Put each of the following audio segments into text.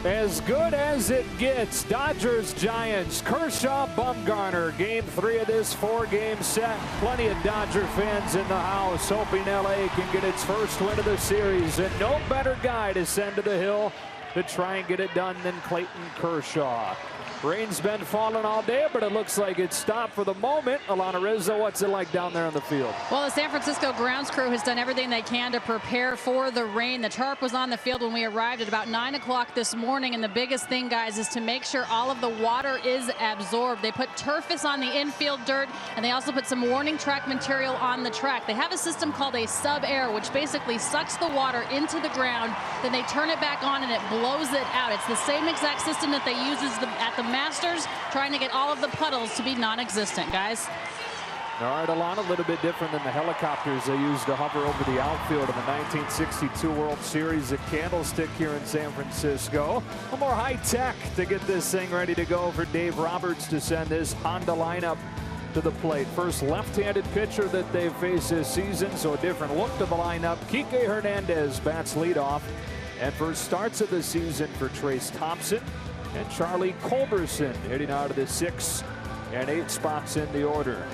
As good as it gets. Dodgers, Giants, Kershaw, Bumgarner. Game 3 of this 4-game set. Plenty of Dodger fans in the house hoping LA can get its first win of the series. And no better guy to send to the hill to try and get it done than Clayton Kershaw. Rain's been falling all day, but it looks like it's stopped for the moment. Alana Rizzo, what's it like down there on the field? Well, the San Francisco grounds crew has done everything they can to prepare for the rain. The tarp was on the field when we arrived at about 9 o'clock this morning, and the biggest thing, guys, is to make sure all of the water is absorbed. They put turfus on the infield dirt, and they also put some warning track material on the track. They have a system called a sub-air, which basically sucks the water into the ground, then they turn it back on and it blows it out. It's the same exact system that they use at the Masters, trying to get all of the puddles to be non-existent, guys. All right, Alana, a little bit different than the helicopters they used to hover over the outfield in the 1962 World Series at Candlestick here in San Francisco. A more high-tech to get this thing ready to go for Dave Roberts to send this Honda lineup to the plate. First left-handed pitcher that they've faced this season, so a different look to the lineup. Kike Hernandez bats leadoff, and first starts of the season for Trace Thompson and Charlie Culberson hitting out of the 6 and 8 spots in the order.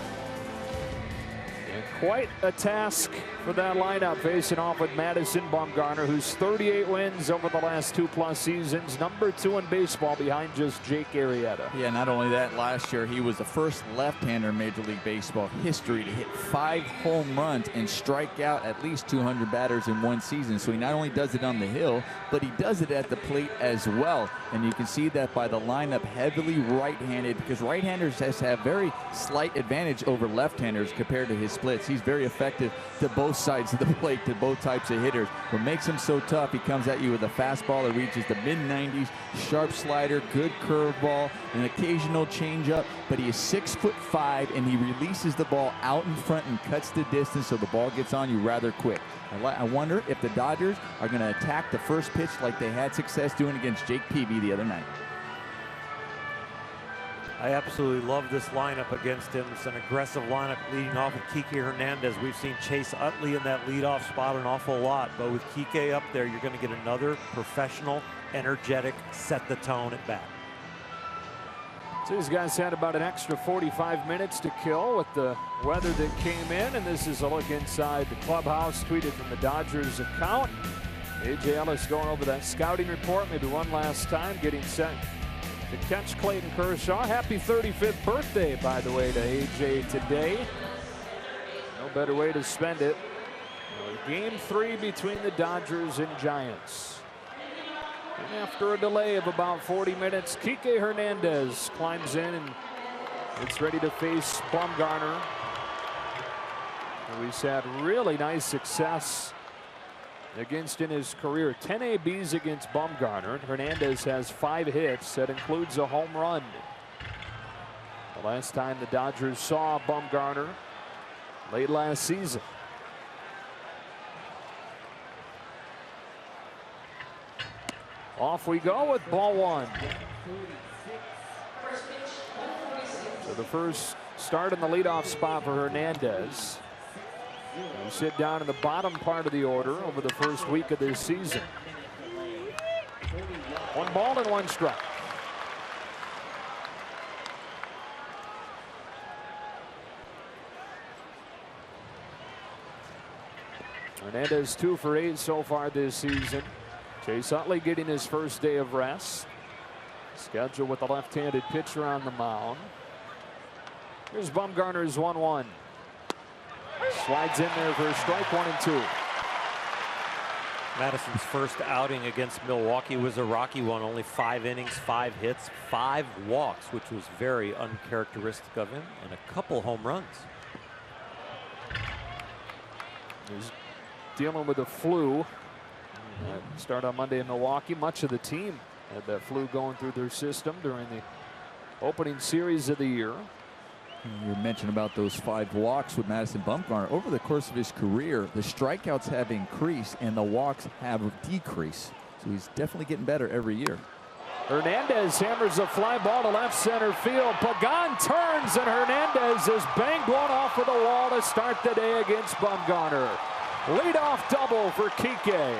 And quite a task for that lineup, facing off with Madison Bumgarner, who's 38 wins over the last 2+ seasons, #2 in baseball behind just Jake Arrieta. Yeah, not only that, last year he was the first left-hander in Major League Baseball history to hit 5 home runs and strike out at least 200 batters in one season. So he not only does it on the hill, but he does it at the plate as well. And you can see that by the lineup, heavily right-handed, because right-handers have very slight advantage over left-handers compared to his splits. He's very effective to both sides of the plate, to both types of hitters. What makes him so tough, he comes at you with a fastball that reaches the mid-90s, sharp slider, good curveball, an occasional changeup, but he is 6'5", and he releases the ball out in front and cuts the distance so the ball gets on you rather quick. I wonder if the Dodgers are going to attack the first pitch like they had success doing against Jake Peavy the other night. I absolutely love this lineup against him. It's an aggressive lineup leading off with Kike Hernandez. We've seen Chase Utley in that leadoff spot an awful lot, but with Kike up there, you're going to get another professional, energetic, set the tone at bat. So these guys had about an extra 45 minutes to kill with the weather that came in, and this is a look inside the clubhouse, tweeted from the Dodgers account. A.J. Ellis going over that scouting report maybe one last time, getting set to catch Clayton Kershaw. Happy 35th birthday, by the way, to A.J. today. No better way to spend it. Game 3 between the Dodgers and Giants. And after a delay of about 40 minutes, Kike Hernandez climbs in and it's ready to face Bumgarner. He's had really nice success against in his career. 10 ABs against Bumgarner. Hernandez has 5 hits. That includes a home run. The last time the Dodgers saw Bumgarner late last season. Off we go with ball 1. So the first start in the leadoff spot for Hernandez. We sit down in the bottom part of the order over the first week of this season. 1 ball and 1 strike. Hernandez 2 for 8 so far this season. Chase Utley getting his first day of rest. Scheduled with a left-handed pitcher on the mound. Here's Bumgarner's 1-1. Slides in there for a strike, 1 and 2. Madison's first outing against Milwaukee was a rocky one. Only 5 innings, 5 hits, 5 walks, which was very uncharacteristic of him, and a couple home runs. He's dealing with the flu. Start on Monday in Milwaukee. Much of the team had that flu going through their system during the opening series of the year. You mentioned about those 5 walks with Madison Bumgarner. Over the course of his career, the strikeouts have increased and the walks have decreased. So he's definitely getting better every year. Hernandez hammers a fly ball to left center field. Pagan turns and Hernandez is banged one off of the wall to start the day against Bumgarner. Leadoff double for Kike.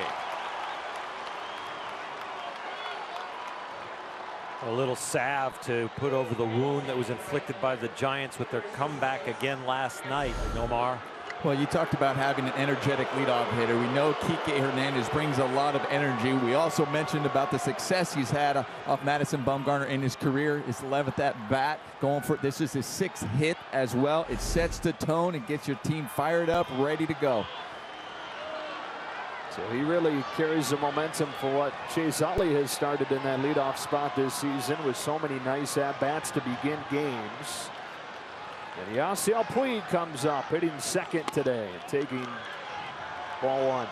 A little salve to put over the wound that was inflicted by the Giants with their comeback again last night. Nomar. Well, you talked about having an energetic leadoff hitter. We know Kike Hernandez brings a lot of energy. We also mentioned about the success he's had off Madison Bumgarner in his career. His 11th at bat, going for this is his 6th hit as well. It sets the tone and gets your team fired up, ready to go. So he really carries the momentum for what Chase Utley has started in that leadoff spot this season with so many nice at-bats to begin games. And Yasiel Puig comes up, hitting second today and taking ball 1.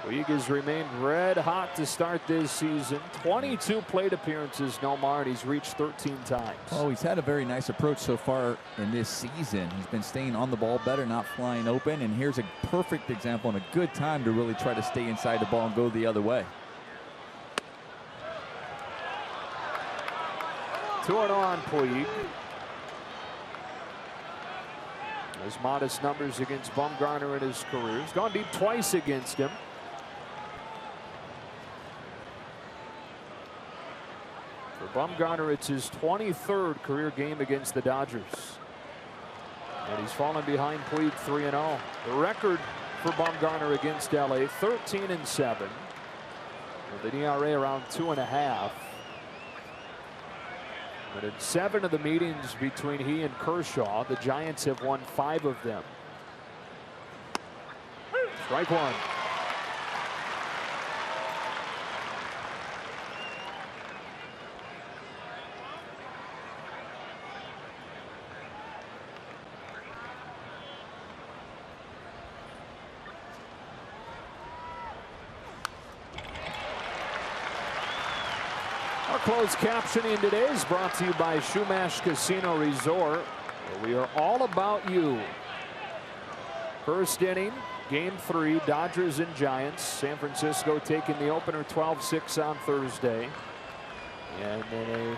Puig has remained red hot to start this season. 22 plate appearances, Nomar, and he's reached 13 times. Oh, he's had a very nice approach so far in this season. He's been staying on the ball better, not flying open. And here's a perfect example and a good time to really try to stay inside the ball and go the other way. 2-0 on Puig. His modest numbers against Bumgarner in his career. He's gone deep twice against him. For Bumgarner, it's his 23rd career game against the Dodgers. And he's fallen behind Puig 3-0. The record for Bumgarner against LA, 13-7. With an ERA around 2.5. But in 7 of the meetings between he and Kershaw, the Giants have won 5 of them. Strike 1. Our closed captioning today is brought to you by Shumash Casino Resort, where we are all about you. First inning, game 3, Dodgers and Giants. San Francisco taking the opener 12-6 on Thursday. And then a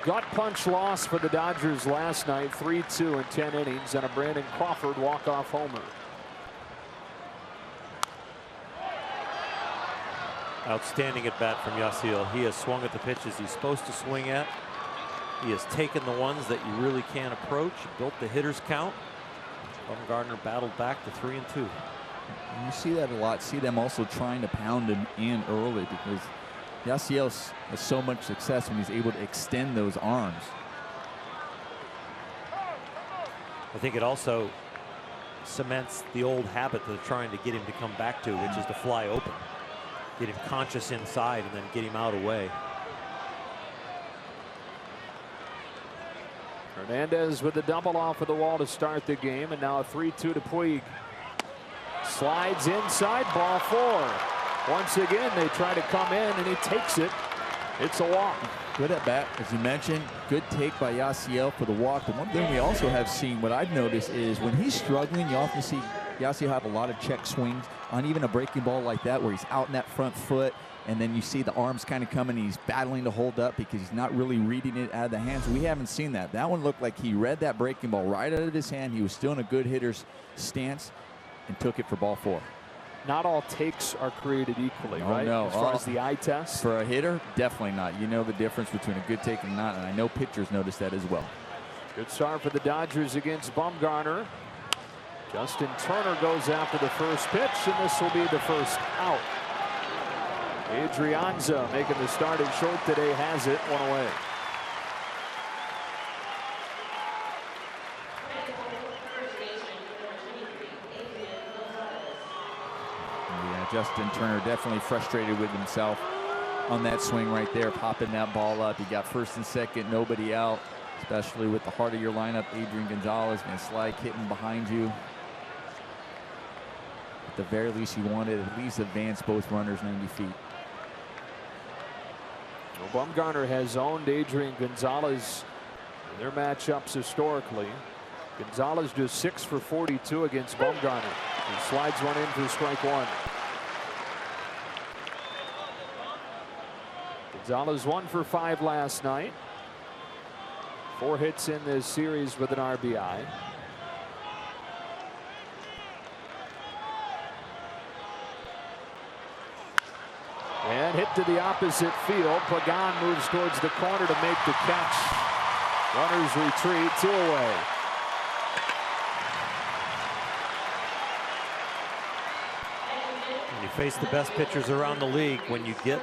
gut punch loss for the Dodgers last night, 3-2 in 10 innings, and a Brandon Crawford walk-off homer. Outstanding at bat from Yasiel. He has swung at the pitches he's supposed to swing at. He has taken the ones that you really can't approach, built the hitter's count. Bumgarner battled back to 3-2. You see that a lot. See them also trying to pound him in early because Yasiel has so much success when he's able to extend those arms. I think it also cements the old habit that they're trying to get him to come back to, which is to fly open. Get him conscious inside and then get him out away. Hernandez with a double off of the wall to start the game, and now a 3-2 to Puig. Slides inside, ball 4. Once again, they try to come in, and he takes it. It's a walk. Good at bat, as you mentioned. Good take by Yasiel for the walk. The one thing we also have seen, what I've noticed, is when he's struggling, you often see Yasiel have a lot of check swings on even a breaking ball like that, where he's out in that front foot, and then you see the arms kind of coming. He's battling to hold up because he's not really reading it out of the hands. We haven't seen that. That one looked like he read that breaking ball right out of his hand. He was still in a good hitter's stance and took it for ball 4. Not all takes are created equally, right? No. As far as the eye test. For a hitter, definitely not. You know the difference between a good take and not, and I know pitchers notice that as well. Good start for the Dodgers against Bumgarner. Justin Turner goes after the first pitch, and this will be the first out. Adrianza making the start at short today, has it, 1 away. Yeah, Justin Turner definitely frustrated with himself on that swing right there, popping that ball up. He got first and second, nobody out, especially with the heart of your lineup, Adrian Gonzalez and Sly Kitten behind you. At the very least, you wanted at least advance both runners 90 feet. Well, Bumgarner has owned Adrian Gonzalez in their matchups historically. Gonzalez does 6 for 42 against Bumgarner. He slides one in for strike 1. Gonzalez 1 for 5 last night. 4 hits in this series with an RBI. And hit to the opposite field. Pagan moves towards the corner to make the catch. Runners retreat, 2 away. When you face the best pitchers around the league, when you get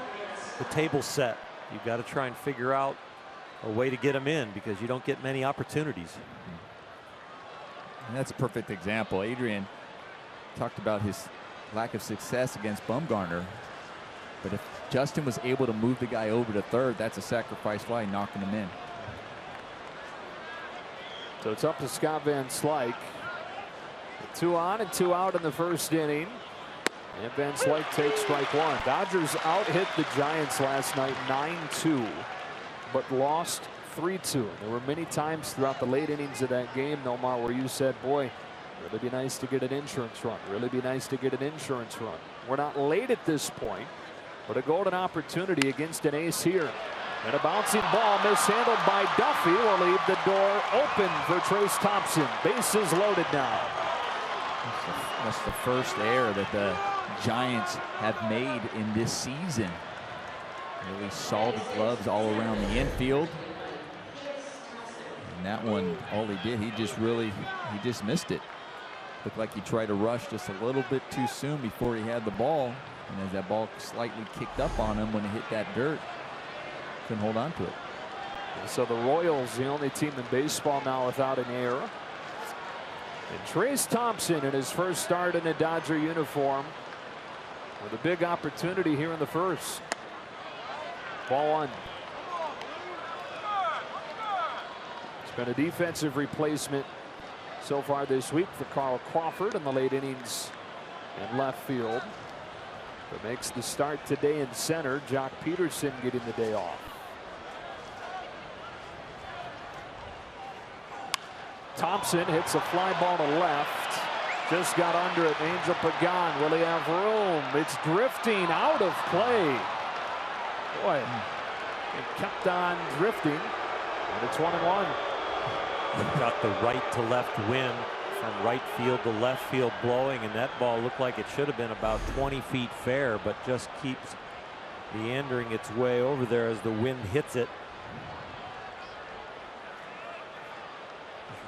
the table set, you've got to try and figure out a way to get them in, because you don't get many opportunities. And that's a perfect example. Adrian talked about his lack of success against Bumgarner. But if Justin was able to move the guy over to third, that's a sacrifice fly, knocking him in. So it's up to Scott Van Slyke. 2 on and 2 out in the first inning. And Van Slyke takes strike 1. Dodgers out-hit the Giants last night 9-2, but lost 3-2. There were many times throughout the late innings of that game, Nomar, where you said, boy, really be nice to get an insurance run. Really be nice to get an insurance run. We're not late at this point, but a golden opportunity against an ace here. And a bouncing ball mishandled by Duffy will leave the door open for Trace Thompson. Bases loaded now. That's the first error that the Giants have made in this season. Really solid gloves all around the infield. And that one, all he did, he just missed it. Looked like he tried to rush just a little bit too soon before he had the ball. And as that ball slightly kicked up on him when it hit that dirt, couldn't hold on to it. So the Royals, the only team in baseball now without an error. And Trace Thompson in his first start in a Dodger uniform with a big opportunity here in the first. Ball 1. It's been a defensive replacement so far this week for Carl Crawford in the late innings in left field. But makes the start today in center. Jock Peterson getting the day off. Thompson hits a fly ball to left. Just got under it. Angel Pagan. Will he have room? It's drifting out of play. Boy, it kept on drifting. And it's 1-1. They've got the right to left wind from right field to left field blowing, and that ball looked like it should have been about 20 feet fair, but just keeps meandering its way over there as the wind hits it.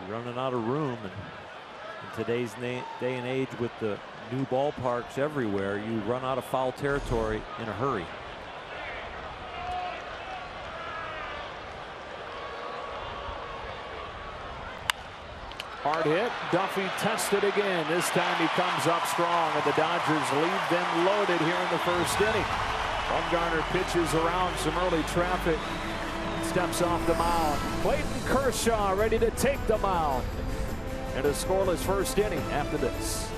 Running out of room, and in today's day and age with the new ballparks everywhere, you run out of foul territory in a hurry. Hard hit. Duffy tested again. This time he comes up strong, and the Dodgers leave them loaded here in the first inning. Bumgarner pitches around some early traffic. Steps off the mound. Clayton Kershaw ready to take the mound. And a scoreless first inning after this.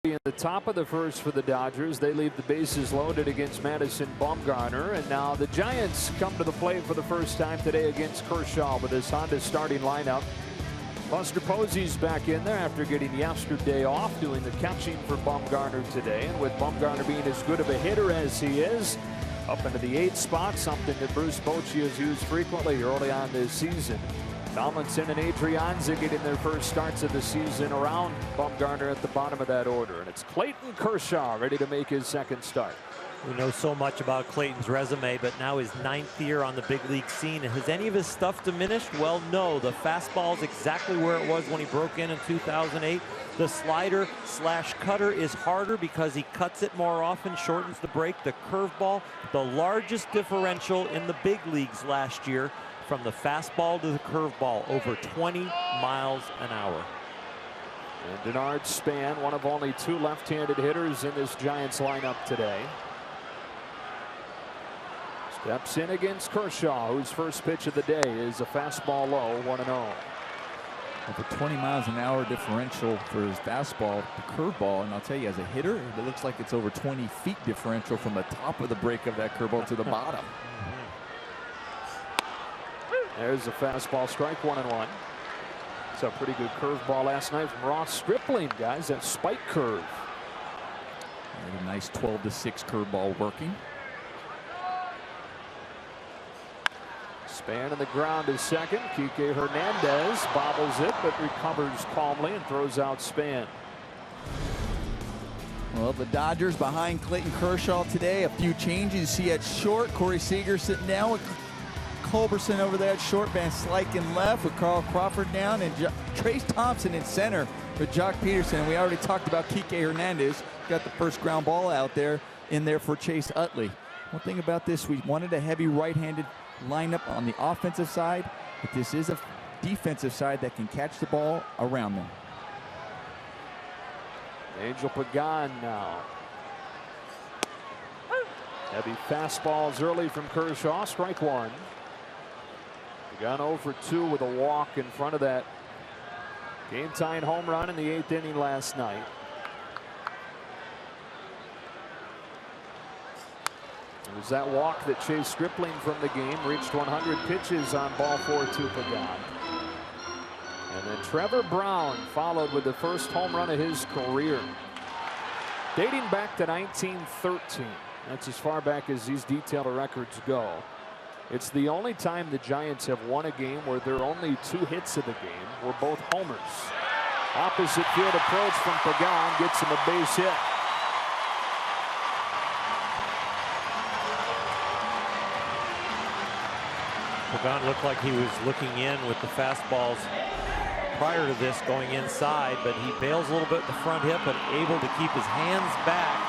In the top of the first for the Dodgers, they leave the bases loaded against Madison Bumgarner, and now the Giants come to the plate for the first time today against Kershaw with his Honda starting lineup. Buster Posey's back in there after getting yesterday off, doing the catching for Bumgarner today. And with Bumgarner being as good of a hitter as he is, up into the 8th spot, something that Bruce Bochy has used frequently early on this season. Tomlinson and Adrianza getting their first starts of the season around Bumgarner at the bottom of that order. And it's Clayton Kershaw ready to make his second start. We know so much about Clayton's resume, but now his 9th year on the big league scene. Has any of his stuff diminished? Well, no. The fastball is exactly where it was when he broke in 2008. The slider / cutter is harder because he cuts it more often, shortens the break. The curveball, the largest differential in the big leagues last year from the fastball to the curveball, over 20 miles an hour. And Denard Span, one of only 2 left-handed hitters in this Giants lineup today. Steps in against Kershaw, whose first pitch of the day is a fastball low, 1-0. With a 20 miles an hour differential for his fastball, the curveball, and I'll tell you, as a hitter, it looks like it's over 20 feet differential from the top of the break of that curveball to the bottom. There's a fastball strike, 1-1. It's a pretty good curveball last night from Ross Stripling, guys. That spike curve. And a nice 12-6 curveball working. Span in the ground to second. Kike Hernandez bobbles it, but recovers calmly and throws out Span. Well, the Dodgers behind Clayton Kershaw today. A few changes. You see at short, Corey Seager sitting down with Culberson over there at short, Van Slyke left with Carl Crawford down, and Trace Thompson in center with Jock Peterson. We already talked about Kike Hernandez. Got the first ground ball out there in there for Chase Utley. One thing about this, we wanted a heavy right-handed lineup on the offensive side, but this is a defensive side that can catch the ball around them. Angel Pagan now. Heavy fastballs early from Kershaw, strike 1. Pagan 0 for 2 with a walk in front of that game-tying home run in the 8th inning last night. It was that walk that chased Stripling from the game, reached 100 pitches on ball 4 to Pagan. And then Trevor Brown followed with the first home run of his career, dating back to 1913. That's as far back as these detailed records go. It's the only time the Giants have won a game where their only 2 hits of the game were both homers. Opposite field approach from Pagan gets him a base hit. Pagan looked like he was looking in with the fastballs prior to this, going inside, but he bails a little bit at the front hip, but able to keep his hands back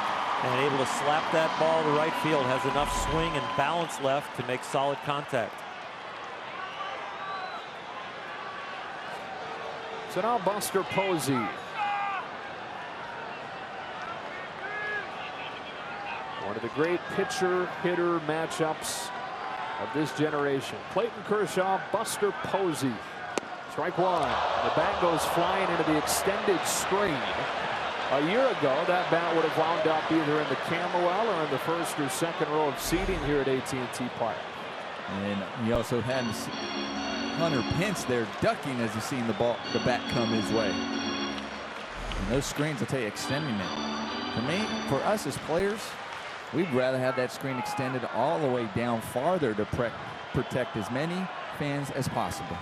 and able to slap that ball to right field. Has enough swing and balance left to make solid contact. So now Buster Posey. One of the great pitcher-hitter matchups of this generation. Clayton Kershaw, Buster Posey. Strike 1. The bat goes flying into the extended screen. A year ago, that bat would have wound up either in the Camberwell or in the first or second row of seating here at AT&T Park. And he also had Hunter Pence there ducking as he's seen the bat come his way. And those screens, I'll tell you, extending it. For me, for us as players, we'd rather have that screen extended all the way down farther to protect as many fans as possible.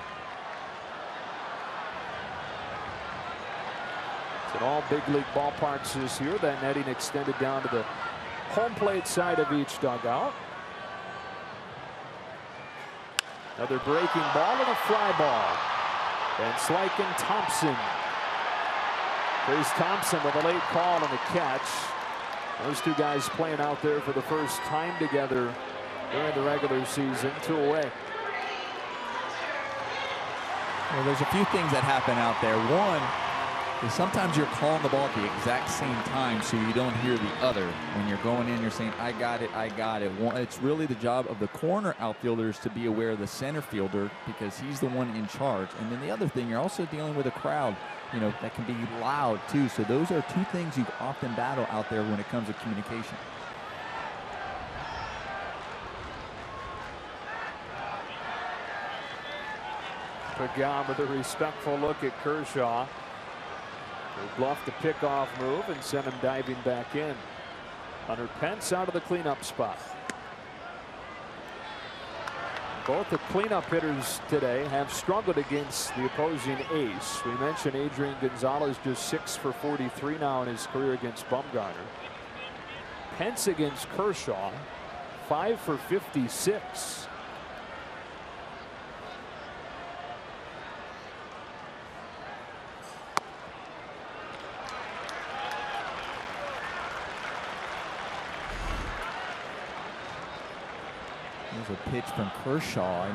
It's in all big league ballparks this year. That netting extended down to the home plate side of each dugout. Another breaking ball and a fly ball. And Slyke and Thompson. Chase Thompson with a late call on the catch. Those 2 guys playing out there for the first time together during the regular season. 2 away. Well, there's a few things that happen out there. One is sometimes you're calling the ball at the exact same time so you don't hear the other. When you're going in, you're saying, I got it, I got it. It's really the job of the corner outfielders to be aware of the center fielder because he's the one in charge. And then the other thing, you're also dealing with a crowd, you know, that can be loud too. So those are 2 things you often battle out there when it comes to communication. Pagan with a respectful look at Kershaw. He bluffed the pickoff move and sent him diving back in. Hunter Pence out of the cleanup spot. Both the cleanup hitters today have struggled against the opposing ace. We mentioned Adrian Gonzalez just 6 for 43 now in his career against Bumgarner. Pence against Kershaw 5 for 56. There's a pitch from Kershaw.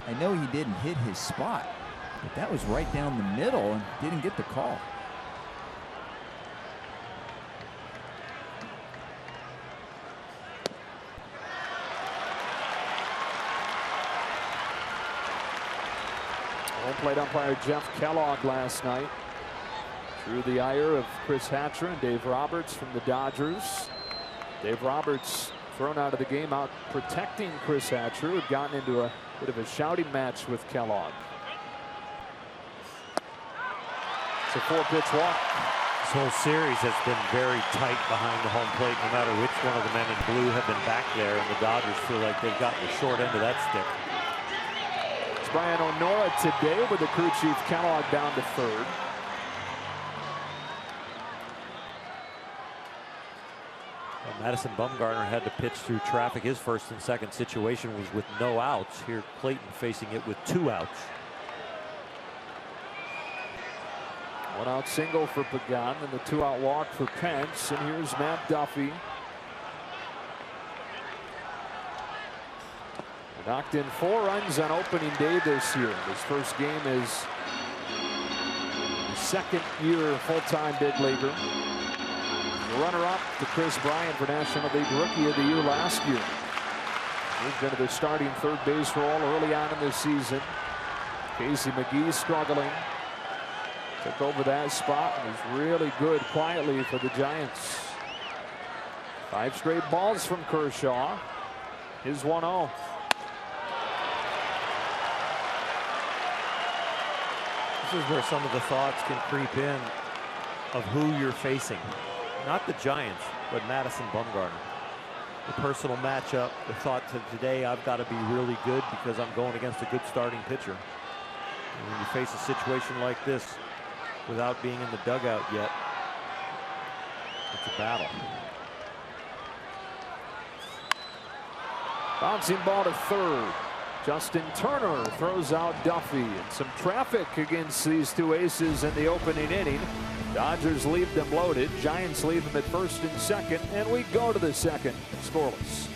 I know he didn't hit his spot, but that was right down the middle and didn't get the call. Home plate umpire Jeff Kellogg last night through the ire of Chris Hatcher and Dave Roberts from the Dodgers. Dave Roberts thrown out of the game, out protecting Chris Hatcher, who had gotten into a bit of a shouting match with Kellogg. It's a 4-pitch walk. This whole series has been very tight behind the home plate, no matter which one of the men in blue have been back there, and the Dodgers feel like they've gotten the short end of that stick. It's Brian O'Nora today with the crew chief Kellogg down to third. Madison Bumgarner had to pitch through traffic. His first and second situation was with no outs. Here Clayton facing it with 2 outs. 1-out single for Pagan and the 2-out walk for Pence. And here's Matt Duffy. He knocked in 4 runs on opening day this year. His first game is his second year full-time big leaguer. The runner-up to Chris Bryant for National League Rookie of the Year last year. Moved into the starting third base role early on in the season. Casey McGee struggling. Took over that spot and was really good quietly for the Giants. 5 straight balls from Kershaw. His 1-0. This is where some of the thoughts can creep in of who you're facing. Not the Giants, but Madison Bumgarner. The personal matchup, the thought that today I've got to be really good because I'm going against a good starting pitcher. And when you face a situation like this without being in the dugout yet, it's a battle. Bouncing ball to third. Justin Turner throws out Duffy, and some traffic against these 2 aces in the opening inning. Dodgers leave them loaded. Giants leave them at first and second, and we go to the second scoreless.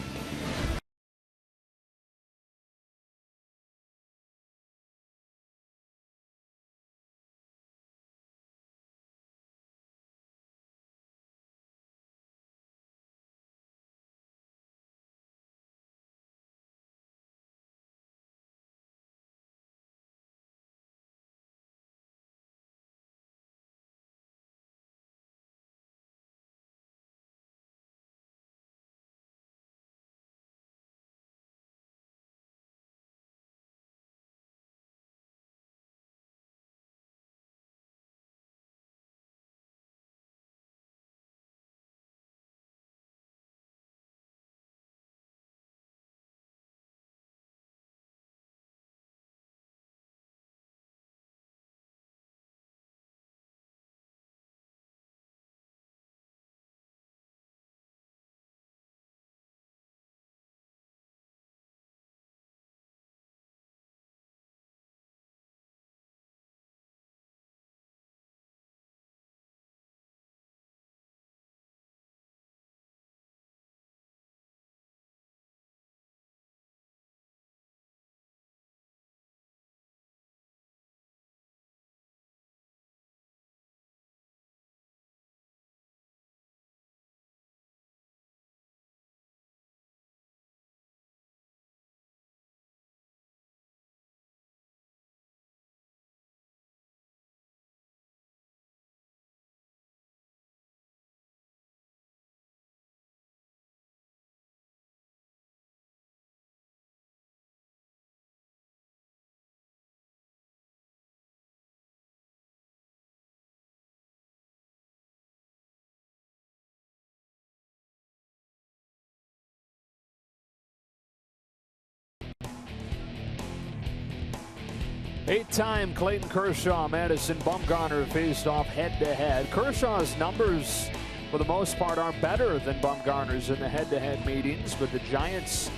Eight-time Clayton Kershaw, Madison Bumgarner faced off head-to-head. Kershaw's numbers, for the most part, are better than Bumgarner's in the head-to-head meetings, but the Giants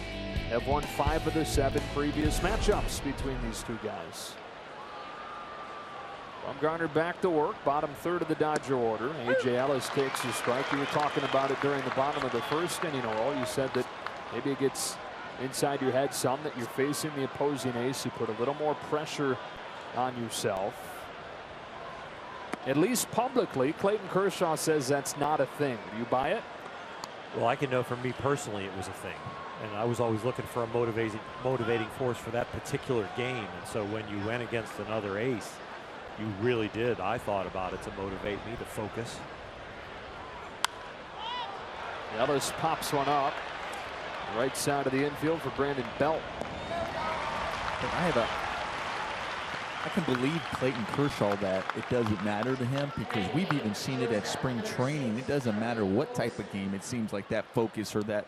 have won 5 of the 7 previous matchups between these two guys. Bumgarner back to work, bottom third of the Dodger order. A.J. Ellis takes a strike. You were talking about it during the bottom of the first inning, Earl. You said that maybe it gets inside your head some that you're facing the opposing ace. You put a little more pressure on yourself. At least publicly, Clayton Kershaw says that's not a thing. Do you buy it? Well, I can know for me personally it was a thing. And I was always looking for a motivating force for that particular game. And so when you went against another ace, you really did, I thought, about it to motivate me to focus. Ellis pops one up. Right side of the infield for Brandon Belt. I can believe Clayton Kershaw that it doesn't matter to him, because we've even seen it at spring training. It doesn't matter what type of game. It seems like that focus or that,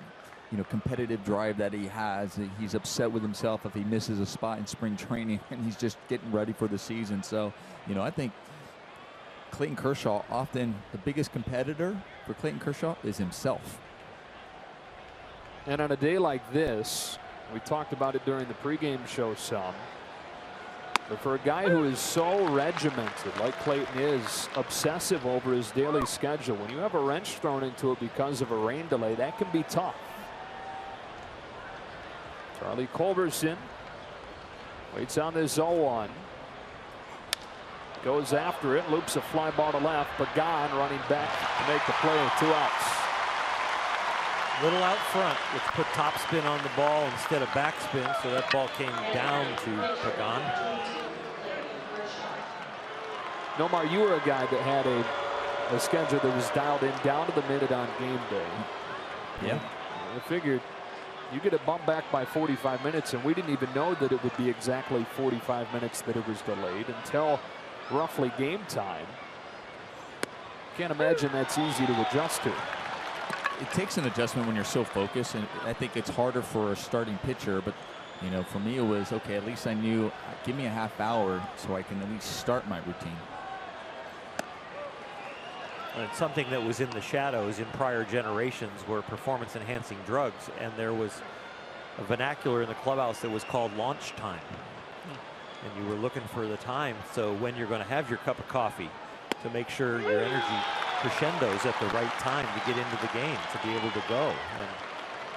competitive drive that he has. He's upset with himself if he misses a spot in spring training, and he's just getting ready for the season. So, I think Clayton Kershaw, often the biggest competitor for Clayton Kershaw is himself. And on a day like this, we talked about it during the pregame show some, but for a guy who is so regimented like Clayton is, obsessive over his daily schedule, when you have a wrench thrown into it because of a rain delay, that can be tough. Charlie Culberson waits on this 0-1. Goes after it, loops a fly ball to left. Pagan running back to make the play with 2 outs. Little out front, which put topspin on the ball instead of backspin, so that ball came down to Pagan. Nomar, you were a guy that had a schedule that was dialed in down to the minute on game day. Yeah. I figured you get a bump back by 45 minutes, and we didn't even know that it would be exactly 45 minutes that it was delayed until roughly game time. Can't imagine that's easy to adjust to. It takes an adjustment when you're so focused, and I think it's harder for a starting pitcher. But for me, it was okay. At least I knew, give me a half hour so I can at least start my routine. And something that was in the shadows in prior generations were performance-enhancing drugs, and there was a vernacular in the clubhouse that was called launch time. And you were looking for the time, so when you're going to have your cup of coffee, to make sure your energy crescendos at the right time to get into the game, to be able to go. And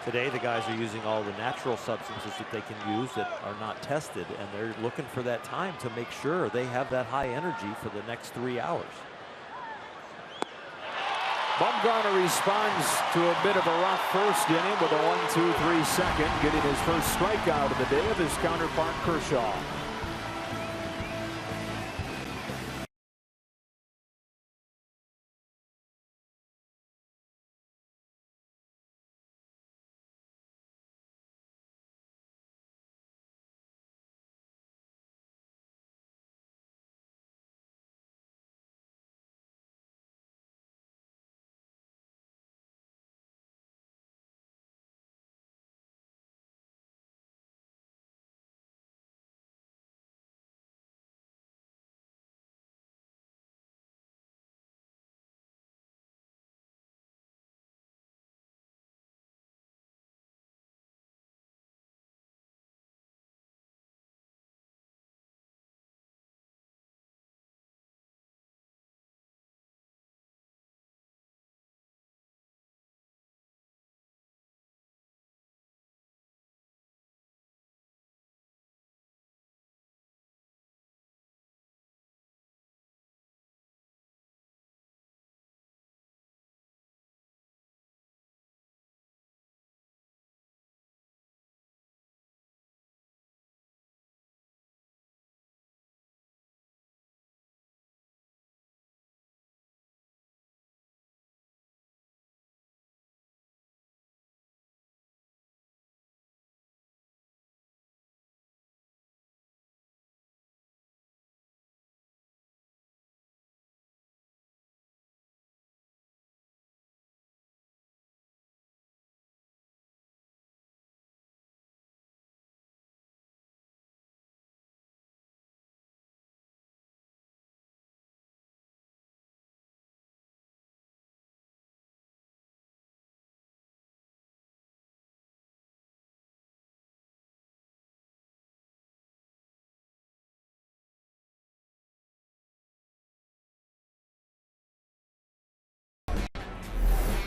today the guys are using all the natural substances that they can use that are not tested, and they're looking for that time to make sure they have that high energy for the next 3 hours. Bumgarner responds to a bit of a rough first inning with a 1-2-3 second, getting his first strikeout of the day of his counterpart Kershaw.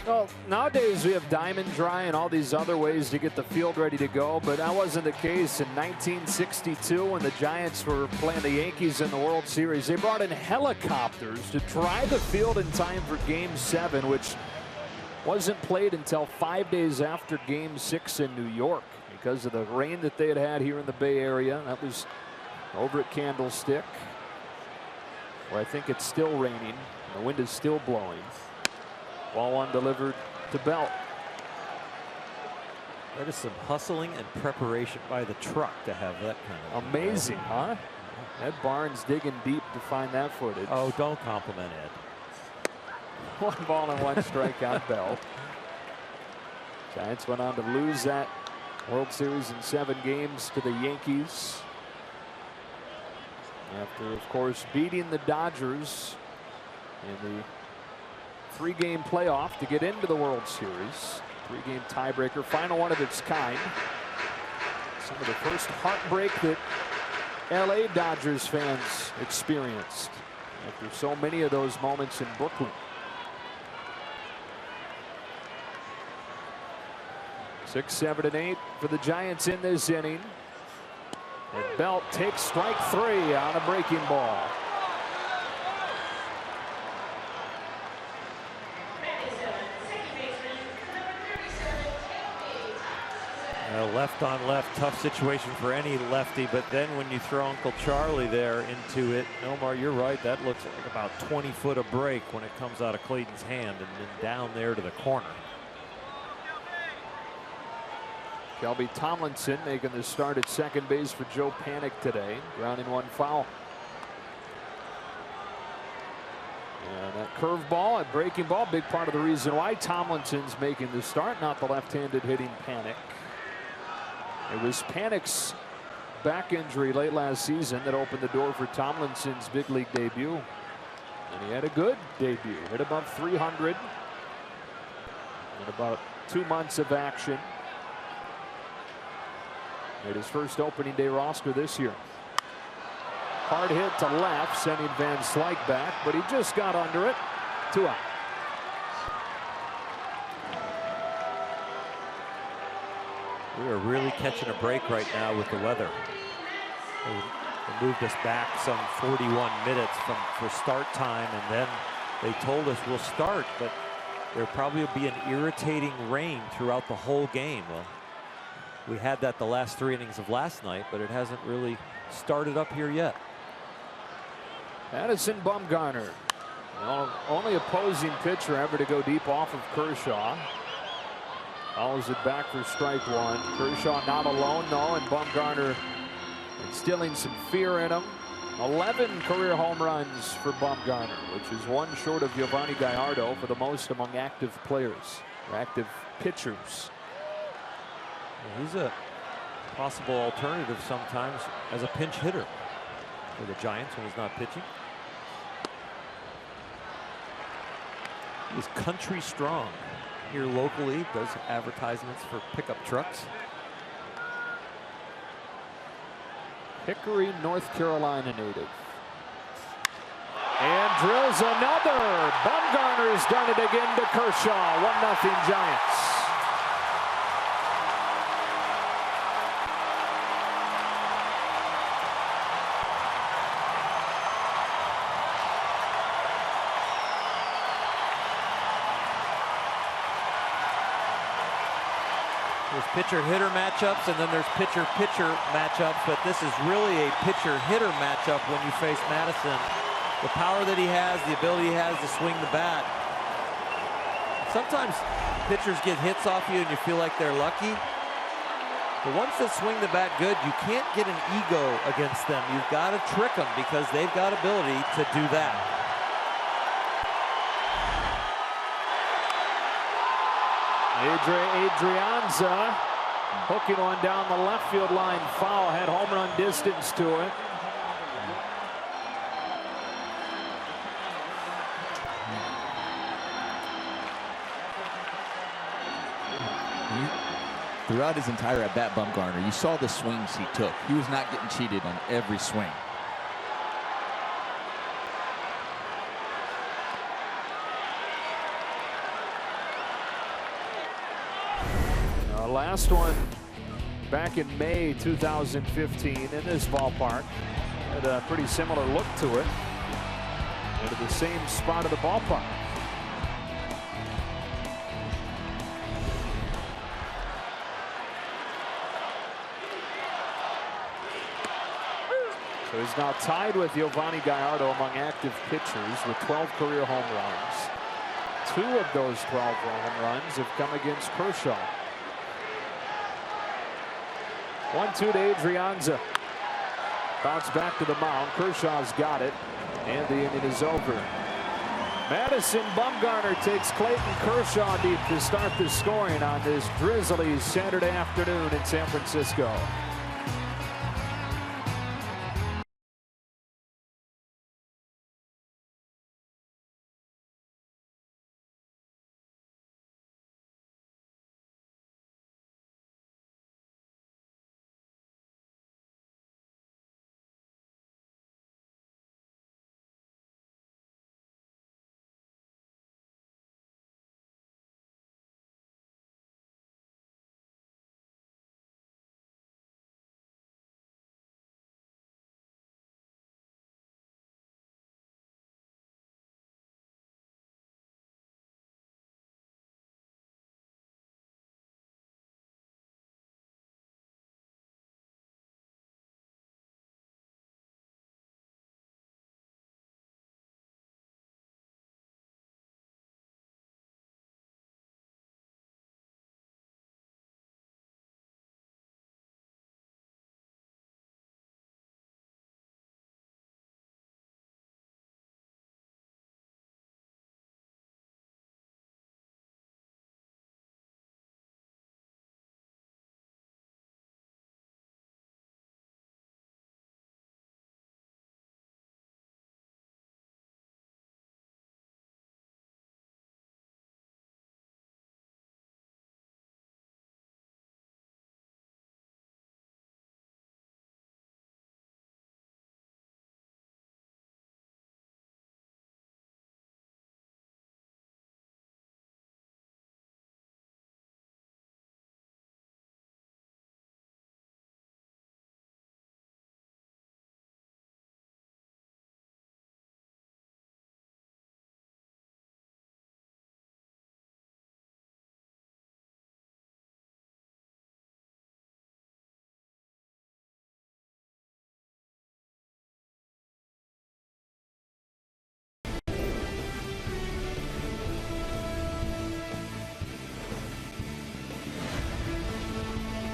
Well, nowadays we have diamond dry and all these other ways to get the field ready to go, but that wasn't the case in 1962 when the Giants were playing the Yankees in the World Series. They brought in helicopters to dry the field in time for Game 7, which wasn't played until 5 days after Game 6 in New York because of the rain that they had had here in the Bay Area. That was over at Candlestick, where I think it's still raining. The wind is still blowing. Ball one delivered to Belt. That is some hustling and preparation by the truck to have that kind of. Amazing, huh? Ed Barnes digging deep to find that footage. Oh, don't compliment Ed. 1 ball and 1 strike on Belt. Giants went on to lose that World Series in 7 games to the Yankees. After, of course, beating the Dodgers in the 3-game playoff to get into the World Series. 3-game tiebreaker, final one of its kind. Some of the first heartbreak that LA Dodgers fans experienced after so many of those moments in Brooklyn. 6, 7, and 8 for the Giants in this inning. And Belt takes strike 3 on a breaking ball. Left on left, tough situation for any lefty, but then when you throw Uncle Charlie there into it, Omar, you're right, that looks like about 20 foot of break when it comes out of Clayton's hand and then down there to the corner. Shelby Tomlinson making the start at second base for Joe Panik today, grounding 1 foul. And that curveball and breaking ball, big part of the reason why Tomlinson's making the start, not the left-handed hitting Panik. It was Panik's back injury late last season that opened the door for Tomlinson's big league debut. And he had a good debut, hit above 300 in about 2 months of action. Made his first opening day roster this year. Hard hit to left, sending Van Slyke back, but he just got under it. 2 out. We are really catching a break right now with the weather. They moved us back some 41 minutes for start time, and then they told us we'll start, but there probably will be an irritating rain throughout the whole game. Well, we had that the last 3 innings of last night, but it hasn't really started up here yet. Addison Bumgarner, the only opposing pitcher ever to go deep off of Kershaw. Follows it back for strike 1. Kershaw not alone, though, and Bumgarner instilling some fear in him. 11 career home runs for Bumgarner, which is 1 short of Giovanni Gallardo for the most among active players, or active pitchers. He's a possible alternative sometimes as a pinch hitter for the Giants when he's not pitching. He's country strong. Here locally, does advertisements for pickup trucks. Hickory, North Carolina native. And drills another. Bumgarner's done it again to Kershaw. 1-0 Giants. There's pitcher-hitter matchups, and then there's pitcher-pitcher matchups, but this is really a pitcher-hitter matchup when you face Madison. The power that he has, the ability he has to swing the bat. Sometimes pitchers get hits off you and you feel like they're lucky. The ones that swing the bat good, you can't get an ego against them. You've got to trick them because they've got ability to do that. Adrianza hooking one down the left field line, foul, had home run distance to it. Throughout his entire at-bat, Bumgarner, you saw the swings he took. He was not getting cheated on every swing. Last one back in May 2015 in this ballpark. Had a pretty similar look to it. Into the same spot of the ballpark. So he's now tied with Giovanni Gallardo among active pitchers with 12 career home runs. 2 of those 12 home runs have come against Kershaw. 1-2 to Adrianza. Bounce back to the mound. Kershaw's got it, and the inning is over. Madison Bumgarner takes Clayton Kershaw deep to start the scoring on this drizzly Saturday afternoon in San Francisco.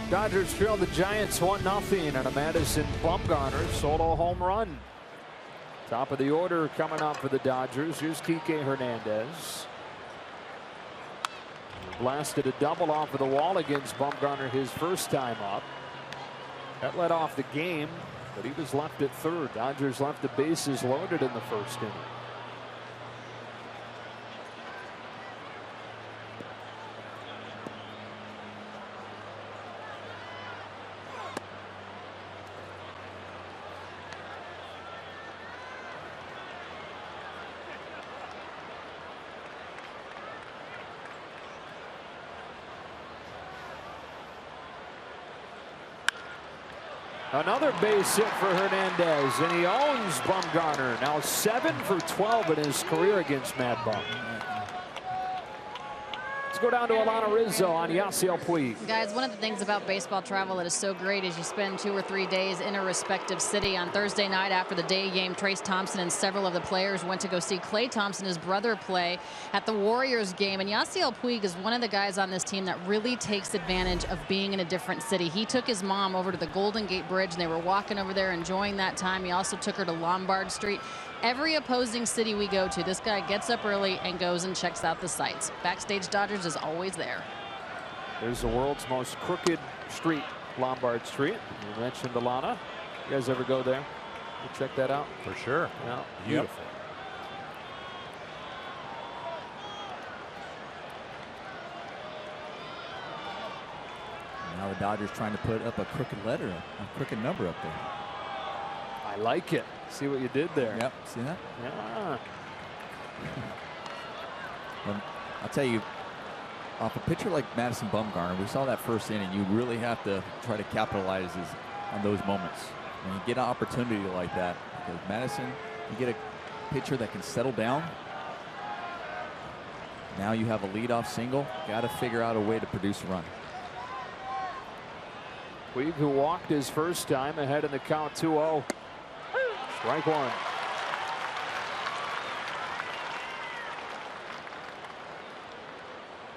Dodgers trail the Giants 1-0 and a Madison Bumgarner solo home run. Top of the order coming up for the Dodgers. Here's Kike Hernandez. Blasted a double off of the wall against Bumgarner his first time up. That led off the game, but he was left at third. Dodgers left the bases loaded in the first inning. Another base hit for Hernandez, and he owns Bumgarner. Now 7 for 12 in his career against Mad Bum. Let's go down to Alana Rizzo on Yasiel Puig. Guys, one of the things about baseball travel that is so great is you spend 2 or 3 days in a respective city. On Thursday night after the day game, Trace Thompson and several of the players went to go see Klay Thompson, his brother, play at the Warriors game. And Yasiel Puig is one of the guys on this team that really takes advantage of being in a different city. He took his mom over to the Golden Gate Bridge, and they were walking over there enjoying that time. He also took her to Lombard Street. Every opposing city we go to, this guy gets up early and goes and checks out the sights. Backstage Dodgers is always there. There's the world's most crooked street, Lombard Street. You mentioned Alana. You guys ever go there? You check that out? For sure. Yeah. Beautiful. Now the Dodgers trying to put up a crooked letter, a crooked number up there. I like it. See what you did there. Yep. See that? Yeah. Well, I'll tell you, off a pitcher like Madison Bumgarner, we saw that first inning. You really have to try to capitalize on those moments. When you get an opportunity like that, because Madison, you get a pitcher that can settle down. Now you have a leadoff single. Got to figure out a way to produce a run. Puig, who walked his first time, ahead in the count 2-0. Strike one.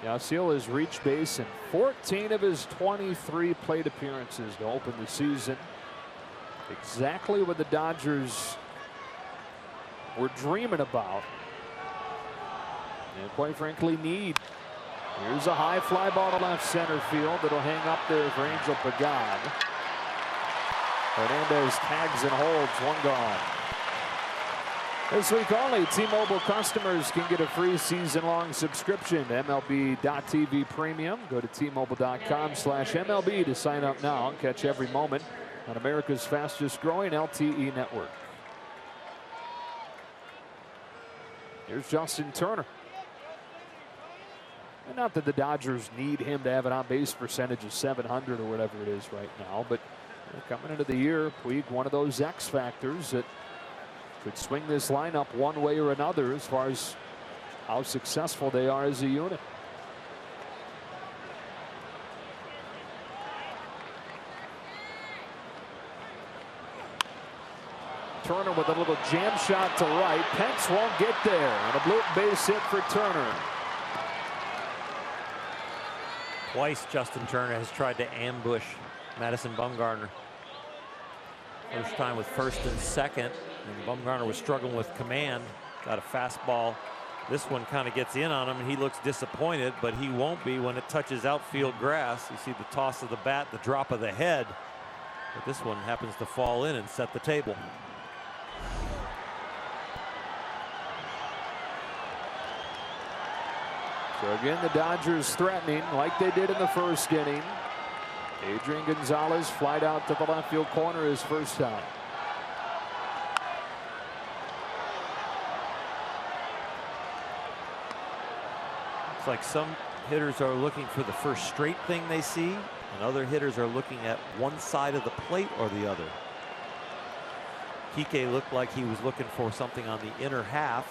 Yasiel has reached base in 14 of his 23 plate appearances to open the season. Exactly what the Dodgers were dreaming about, and quite frankly need. Here's a high fly ball to left center field that'll hang up there for Angel Pagan. Hernandez tags and holds, one gone. This week only, T-Mobile customers can get a free season-long subscription to MLB.TV Premium. Go to T-Mobile.com/MLB to sign up now and catch every moment on America's fastest-growing LTE network. Here's Justin Turner. And not that the Dodgers need him to have an on-base percentage of .700 or whatever it is right now, but coming into the year, Puig, one of those X factors that could swing this lineup one way or another as far as how successful they are as a unit. Turner with a little jam shot to right. Pence won't get there, and a bloop base hit for Turner. Twice Justin Turner has tried to ambush Madison Bumgarner. First time with first and second, and Bumgarner was struggling with command. Got a fastball. This one kind of gets in on him, and he looks disappointed, but he won't be when it touches outfield grass. You see the toss of the bat, the drop of the head, but this one happens to fall in and set the table. So again, the Dodgers threatening like they did in the first inning. Adrian Gonzalez flied out to the left field corner his first time. It's like some hitters are looking for the first straight thing they see, and other hitters are looking at one side of the plate or the other. Kike looked like he was looking for something on the inner half.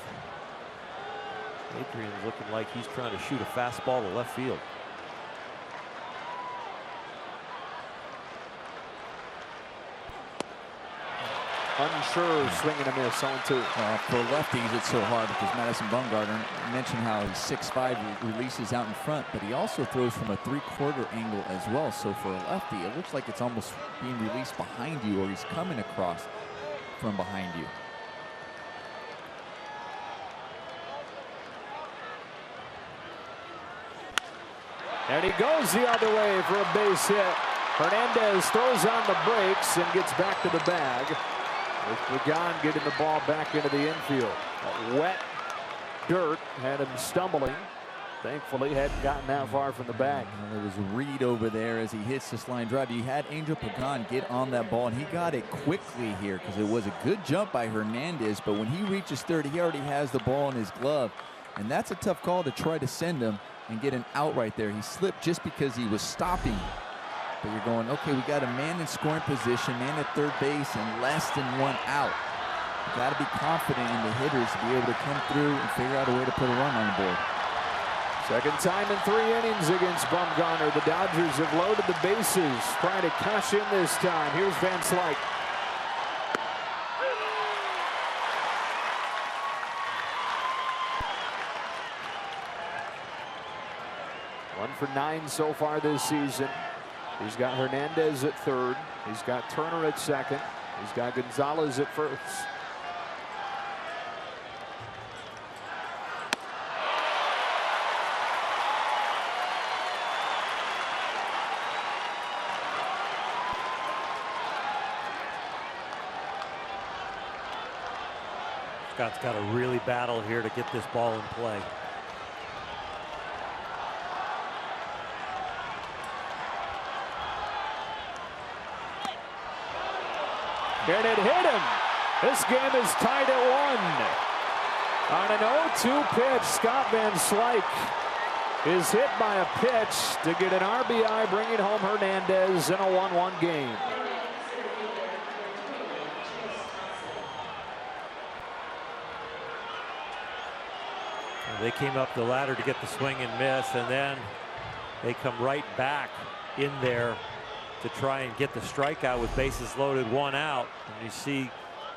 Adrian's looking like he's trying to shoot a fastball to left field. Unsure, swing and a miss, 0-2. For lefties, it's so hard because Madison Bumgarner mentioned how he's 6'5", releases out in front, but he also throws from a 3/4 angle as well. So for a lefty, it looks like it's almost being released behind you, or he's coming across from behind you. And he goes the other way for a base hit. Hernandez throws on the brakes and gets back to the bag. With Pagan getting the ball back into the infield. Wet dirt had him stumbling. Thankfully, hadn't gotten that far from the bag. There was Reed over there as he hits this line drive. You had Angel Pagan get on that ball, and he got it quickly here because it was a good jump by Hernandez. But when he reaches third, he already has the ball in his glove. And that's a tough call to try to send him and get an out right there. He slipped just because he was stopping. But you're going, okay, we got a man in scoring position, man at third base, and less than one out. You got to be confident in the hitters to be able to come through and figure out a way to put a run on the board. Second time in 3 innings against Bumgarner. The Dodgers have loaded the bases, trying to cash in this time. Here's Van Slyke. One for 9 so far this season. He's got Hernandez at third. He's got Turner at second. He's got Gonzalez at first. Scott's got to really battle here to get this ball in play. And it hit him. This game is tied at 1. On an 0-2 pitch, Scott Van Slyke is hit by a pitch to get an RBI, bringing home Hernandez in a 1-1 game. They came up the ladder to get the swing and miss, and then they come right back in there to try and get the strikeout with bases loaded, 1 out. And you see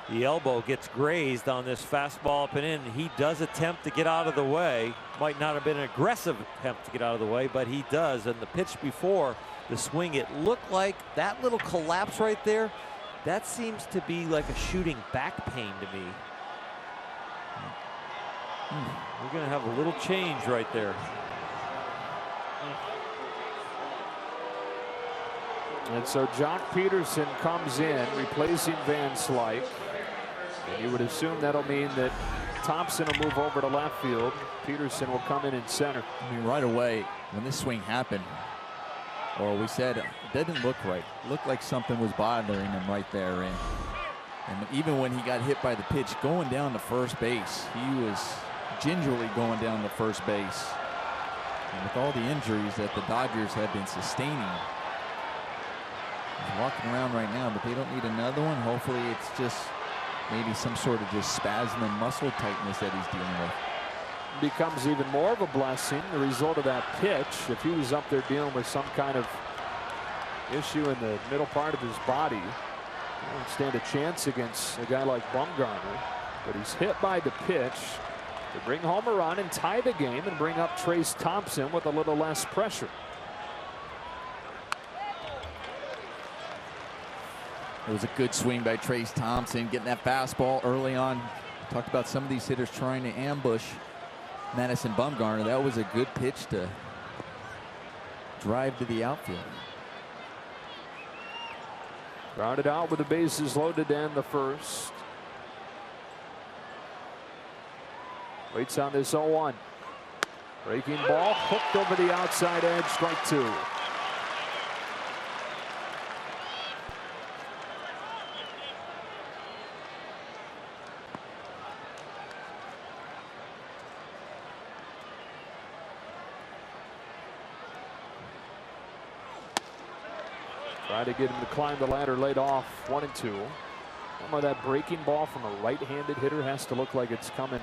the elbow gets grazed on this fastball up and in. He does attempt to get out of the way. Might not have been an aggressive attempt to get out of the way, but he does. And the pitch before the swing, it looked like that little collapse right there. That seems to be like a shooting back pain to me. We're going to have a little change right there. And so Jock Peterson comes in, replacing Van Slyke. And you would assume that'll mean that Thompson will move over to left field. Peterson will come in center. I mean, right away, when this swing happened, or we said it didn't look right. It looked like something was bothering him right there. And even when he got hit by the pitch, going down to first base, he was gingerly going down to first base. And with all the injuries that the Dodgers have been sustaining, he's walking around right now, but they don't need another one. Hopefully it's just maybe some sort of just spasm and muscle tightness that he's dealing with. Becomes even more of a blessing, the result of that pitch. If he was up there dealing with some kind of issue in the middle part of his body, he won't stand a chance against a guy like Bumgarner. But he's hit by the pitch to bring home a run and tie the game and bring up Trace Thompson with a little less pressure. It was a good swing by Trace Thompson, getting that fastball early on. Talked about some of these hitters trying to ambush Madison Bumgarner. That was a good pitch to drive to the outfield. Grounded out with the bases loaded and the first. Waits on this 0-1. Breaking ball, hooked over the outside edge, strike 2. Try to get him to climb the ladder, laid off 1-2. That breaking ball from a right-handed hitter has to look like it's coming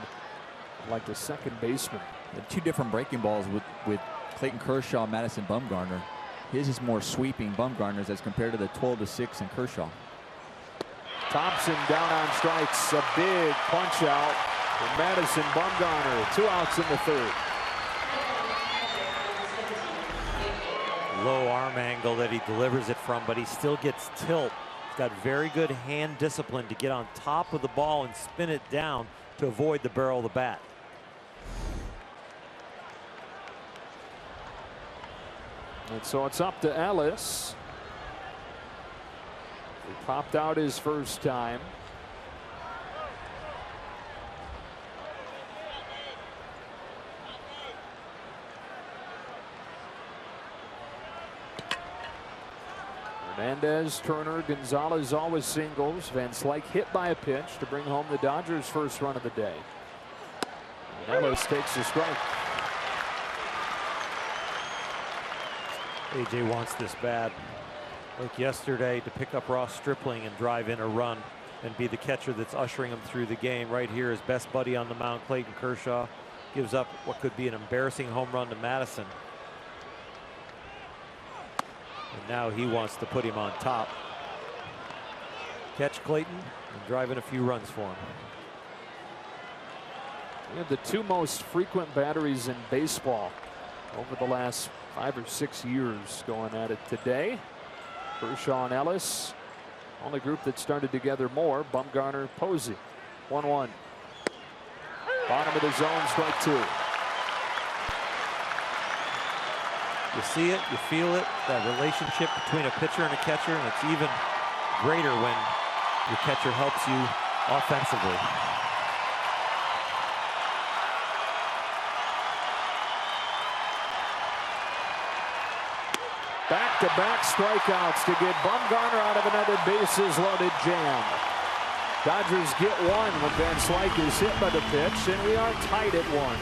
like the second baseman. The two different breaking balls with Clayton Kershaw and Madison Bumgarner. His is more sweeping, Bumgarner's, as compared to the 12-6 in Kershaw. Thompson down on strikes. A big punch out for Madison Bumgarner. 2 outs in the third. Low arm angle that he delivers it from, but he still gets tilt. He's got very good hand discipline to get on top of the ball and spin it down to avoid the barrel of the bat. And so it's up to Ellis. He popped out his first time. Hernandez, Turner, Gonzalez always singles. Van Slyke hit by a pitch to bring home the Dodgers' first run of the day. And Ellis takes the strike. AJ wants this bad. Like yesterday, to pick up Ross Stripling and drive in a run and be the catcher that's ushering him through the game. Right here, his best buddy on the mound, Clayton Kershaw, gives up what could be an embarrassing home run to Madison. And now he wants to put him on top. Catch Clayton and drive in a few runs for him. We have the 2 most frequent batteries in baseball over the last 5 or 6 years going at it today. Kershaw and Ellis, only group that started together more. Bumgarner, Posey. 1-1. Bottom of the zone, strike 2. You see it, you feel it, that relationship between a pitcher and a catcher, and it's even greater when your catcher helps you offensively. Back-to-back strikeouts to get Bumgarner out of another bases-loaded jam. Dodgers get 1 when Van Slyke is hit by the pitch, and we are tied at 1.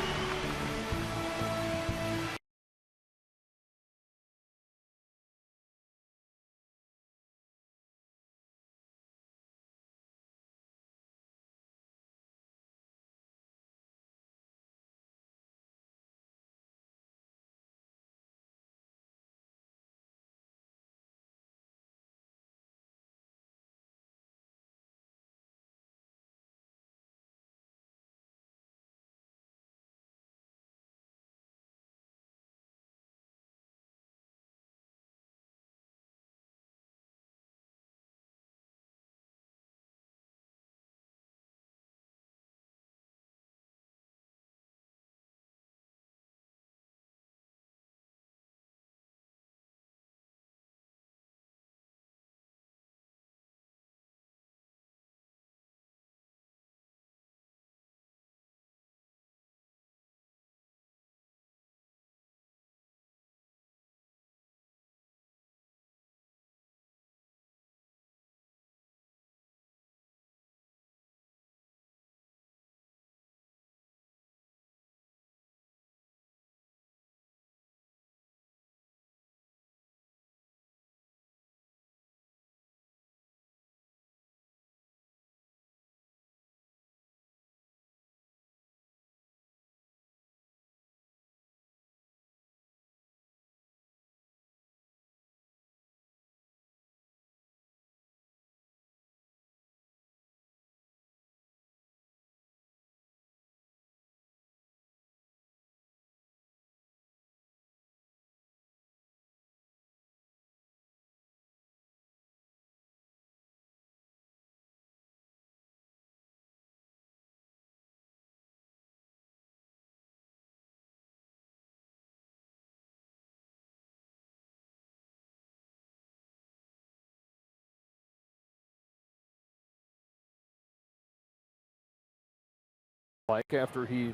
like after he,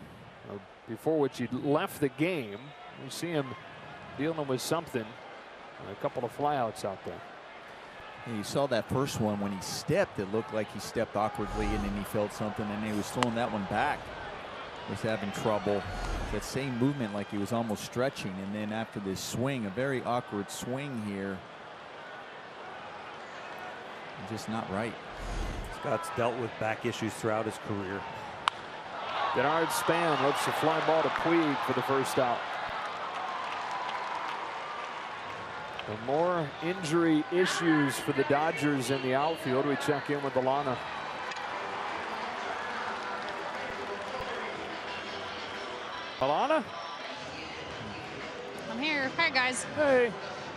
before which he left the game. You see him dealing with something. A couple of flyouts out there. You saw that first one when he stepped. It looked like he stepped awkwardly, and then he felt something, and he was throwing that one back. Was having trouble. That same movement, like he was almost stretching, and then after this swing, a very awkward swing here. Just not right. Scott's dealt with back issues throughout his career. Bernard Span lets the fly ball to Puig for the first out. The more injury issues for the Dodgers in the outfield. We check in with Alana. Alana? I'm here. Hi, guys. Hey.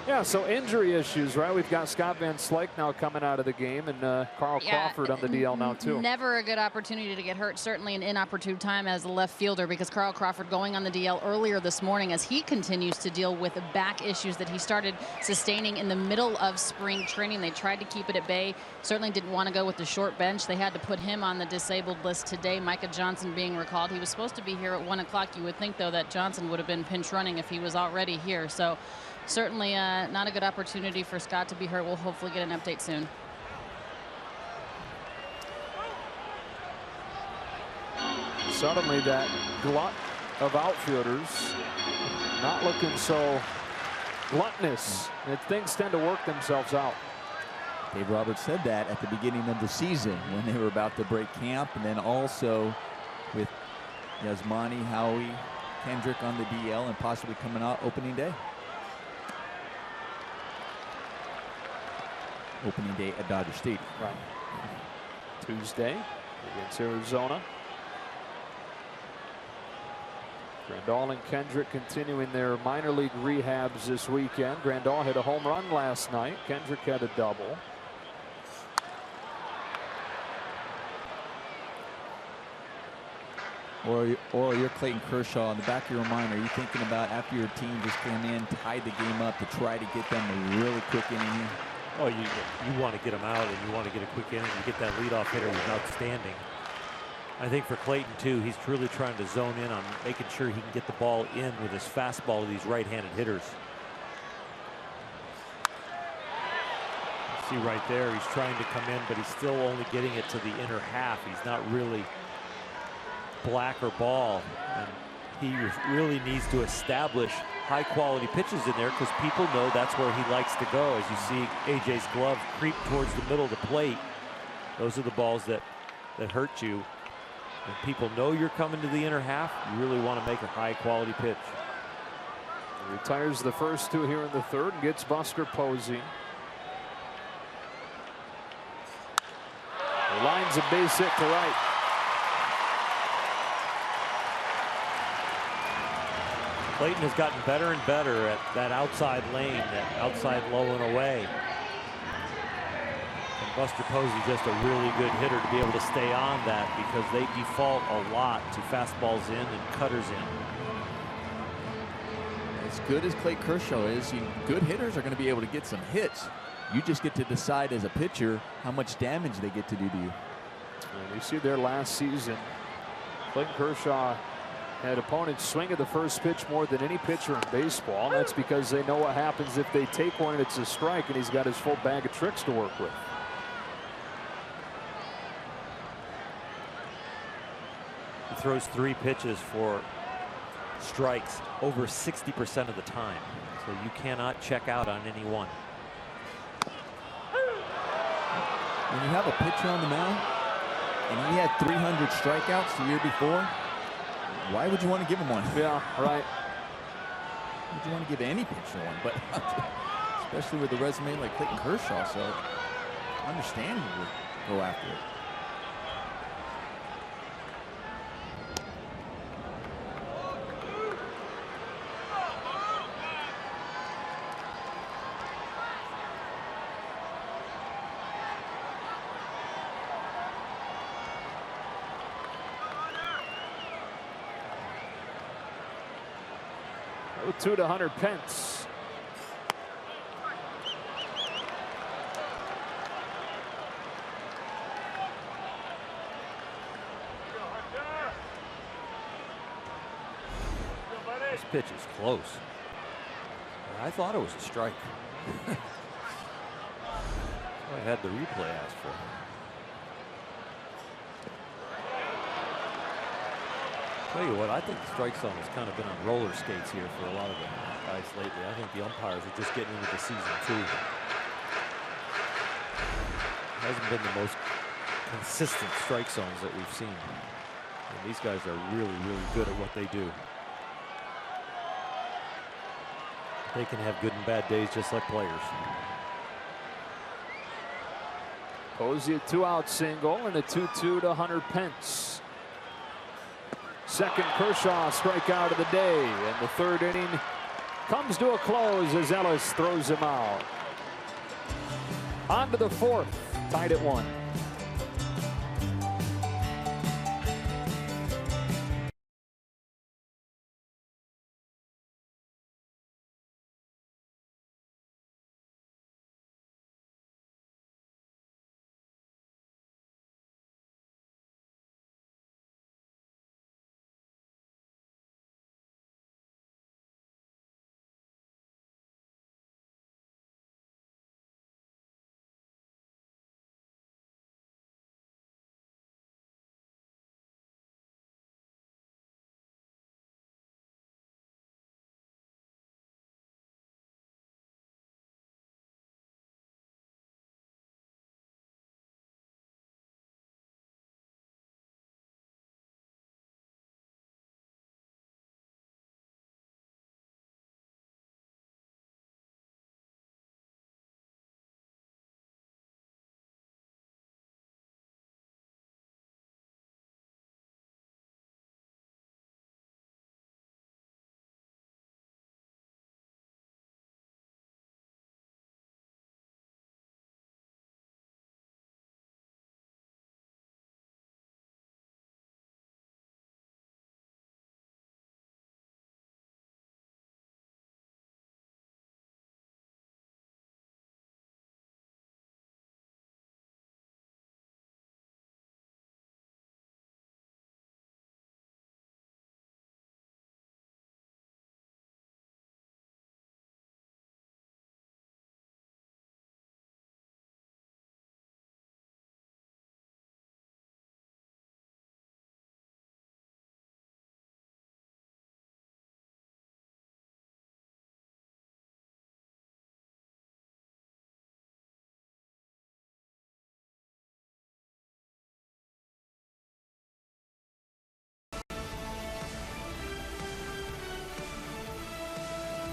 Yeah, so injury issues, right? We've got Scott Van Slyke now coming out of the game, and Carl Crawford on the DL now, too. Never a good opportunity to get hurt. Certainly an inopportune time as a left fielder, because Carl Crawford going on the DL earlier this morning as he continues to deal with back issues that he started sustaining in the middle of spring training. They tried to keep it at bay. Certainly didn't want to go with the short bench. They had to put him on the disabled list today. Micah Johnson being recalled. He was supposed to be here at 1 o'clock. You would think, though, that Johnson would have been pinch running if he was already here. So certainly not a good opportunity for Scott to be hurt. We'll hopefully get an update soon. Suddenly that glut of outfielders not looking so gluttonous. Things tend to work themselves out. Dave Roberts said that at the beginning of the season when they were about to break camp, and then also with Yasmani, Howie, Kendrick on the DL, and possibly coming out opening day. Opening day at Dodger Stadium. Right. Tuesday against Arizona. Grandal and Kendrick continuing their minor league rehabs this weekend. Grandal hit a home run last night. Kendrick had a double. Or you're Clayton Kershaw. In the back of your mind, are you thinking about after your team just came in, tied the game up, to try to get them a really quick inning here? Oh, you want to get him out, and you want to get a quick inning. You get that leadoff hitter who's outstanding. I think for Clayton, too, he's truly trying to zone in on making sure he can get the ball in with his fastball to these right-handed hitters. See right there, he's trying to come in, but he's still only getting it to the inner half. He's not really black or ball, and he really needs to establish high-quality pitches in there, because people know that's where he likes to go. As you see AJ's glove creep towards the middle of the plate, those are the balls that hurt you. When people know you're coming to the inner half, you really want to make a high-quality pitch. He retires the first two here in the third and gets Buster Posey. He lines a base hit to right. Clayton has gotten better and better at that outside lane, that outside low and away. And Buster Posey just a really good hitter to be able to stay on that, because they default a lot to fastballs in and cutters in. As good as Clayton Kershaw is, good hitters are going to be able to get some hits. You just get to decide as a pitcher how much damage they get to do to you. And you see there last season, Clayton Kershaw had opponents swing at the first pitch more than any pitcher in baseball. And that's because they know what happens if they take one and it's a strike, and he's got his full bag of tricks to work with. He throws 3 pitches for strikes over 60% of the time. So you cannot check out on any one. When you have a pitcher on the mound and he had 300 strikeouts the year before, why would you want to give him one? Yeah, right. Why would you want to give any pitcher one? But especially with a resume like Clayton Kershaw, so I understand he would go after it. Two to Hunter Pence. This pitch is close. I thought it was a strike. I had the replay asked for. Tell you what, I think the strike zone has kind of been on roller skates here for a lot of the guys lately. I think the umpires are just getting into the season too. Hasn't been the most consistent strike zones that we've seen. And these guys are really, really good at what they do. They can have good and bad days just like players. Posey, a 2-out single and a 2-2 to Hunter Pence. Second Kershaw strikeout of the day, and the third inning comes to a close as Ellis throws him out. On to the fourth, tied at 1.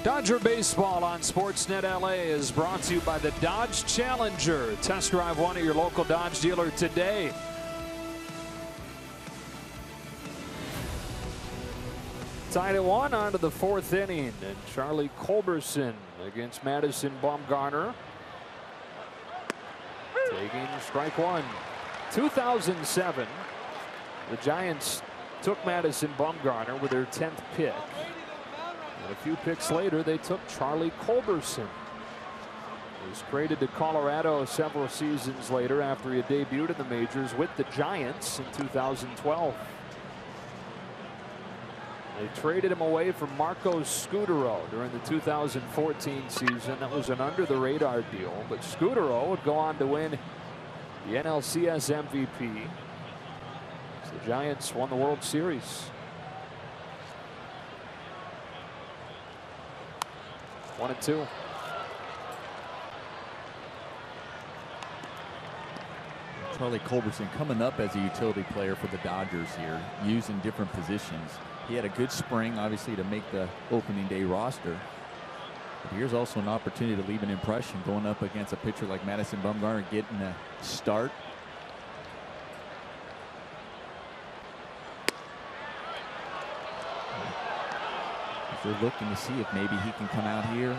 Dodger Baseball on Sportsnet LA is brought to you by the Dodge Challenger. Test drive one at your local Dodge dealer today. Tied at 1, on to the fourth inning, and Charlie Culberson against Madison Bumgarner. Taking strike one. 2007, the Giants took Madison Bumgarner with their 10th pick. And a few picks later, they took Charlie Culberson. He was traded to Colorado several seasons later after he had debuted in the majors with the Giants in 2012. They traded him away for Marco Scutaro during the 2014 season. That was an under-the-radar deal, but Scutaro would go on to win the NLCS MVP. So the Giants won the World Series. 1-2. Charlie Culberson coming up as a utility player for the Dodgers here, used in different positions. He had a good spring, obviously, to make the opening day roster. But here's also an opportunity to leave an impression going up against a pitcher like Madison Bumgarner, getting a start. They're looking to see if maybe he can come out here,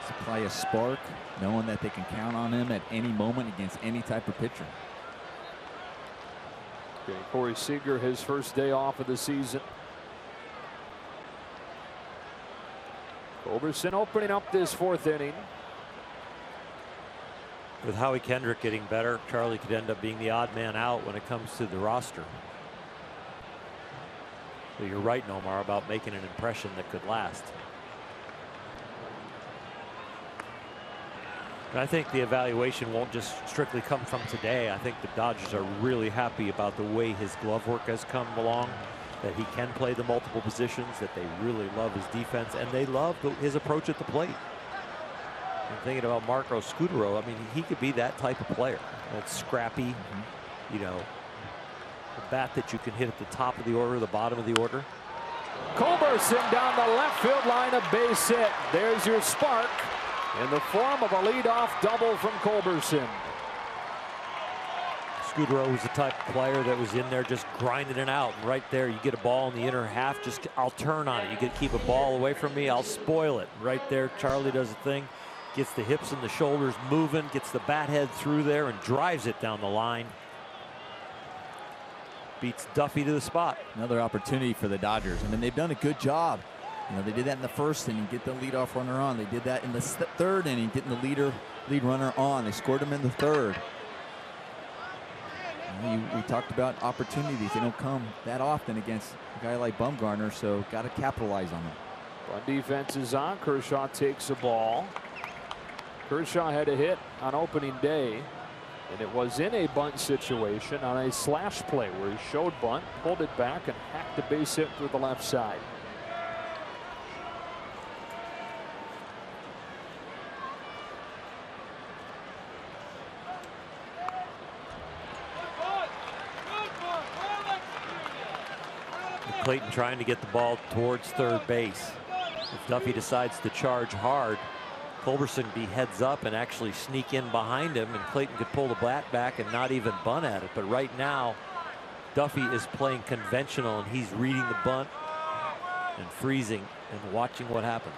supply a spark, knowing that they can count on him at any moment against any type of pitcher. Okay, Corey Seager, his first day off of the season. Culberson opening up this fourth inning. With Howie Kendrick getting better, Charlie could end up being the odd man out when it comes to the roster. So you're right, Nomar, about making an impression that could last. And I think the evaluation won't just strictly come from today. I think the Dodgers are really happy about the way his glove work has come along, that he can play the multiple positions, that they really love his defense, and they love his approach at the plate. And thinking about Marco Scutaro, I mean, he could be that type of player. That's scrappy, you know, a bat that you can hit at the top of the order, the bottom of the order. Culberson down the left field line, a base hit. There's your spark in the form of a leadoff double from Culberson. Scutaro was the type of player that was in there just grinding it out. And right there, you get a ball in the inner half, just I'll turn on it. You can keep a ball away from me, I'll spoil it. Right there, Charlie does a thing, gets the hips and the shoulders moving, gets the bat head through there and drives it down the line. Beats Duffy to the spot. Another opportunity for the Dodgers. I mean, they've done a good job. You know, they did that in the first inning, get the leadoff runner on. They did that in the third inning, getting the lead runner on. They scored him in the third. We talked about opportunities. They don't come that often against a guy like Bumgarner, so got to capitalize on them. Run defense is on. Kershaw takes a ball. Kershaw had a hit on opening day, and it was in a bunt situation on a slash play where he showed bunt, pulled it back, and hacked a base hit through the left side. Clayton trying to get the ball towards third base. If Duffy decides to charge hard, Culberson could be heads up and actually sneak in behind him, and Clayton could pull the bat back and not even bunt at it. But right now, Duffy is playing conventional, and he's reading the bunt and freezing and watching what happens.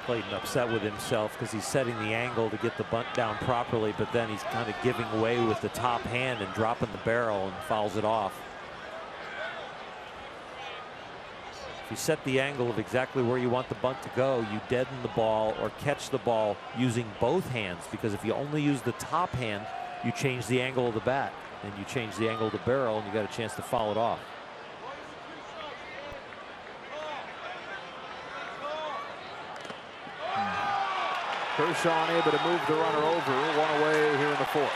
Clayton upset with himself because he's setting the angle to get the bunt down properly, but then he's kind of giving away with the top hand and dropping the barrel and fouls it off. If you set the angle of exactly where you want the bunt to go, you deaden the ball or catch the ball using both hands, because if you only use the top hand, you change the angle of the bat and you change the angle of the barrel, and you got a chance to foul it off. Kershaw unable to move the runner over. One away here in the fourth.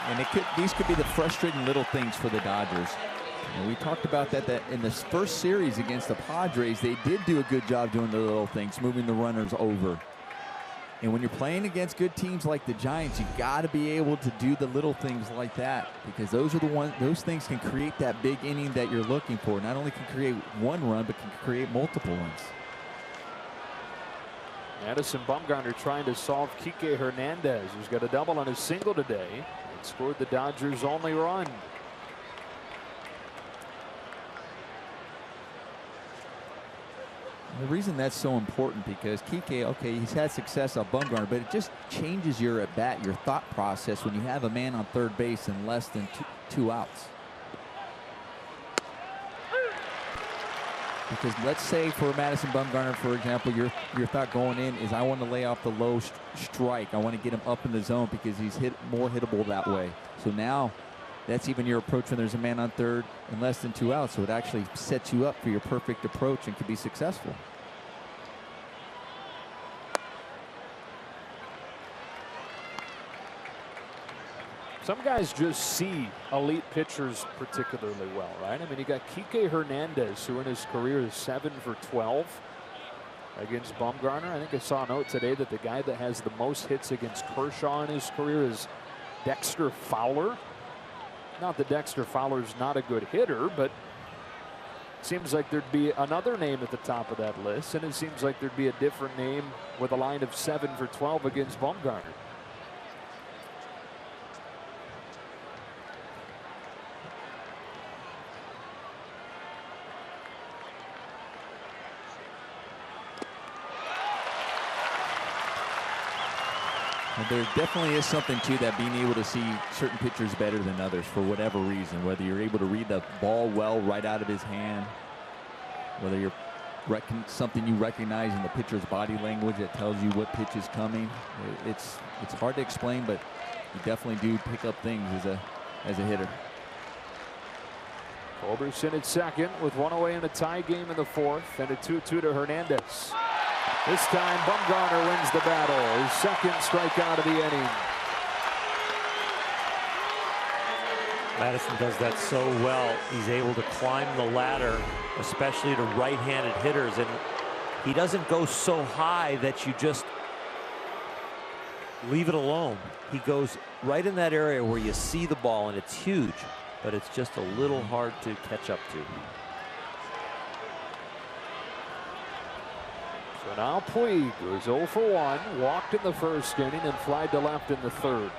And these could be the frustrating little things for the Dodgers. And we talked about that in this first series against the Padres, they did do a good job doing the little things, moving the runners over. And when you're playing against good teams like the Giants, you got to be able to do the little things like that, because those things can create that big inning that you're looking for. Not only can create one run, but can create multiple runs. Madison Bumgarner trying to solve Kike Hernandez, who's got a double and a single today, and scored the Dodgers' only run. The reason that's so important, because Kike, okay, he's had success on Bumgarner, but it just changes your at-bat, your thought process when you have a man on third base and less than two outs. Because let's say for Madison Bumgarner, for example, your thought going in is, I want to lay off the low strike. I want to get him up in the zone because he's more hittable that way. So now that's even your approach when there's a man on third and less than 2 outs. So it actually sets you up for your perfect approach and can be successful. Some guys just see elite pitchers particularly well, right? I mean, you got Kike Hernandez, who in his career is 7 for 12 against Bumgarner. I think I saw a note today that the guy that has the most hits against Kershaw in his career is Dexter Fowler. Not that Dexter Fowler's not a good hitter, but it seems like there'd be another name at the top of that list, and it seems like there'd be a different name with a line of 7 for 12 against Bumgarner. And there definitely is something to that, being able to see certain pitchers better than others for whatever reason, whether you're able to read the ball well right out of his hand, whether you're something you recognize in the pitcher's body language that tells you what pitch is coming. It's hard to explain, but you definitely do pick up things as a hitter. Culberson at second with one away in a tie game in the fourth, and a 2-2 to Hernandez. This time Bumgarner wins the battle, his second strikeout of the inning. Madison does that so well. He's able to climb the ladder, especially to right-handed hitters, and he doesn't go so high that you just leave it alone. He goes right in that area where you see the ball, and it's huge, but it's just a little hard to catch up to. So now Puig goes 0 for 1, walked in the first inning and flied to left in the third.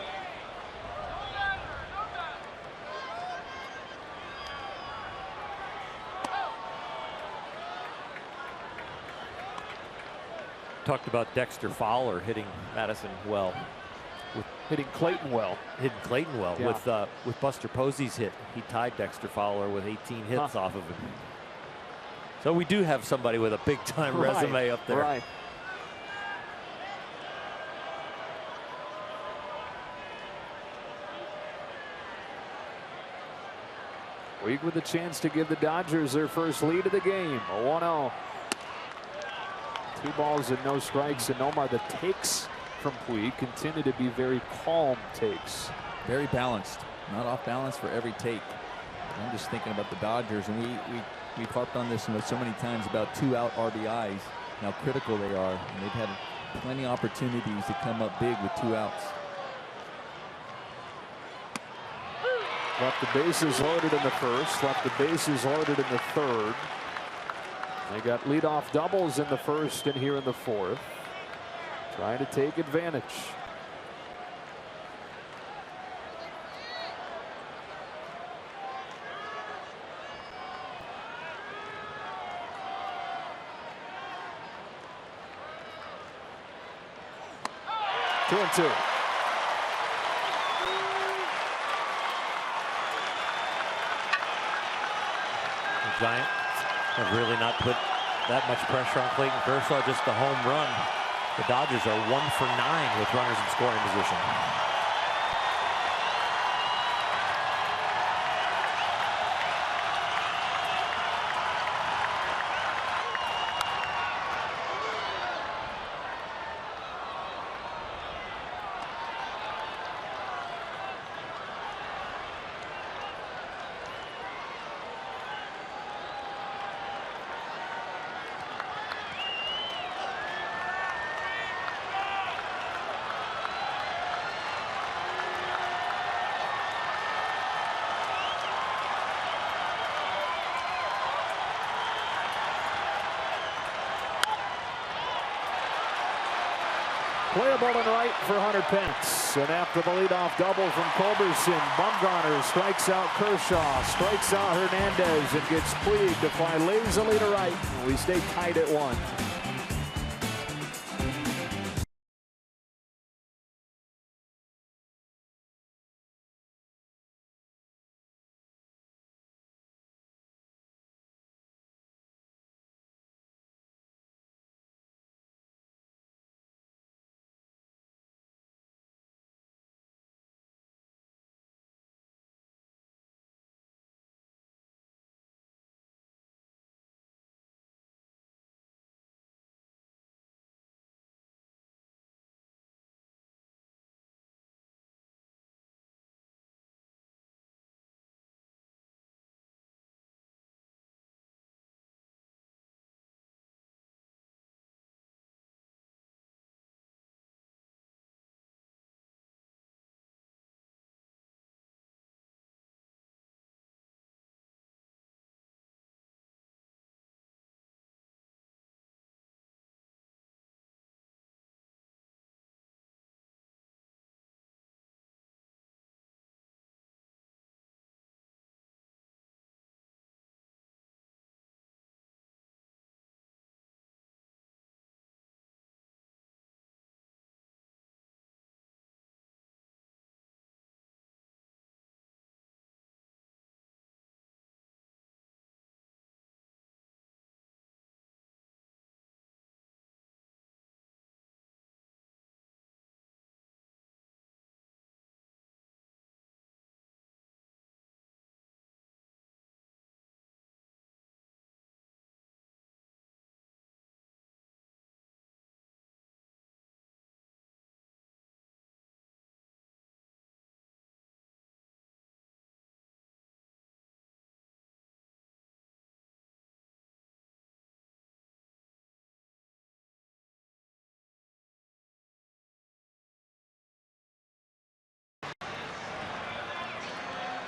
Talked about Dexter Fowler hitting Madison well. Hitting Clayton well. Hitting Clayton well. Yeah. With Buster Posey's hit, he tied Dexter Fowler with 18 hits off of him. So we do have somebody with a big-time resume up there. Right. Puig with a chance to give the Dodgers their first lead of the game. A 1-0. 2 balls and no strikes, and Omar, the takes from Puig continue to be very calm takes. Very balanced, not off balance for every take. I'm just thinking about the Dodgers, and we've harped on this so many times about 2-out RBIs, how critical they are, and they've had plenty of opportunities to come up big with 2 outs. Left the bases loaded in the first, left the bases loaded in the third. They got leadoff doubles in the first and here in the fourth. Trying to take advantage. Two and two. The Giants have really not put that much pressure on Clayton Kershaw, just the home run. The Dodgers are 1 for 9 with runners in scoring position. Playable and right for Hunter Pence. And after the leadoff double from Culberson, Bumgarner strikes out Kershaw, strikes out Hernandez, and gets Puig to fly lazily to right. We stay tied at 1.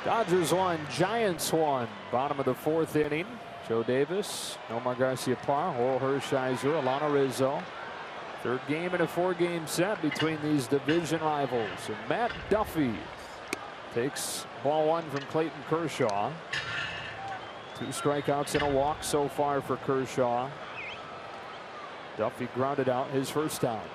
Dodgers 1, Giants 1. Bottom of the 4th inning. Joe Davis, Nomar Garciaparra, Oral Hershiser, Alana Rizzo. Third game in a 4-game set between these division rivals. And Matt Duffy takes ball 1 from Clayton Kershaw. 2 strikeouts and a walk so far for Kershaw. Duffy grounded out his first time.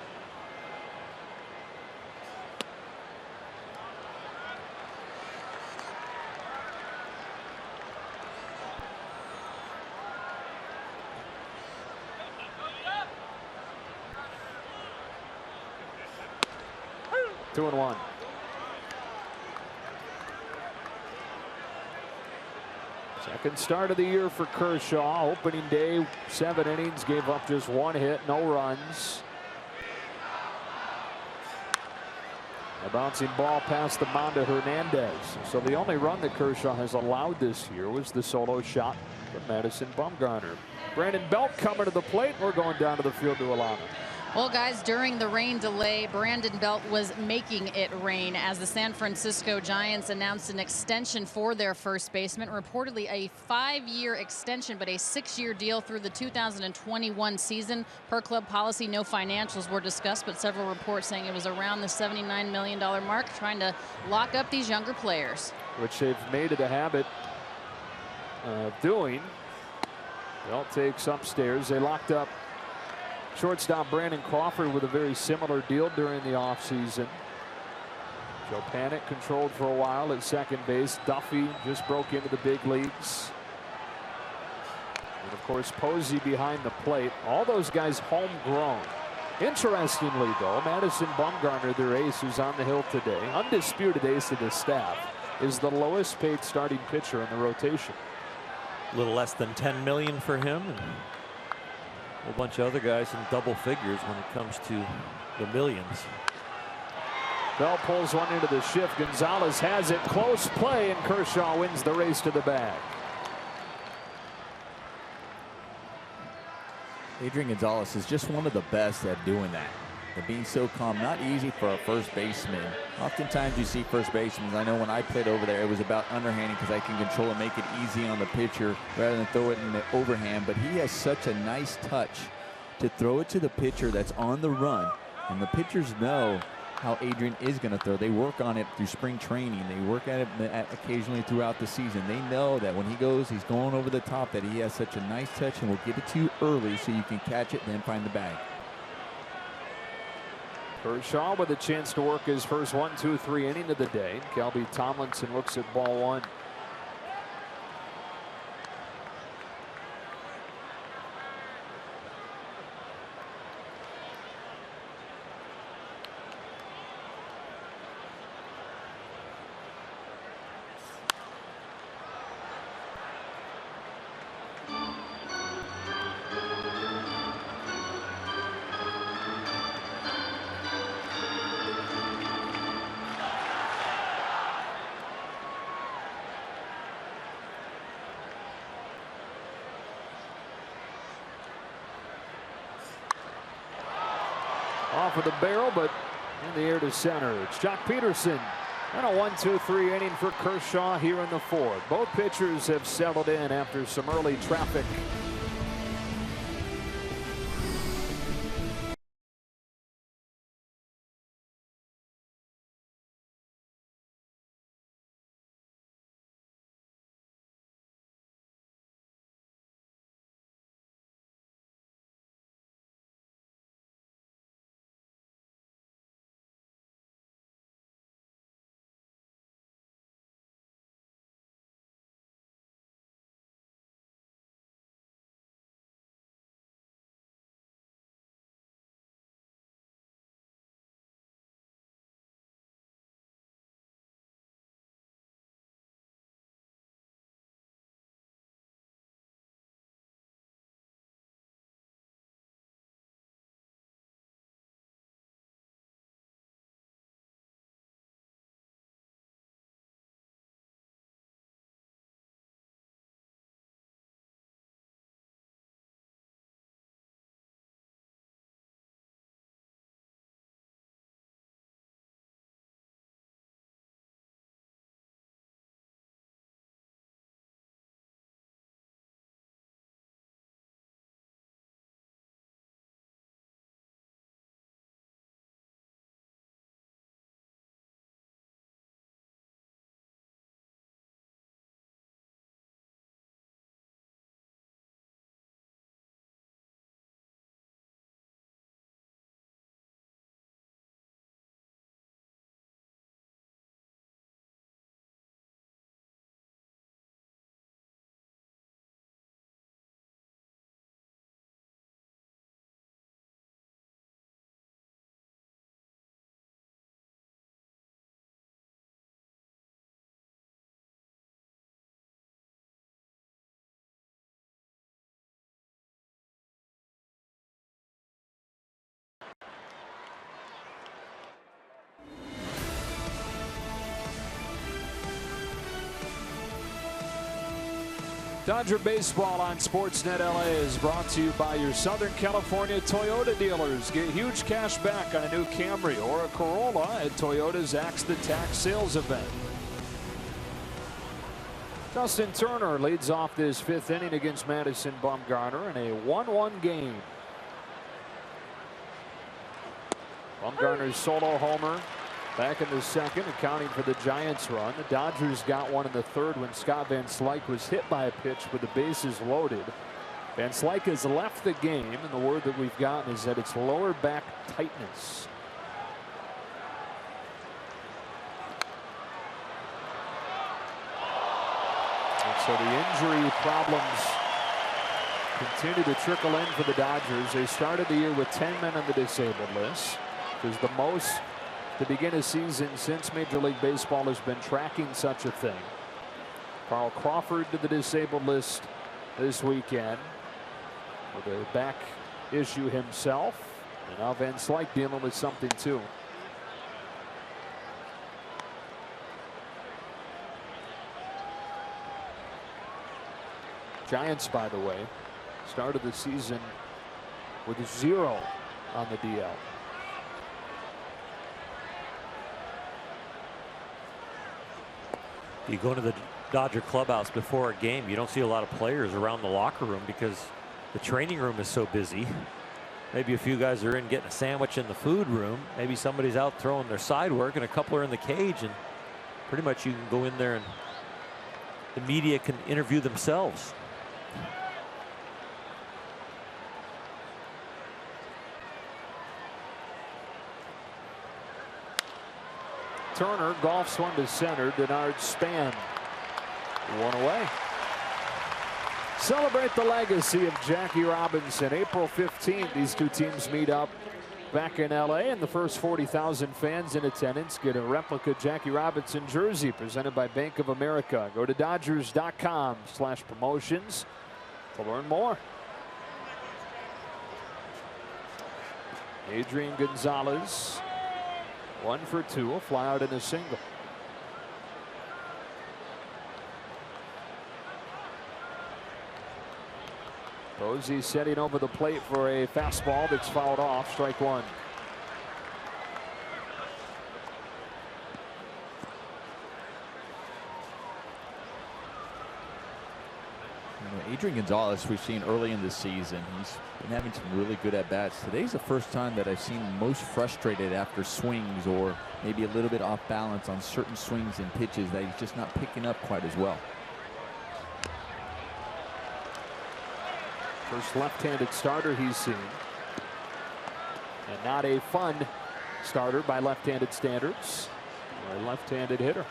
Two and 1. Second start of the year for Kershaw. Opening day, 7 innings, gave up just 1 hit, no runs. A bouncing ball past the mound to Hernandez. So the only run that Kershaw has allowed this year was the solo shot from Madison Bumgarner. Brandon Belt coming to the plate. We're going down to the field to Alana. Well, guys, during the rain delay, Brandon Belt was making it rain as the San Francisco Giants announced an extension for their first baseman, reportedly a 5-year extension, but a 6-year deal through the 2021 season. Per club policy, no financials were discussed, but several reports saying it was around the $79 million mark, trying to lock up these younger players. Which they've made it a habit of doing. Belt takes upstairs. They locked up shortstop Brandon Crawford with a very similar deal during the offseason. Joe Panik controlled for a while at second base. Duffy just broke into the big leagues. And of course, Posey behind the plate. All those guys homegrown. Interestingly, though, Madison Bumgarner, their ace, who's on the hill today, undisputed ace of the staff, is the lowest paid starting pitcher in the rotation. A little less than $10 million for him. And a whole bunch of other guys in double figures when it comes to the millions. Bell pulls one into the shift. Gonzalez has it. Close play, and Kershaw wins the race to the bag. Adrian Gonzalez is just one of the best at doing that. And being so calm, not easy for a first baseman. Oftentimes you see first basemen, I know when I played over there, it was about underhanding because I can control and make it easy on the pitcher rather than throw it in the overhand. But he has such a nice touch to throw it to the pitcher that's on the run. And the pitchers know how Adrian is going to throw. They work on it through spring training. They work at it occasionally throughout the season. They know that when he goes, he's going over the top, that he has such a nice touch and will get it to you early so you can catch it and then find the bag. Kershaw with a chance to work his first 1, 2, 3 inning of the day. Kelby Tomlinson looks at ball 1. Off of the barrel, but in the air to center. It's Jock Peterson. And a 1, 2, 3 inning for Kershaw here in the 4th. Both pitchers have settled in after some early traffic. Dodger Baseball on Sportsnet LA is brought to you by your Southern California Toyota dealers. Get huge cash back on a new Camry or a Corolla at Toyota's Axe the Tax sales event. Justin Turner leads off this 5th inning against Madison Bumgarner in a 1-1 game. Bumgarner's solo homer back in the 2nd, accounting for the Giants' run. The Dodgers got one in the 3rd when Scott Van Slyke was hit by a pitch with the bases loaded. Van Slyke has left the game, and the word that we've gotten is that it's lower back tightness. And so the injury problems continue to trickle in for the Dodgers. They started the year with 10 men on the disabled list, which is the most to begin a season since Major League Baseball has been tracking such a thing. Carl Crawford to the disabled list this weekend with a back issue himself, and now Van Slyke dealing with something too. Giants, by the way, started the season with 0 on the DL. You go into the Dodger clubhouse before a game, you don't see a lot of players around the locker room because the training room is so busy. Maybe a few guys are in getting a sandwich in the food room. Maybe somebody's out throwing their side work, and a couple are in the cage, and pretty much you can go in there and the media can interview themselves. Turner golfs one to center. Denard Span one away. Celebrate the legacy of Jackie Robinson. April 15th, these two teams meet up back in LA, and the first 40,000 fans in attendance get a replica Jackie Robinson jersey presented by Bank of America. Go to Dodgers.com/promotions to learn more. Adrian Gonzalez 1 for 2, a fly out and a single. Posey setting over the plate for a fastball that's fouled off. Strike 1. Adrian Gonzalez, we've seen early in the season, he's been having some really good at-bats. Today's the first time that I've seen him most frustrated after swings, or maybe a little bit off balance on certain swings and pitches that he's just not picking up quite as well. First left-handed starter he's seen, and not a fun starter by left-handed standards, or a left-handed hitter.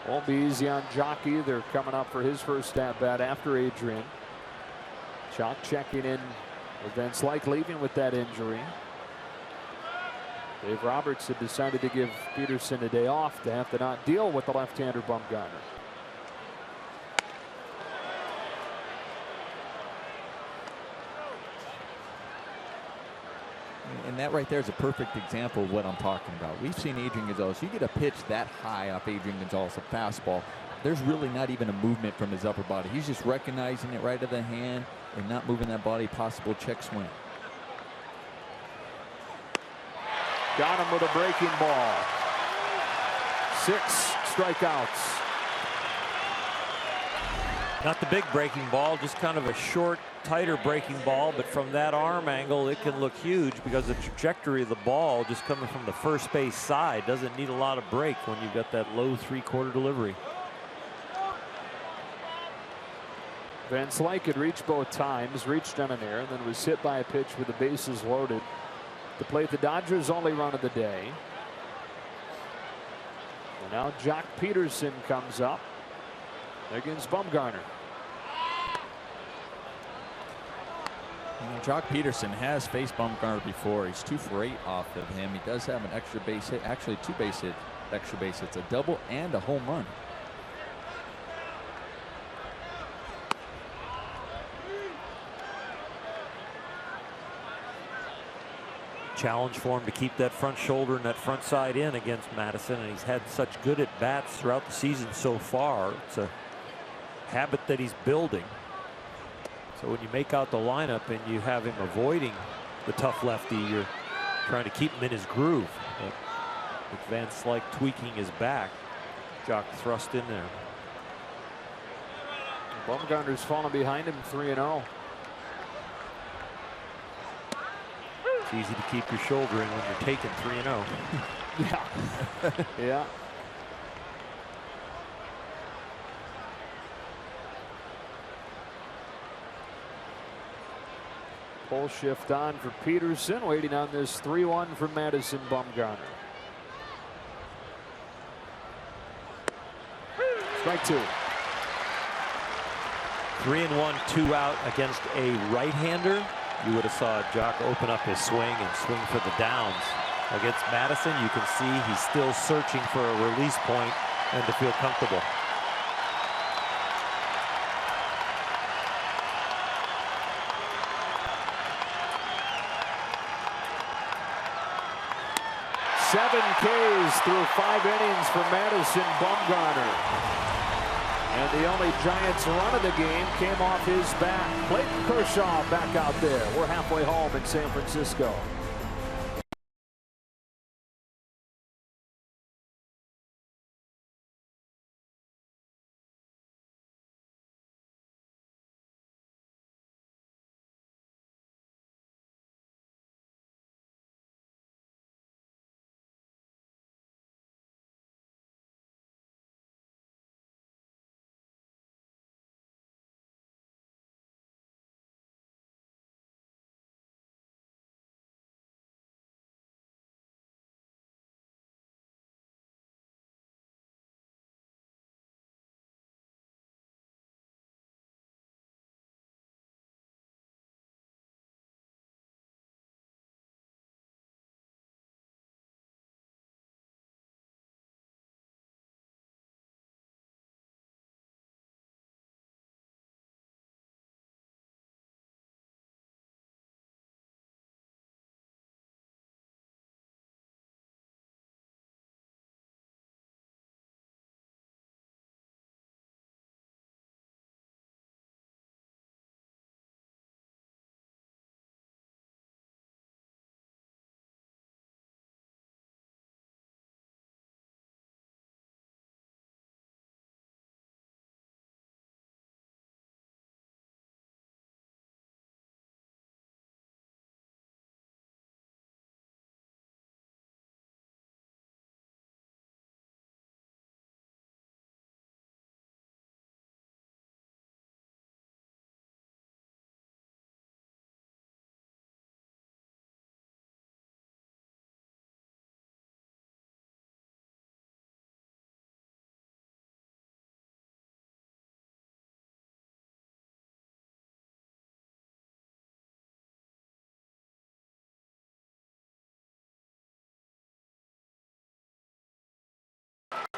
Won't be easy on Jock either, coming up for his first at-bat after Adrian. Jock checking in with Van Slyke leaving with that injury. Dave Roberts had decided to give Peterson a day off to have to not deal with the left-hander Bumgarner. And that right there is a perfect example of what I'm talking about. We've seen Adrian Gonzalez. You get a pitch that high off Adrian Gonzalez, a fastball, there's really not even a movement from his upper body. He's just recognizing it right of the hand and not moving that body, possible check swing. Got him with a breaking ball. 6 strikeouts. Not the big breaking ball, just kind of a short, tighter breaking ball, but from that arm angle it can look huge because the trajectory of the ball just coming from the first base side doesn't need a lot of break when you've got that low 3/4 delivery. Van Slyke had reached both times, reached on an air, and then was hit by a pitch with the bases loaded to play the Dodgers' only run of the day. And now Jock Peterson comes up against Bumgarner. Jock Peterson has faced Bumgarner before. He's 2 for 8 off of him. He does have an extra base hit, actually 2 base hit, extra base hits, a double and a home run. challenge for him to keep that front shoulder and that front side in against Madison, and he's had such good at bats throughout the season so far. It's a habit that he's building. So when you make out the lineup and you have him avoiding the tough lefty, you're trying to keep him in his groove. But with Van Slyke tweaking his back, Jock thrust in there. Bumgarner's falling behind him 3-0. It's easy to keep your shoulder in when you're taking 3-0. Yeah. Yeah. Pull shift on for Peterson, waiting on this 3-1 from Madison Bumgarner. Strike two. 3-1, 2 out against a right-hander. You would have saw Jock open up his swing and swing for the downs. Against Madison, you can see he's still searching for a release point and to feel comfortable. Seven Ks through 5 innings for Madison Bumgarner. And the only Giants run of the game came off his bat. Clayton Kershaw back out there. We're halfway home in San Francisco.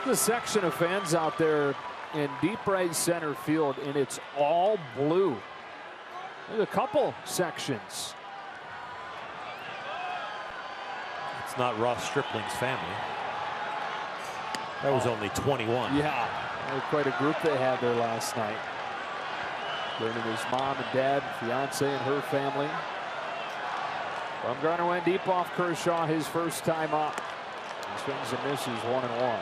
The section of fans out there in deep right center field, and it's all blue. There's a couple sections. It's not Ross Stripling's family. That was only 21. Yeah, quite a group they had there last night. Bringing his mom and dad, fiance and her family. Bumgarner went deep off Kershaw his first time up. He swings and misses 1-1.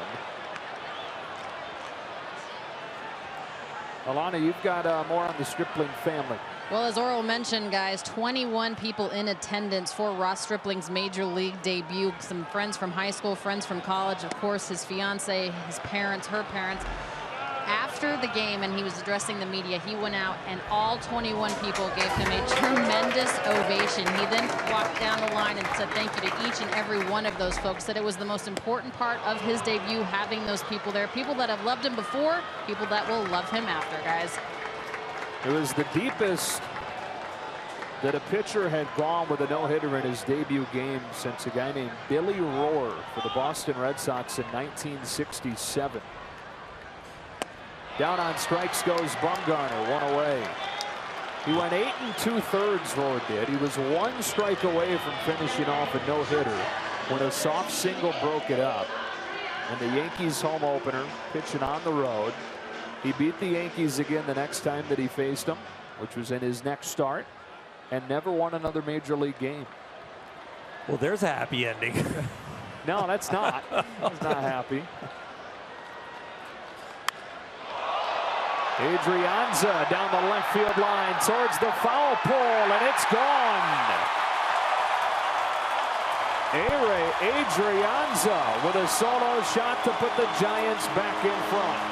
Alana, you've got more on the Stripling family. Well, as Orel mentioned, guys, 21 people in attendance for Ross Stripling's major league debut. Some friends from high school, friends from college, of course, his fiance, his parents, her parents. After the game, and he was addressing the media, he went out and all 21 people gave him a tremendous ovation. He then walked down the line and said thank you to each and every one of those folks. Said it was the most important part of his debut, having those people there. People that have loved him before, people that will love him after, guys. It was the deepest that a pitcher had gone with a no-hitter in his debut game since a guy named Billy Rohr for the Boston Red Sox in 1967. Down on strikes goes Bumgarner, one away. He went 8 2/3, Roar did. He was 1 strike away from finishing off a no-hitter when a soft single broke it up. And the Yankees home opener, pitching on the road. He beat the Yankees again the next time that he faced them, which was in his next start, and never won another major league game. Well, there's a happy ending. No, that's not. That's not happy. Adrianza down the left field line towards the foul pole, and it's gone. Adrianza with a solo shot to put the Giants back in front.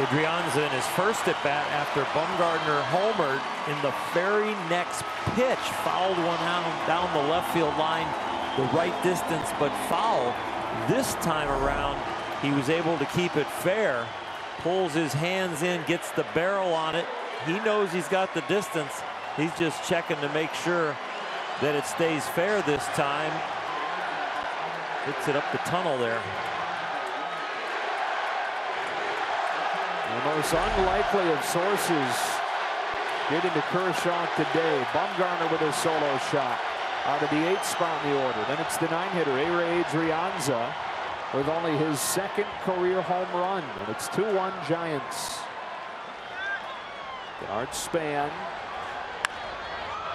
Adrianza in his first at bat after Bumgarner homered in the very next pitch, fouled one out down the left field line, the right distance, but foul. This time around, he was able to keep it fair, pulls his hands in, gets the barrel on it. He knows he's got the distance. He's just checking to make sure that it stays fair this time. Hits it up the tunnel there. The most unlikely of sources getting to Kershaw today. Bumgarner with a solo shot out of the 8th spot in the order. Then it's the 9-hitter, Ray Adrianza, with only his 2nd career home run. And it's 2-1 Giants. Guard span.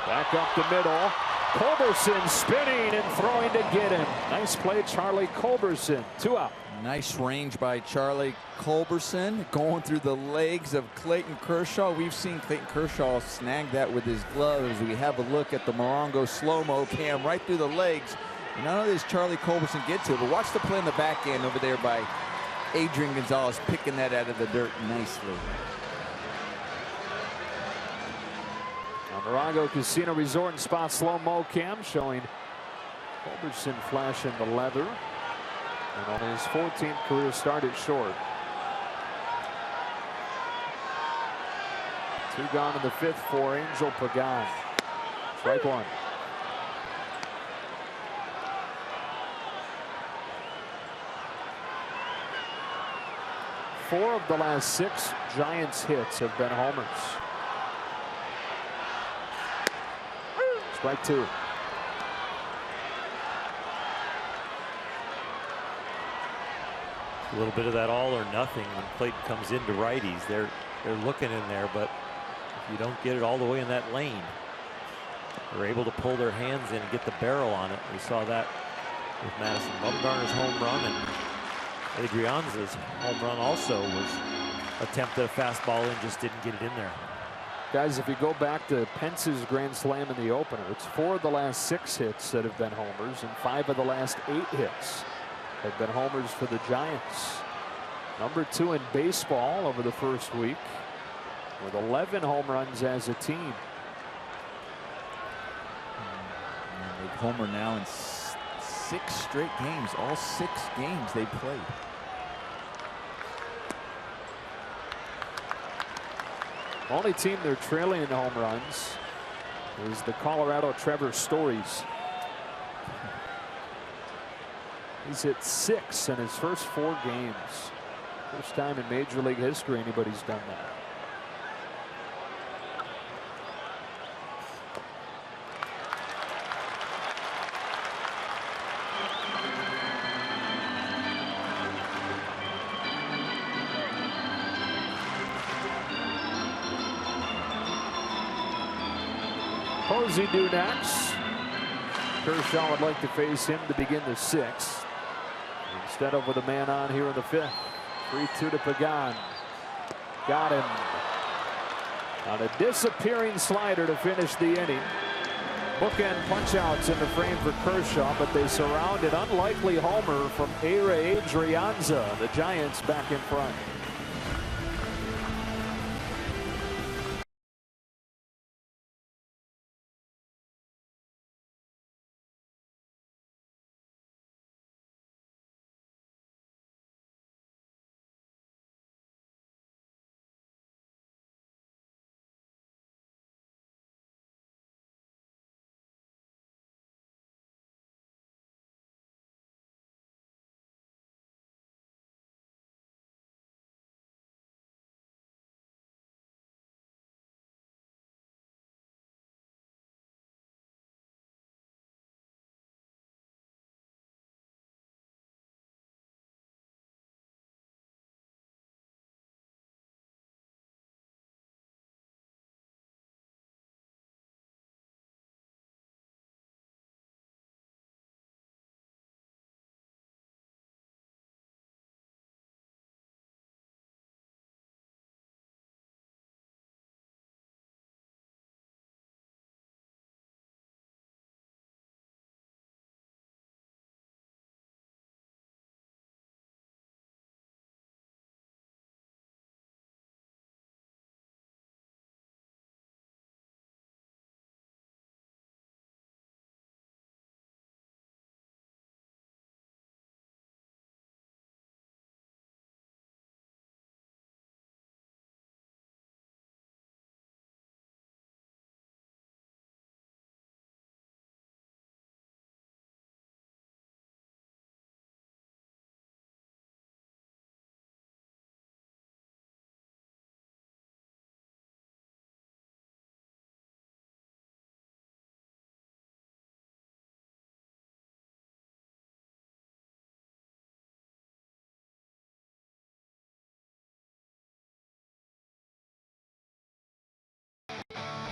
Back up the middle. Culberson spinning and throwing to get him. Nice play, Charlie Culberson. 2 out. Nice range by Charlie Culberson, going through the legs of Clayton Kershaw. We've seen Clayton Kershaw snag that with his glove as we have a look at the Morongo slow-mo cam right through the legs. And not only does Charlie Culberson get to it, but watch the play in the back end over there by Adrian Gonzalez, picking that out of the dirt nicely. Morongo Casino Resort and Spa slow-mo cam showing Culberson flashing the leather. And on his 14th career start at short. 2 gone in the 5th for Angel Pagan. Strike 1. Four of the last 6 Giants hits have been homers. Strike 2. A little bit of that all or nothing when Clayton comes into righties. They're looking in there, but if you don't get it all the way in that lane, they're able to pull their hands in and get the barrel on it. We saw that with Madison Bumgarner's home run, and Adrianza's home run also was attempted a fastball and just didn't get it in there. Guys, if you go back to Pence's grand slam in the opener, it's 4 of the last 6 hits that have been homers, and 5 of the last 8 hits have been homers for the Giants. Number 2 in baseball over the first week with 11 home runs as a team. They've homered now in 6 straight games. All 6 games they played. Only team they're trailing in home runs is the Colorado Trevor Stories. He's hit 6 in his first 4 games. First time in Major League history anybody's done that. Posey due next. Kershaw would like to face him to begin the 6th. Instead of with a man on here in the 5th. 3-2 to Pagan. Got him. On a disappearing slider to finish the inning. Bookend punch-outs in the frame for Kershaw, but they surround an unlikely homer from Adrianza. The Giants back in front.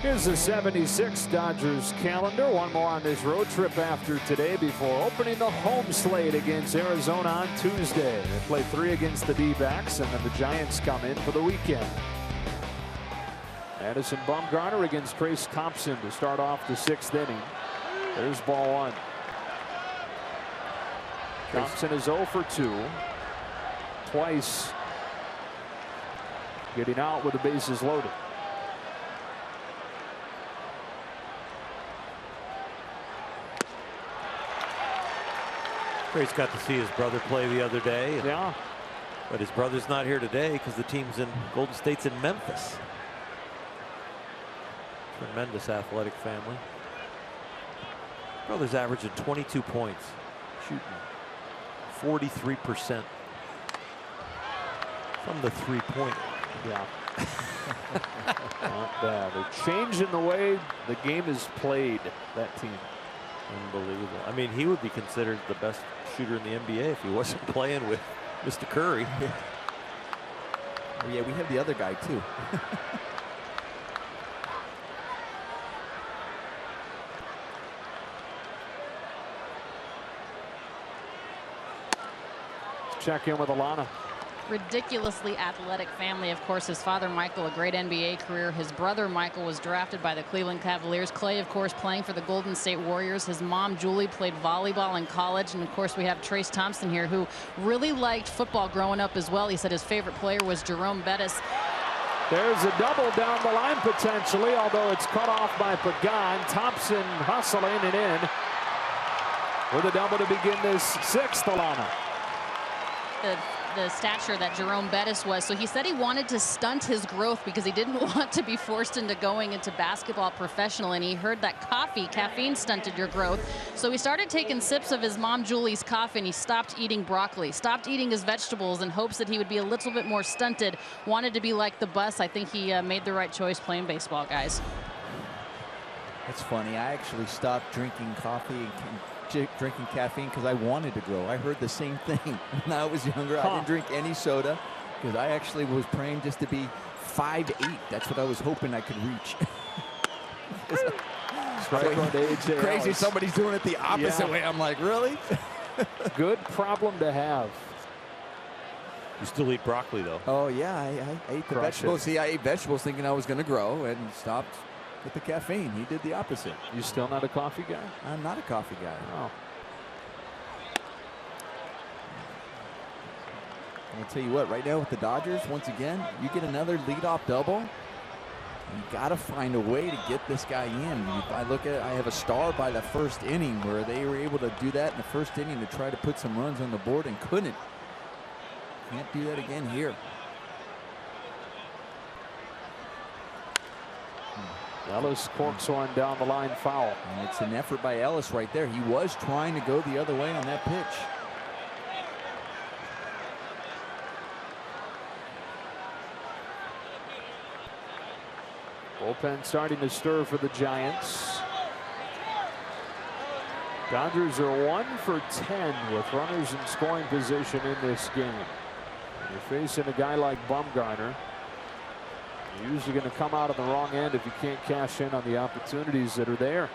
Here's the 76 Dodgers calendar. One more on this road trip after today before opening the home slate against Arizona on Tuesday. They play 3 against the D-backs, and then the Giants come in for the weekend. Madison Bumgarner against Trace Thompson to start off the 6th inning. There's ball 1. Thompson is 0 for 2. Twice getting out with the bases loaded. Trace got to see his brother play the other day. Yeah. But his brother's not here today because the team's in Golden State's in Memphis. Tremendous athletic family. Brother's averaging 22 points, shooting 43% from the 3-point. Yeah. Not bad. They're changing the way the game is played, that team. Unbelievable. I mean, he would be considered the best shooter in the NBA if he wasn't playing with Mr. Curry. Oh, yeah, we have the other guy, too. Check in with Alana. Ridiculously athletic family. Of course, his father Michael, a great NBA career. His brother Michael was drafted by the Cleveland Cavaliers. Clay, of course, playing for the Golden State Warriors. His mom Julie played volleyball in college, and of course we have Trace Thompson here, who really liked football growing up as well. He said his favorite player was Jerome Bettis. There's a double down the line potentially, although it's cut off by Pagan. Thompson hustling it in with a double to begin this 6th, Alana. The stature that Jerome Bettis was. So he said he wanted to stunt his growth because he didn't want to be forced into going into basketball professional, and he heard that caffeine stunted your growth. So he started taking sips of his mom Julie's coffee, and he stopped eating broccoli, stopped eating his vegetables in hopes that he would be a little bit more stunted, wanted to be like the bus. I think he made the right choice playing baseball, guys. That's funny. I actually stopped drinking coffee and drinking caffeine because I wanted to grow. I heard the same thing when I was younger. I didn't drink any soda because I actually was praying just to be 5'8". That's what I was hoping I could reach. Crazy, somebody's doing it the opposite way. I'm like, really? Good problem to have. You still eat broccoli, though. Oh, yeah. I ate the vegetables. See, I ate vegetables thinking I was going to grow and stopped with the caffeine. He did the opposite. You still not a coffee guy? I'm not a coffee guy. Oh. I'll tell you what, right now with the Dodgers, once again, you get another leadoff double. You got to find a way to get this guy in. I look at it, I have a star by the 1st inning where they were able to do that in the 1st inning to try to put some runs on the board and couldn't. Can't do that again here. Ellis corks one down the line, foul. And it's an effort by Ellis right there. He was trying to go the other way on that pitch. Bullpen starting to stir for the Giants. Dodgers are 1 for 10 with runners in scoring position in this game. You're facing a guy like Bumgarner. You're usually going to come out on the wrong end if you can't cash in on the opportunities that are there.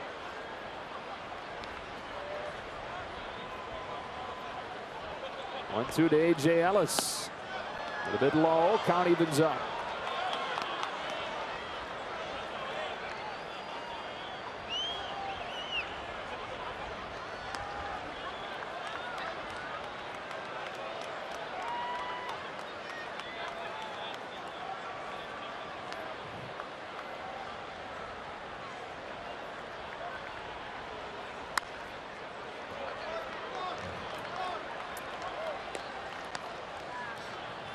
One-two to A.J. Ellis. A little bit low. Count evens up.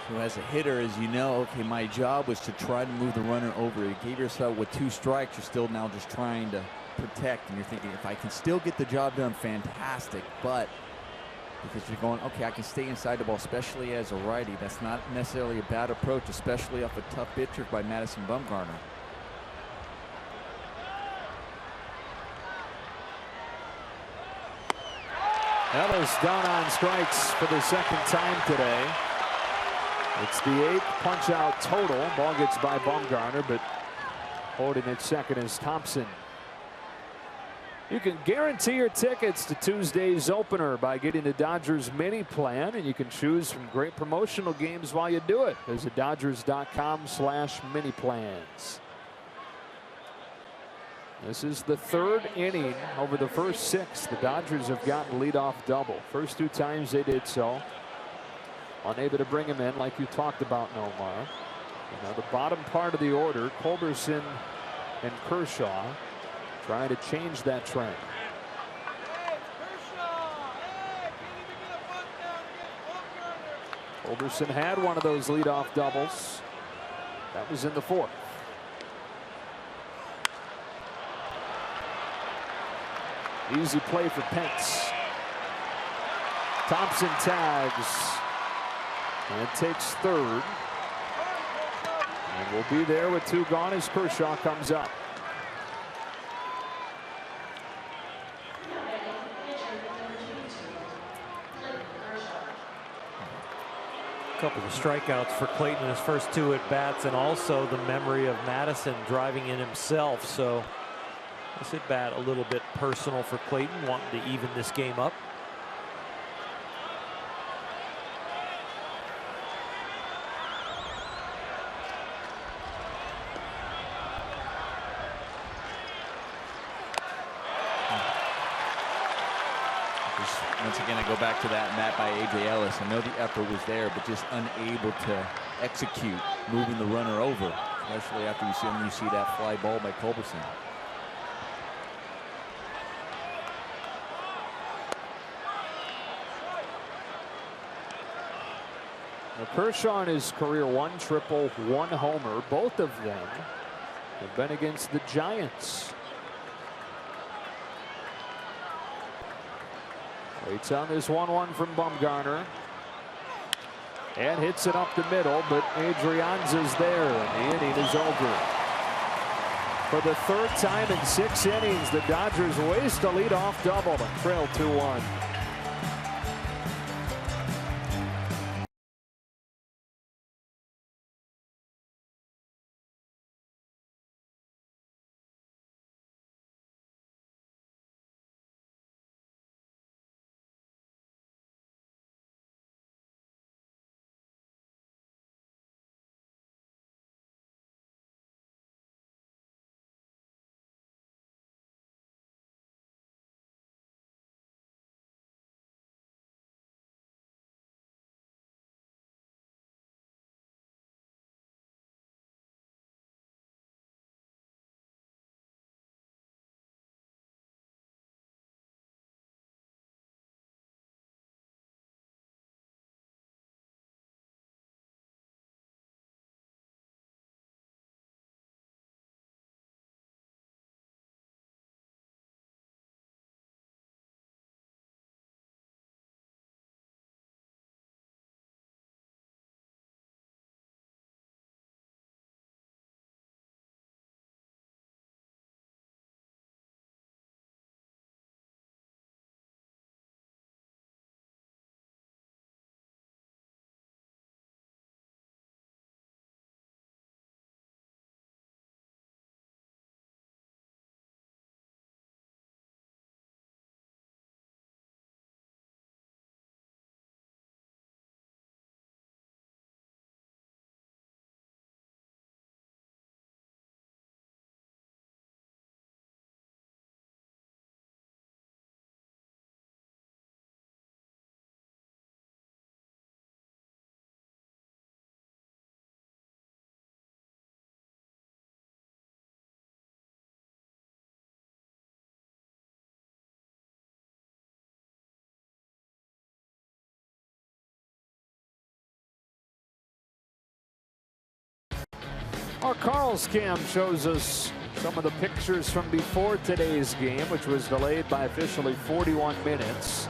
So as a hitter, as you know, okay, my job was to try to move the runner over. You gave yourself with 2 strikes, you're still now just trying to protect, and you're thinking, if I can still get the job done, fantastic. But because you're going, okay, I can stay inside the ball, especially as a righty. That's not necessarily a bad approach, especially off a tough pitcher by Madison Bumgarner. Ellis down on strikes for the 2nd time today. It's the 8th punch out total. Ball gets by Bumgarner, but Holding at second is Thompson. You can guarantee your tickets to Tuesday's opener by getting the Dodgers mini plan, and you can choose from great promotional games while you do it. Visit Dodgers.com/mini plans. This is the third inning. Over the first 6, the Dodgers have gotten leadoff double. First 2 times they did so. Unable to bring him in, like you talked about, Nomar. Now the bottom part of the order, Culberson and Kershaw, trying to change that trend. Culberson had one of those leadoff doubles. That was in the 4th. Easy play for Pence. Thompson tags and takes third. And we'll be there with 2 gone as Kershaw comes up. A couple of strikeouts for Clayton in his first 2 at-bats, and also the memory of Madison driving in himself. So this at-bat a little bit personal for Clayton, wanting to even this game up. Once again, I go back to that bat by A.J. Ellis. I know the effort was there, but just unable to execute moving the runner over, especially after you see that fly ball by Culberson. Now Kershaw in his career 1 triple, 1 homer. Both of them have been against the Giants. Waits on this 1-1 from Bumgarner. And hits it up the middle, but Adrianza's there, and the inning is over. For the 3rd time in 6 innings, the Dodgers waste a leadoff double and trail 2-1. Our Carl's Cam shows us some of the pictures from before today's game, which was delayed by officially 41 minutes.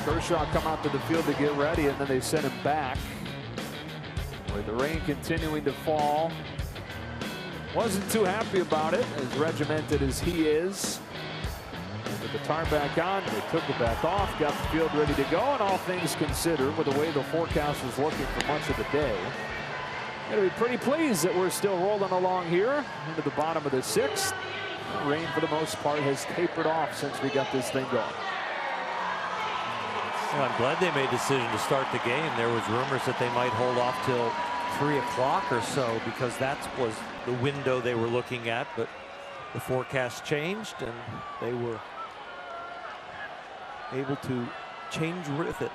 Kershaw come out to the field to get ready, and then they sent him back. With the rain continuing to fall. Wasn't too happy about it, as regimented as he is. With the tarp back on, they took it back off, got the field ready to go, and all things considered, with the way the forecast was looking for much of the day, Going to be pretty pleased that we're still rolling along here into the bottom of the 6th. Rain, for the most part, has tapered off since we got this thing going. Well, I'm glad they made a decision to start the game. There was rumors that they might hold off till 3 o'clock or so because that was the window they were looking at, but the forecast changed and they were able to change with it.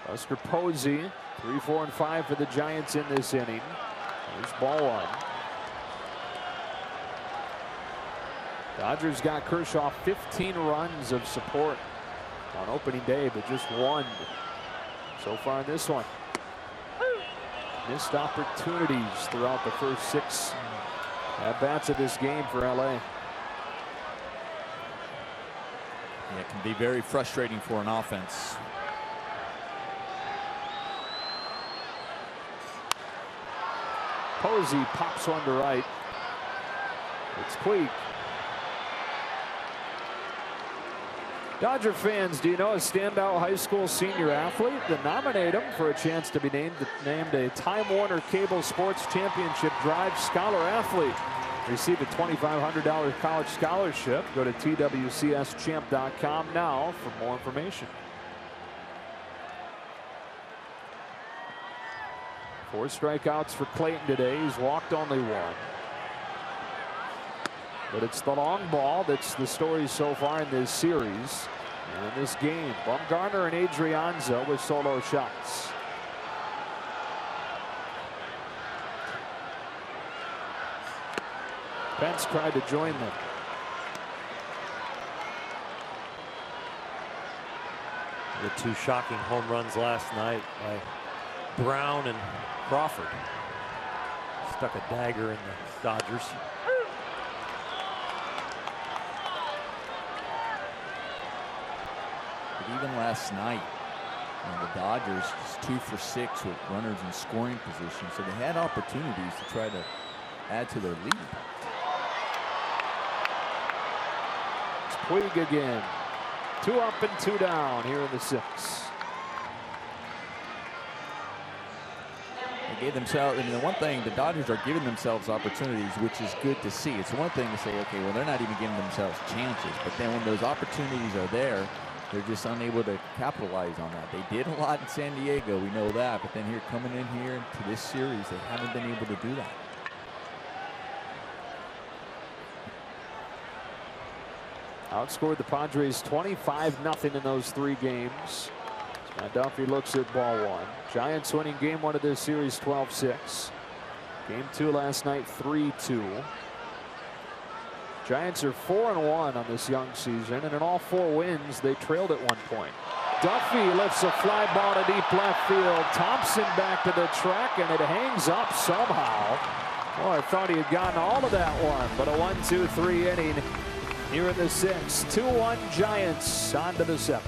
Buster Posey, 3, 4, and 5 for the Giants in this inning. There's ball 1. Dodgers got Kershaw 15 runs of support on opening day, but just 1 so far in this one. Missed opportunities throughout the first 6 at-bats of this game for LA. Yeah, it can be very frustrating for an offense. Posey pops one to right. It's Puig. Dodger fans, do you know a standout high school senior athlete? Then nominate him for a chance to be named a Time Warner Cable Sports Championship Drive Scholar Athlete. Receive a $2,500 college scholarship. Go to twcschamp.com now for more information. 4 strikeouts for Clayton today. He's walked only 1. But it's the long ball that's the story so far in this series and in this game. Bumgarner and Adrianza with solo shots. Pence tried to join them. The 2 shocking home runs last night by Brown and Crawford. Stuck a dagger in the Dodgers. But even last night, the Dodgers just 2 for 6 with runners in scoring position, so they had opportunities to try to add to their lead. It's Puig again. 2 up and 2 down here in the 6th. They gave themselves, I mean, the one thing, the Dodgers are giving themselves opportunities, which is good to see. It's one thing to say, okay, well, they're not even giving themselves chances, but then when those opportunities are there, they're just unable to capitalize on that. They did a lot in San Diego, we know that, but then here coming in here to this series, they haven't been able to do that. Outscored the Padres 25-0 in those 3 games. Matt Duffy looks at ball 1. Giants winning game 1 of this series 12-6. Game 2 last night 3-2. Giants are 4-1 on this young season, and in all 4 wins they trailed at one point. Duffy lifts a fly ball to deep left field. Thompson back to the track, and it hangs up somehow. Oh, I thought he had gotten all of that one, but a 1-2-3 inning here in the 6th. 2-1 Giants on to the 7th.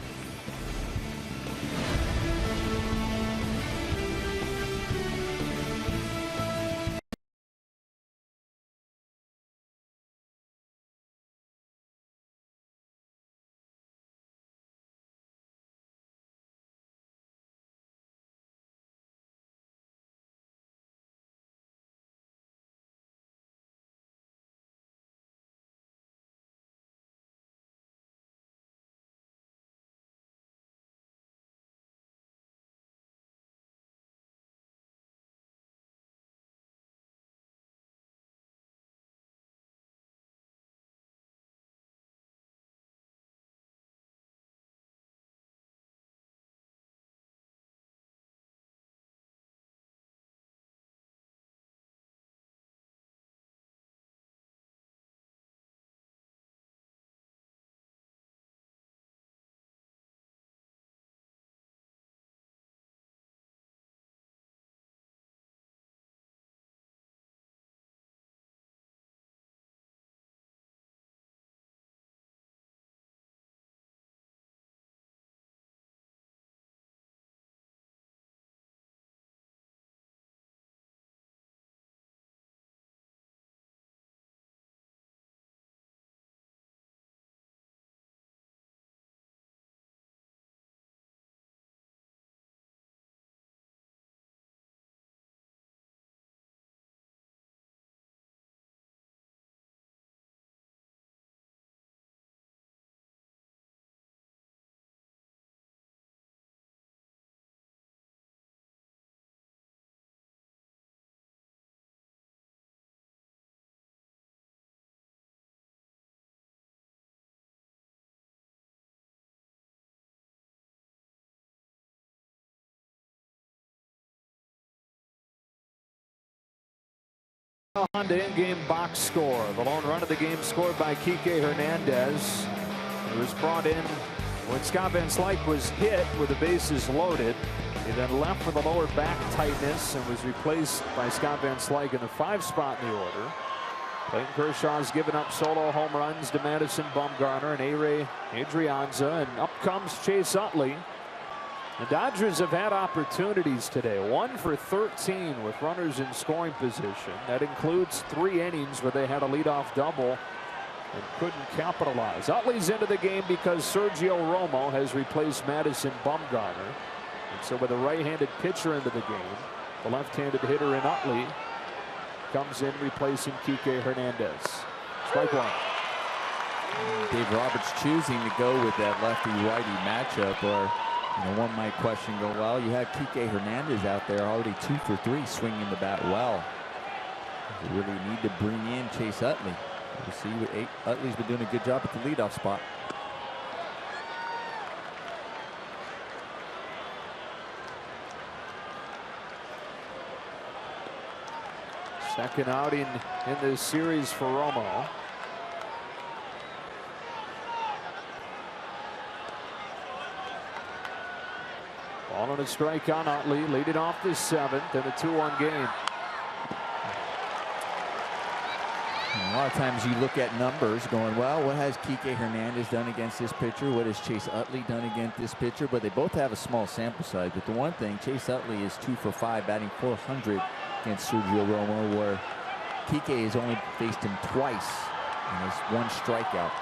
Honda in-game box score. The lone run of the game scored by Kike Hernandez. He was brought in when Scott Van Slyke was hit with the bases loaded. He then left with a lower back tightness and was replaced by Scott Van Slyke in the 5 spot in the order. Clayton Kershaw's given up solo home runs to Madison Bumgarner and A-Ray Adrianza, and up comes Chase Utley. The Dodgers have had opportunities today. 1 for 13 with runners in scoring position. That includes 3 innings where they had a leadoff double and couldn't capitalize. Utley's into the game because Sergio Romo has replaced Madison Bumgarner. And so with a right-handed pitcher into the game, the left-handed hitter in Utley comes in replacing Kike Hernandez. Strike 1. Dave Roberts choosing to go with that lefty-righty matchup, or one might question, well, you have Kike Hernandez out there already 2 for 3 swinging the bat well. You really need to bring in Chase Utley. You see, Utley's been doing a good job at the leadoff spot. Second outing in this series for Romo. Ball on a strike on Utley, leading off the 7th in a 2-1 game. A lot of times you look at numbers going, well, what has Kike Hernandez done against this pitcher? What has Chase Utley done against this pitcher? But they both have a small sample size. But the one thing, Chase Utley is 2 for 5, batting .400 against Sergio Romo, where Kike has only faced him twice and has 1 strikeout.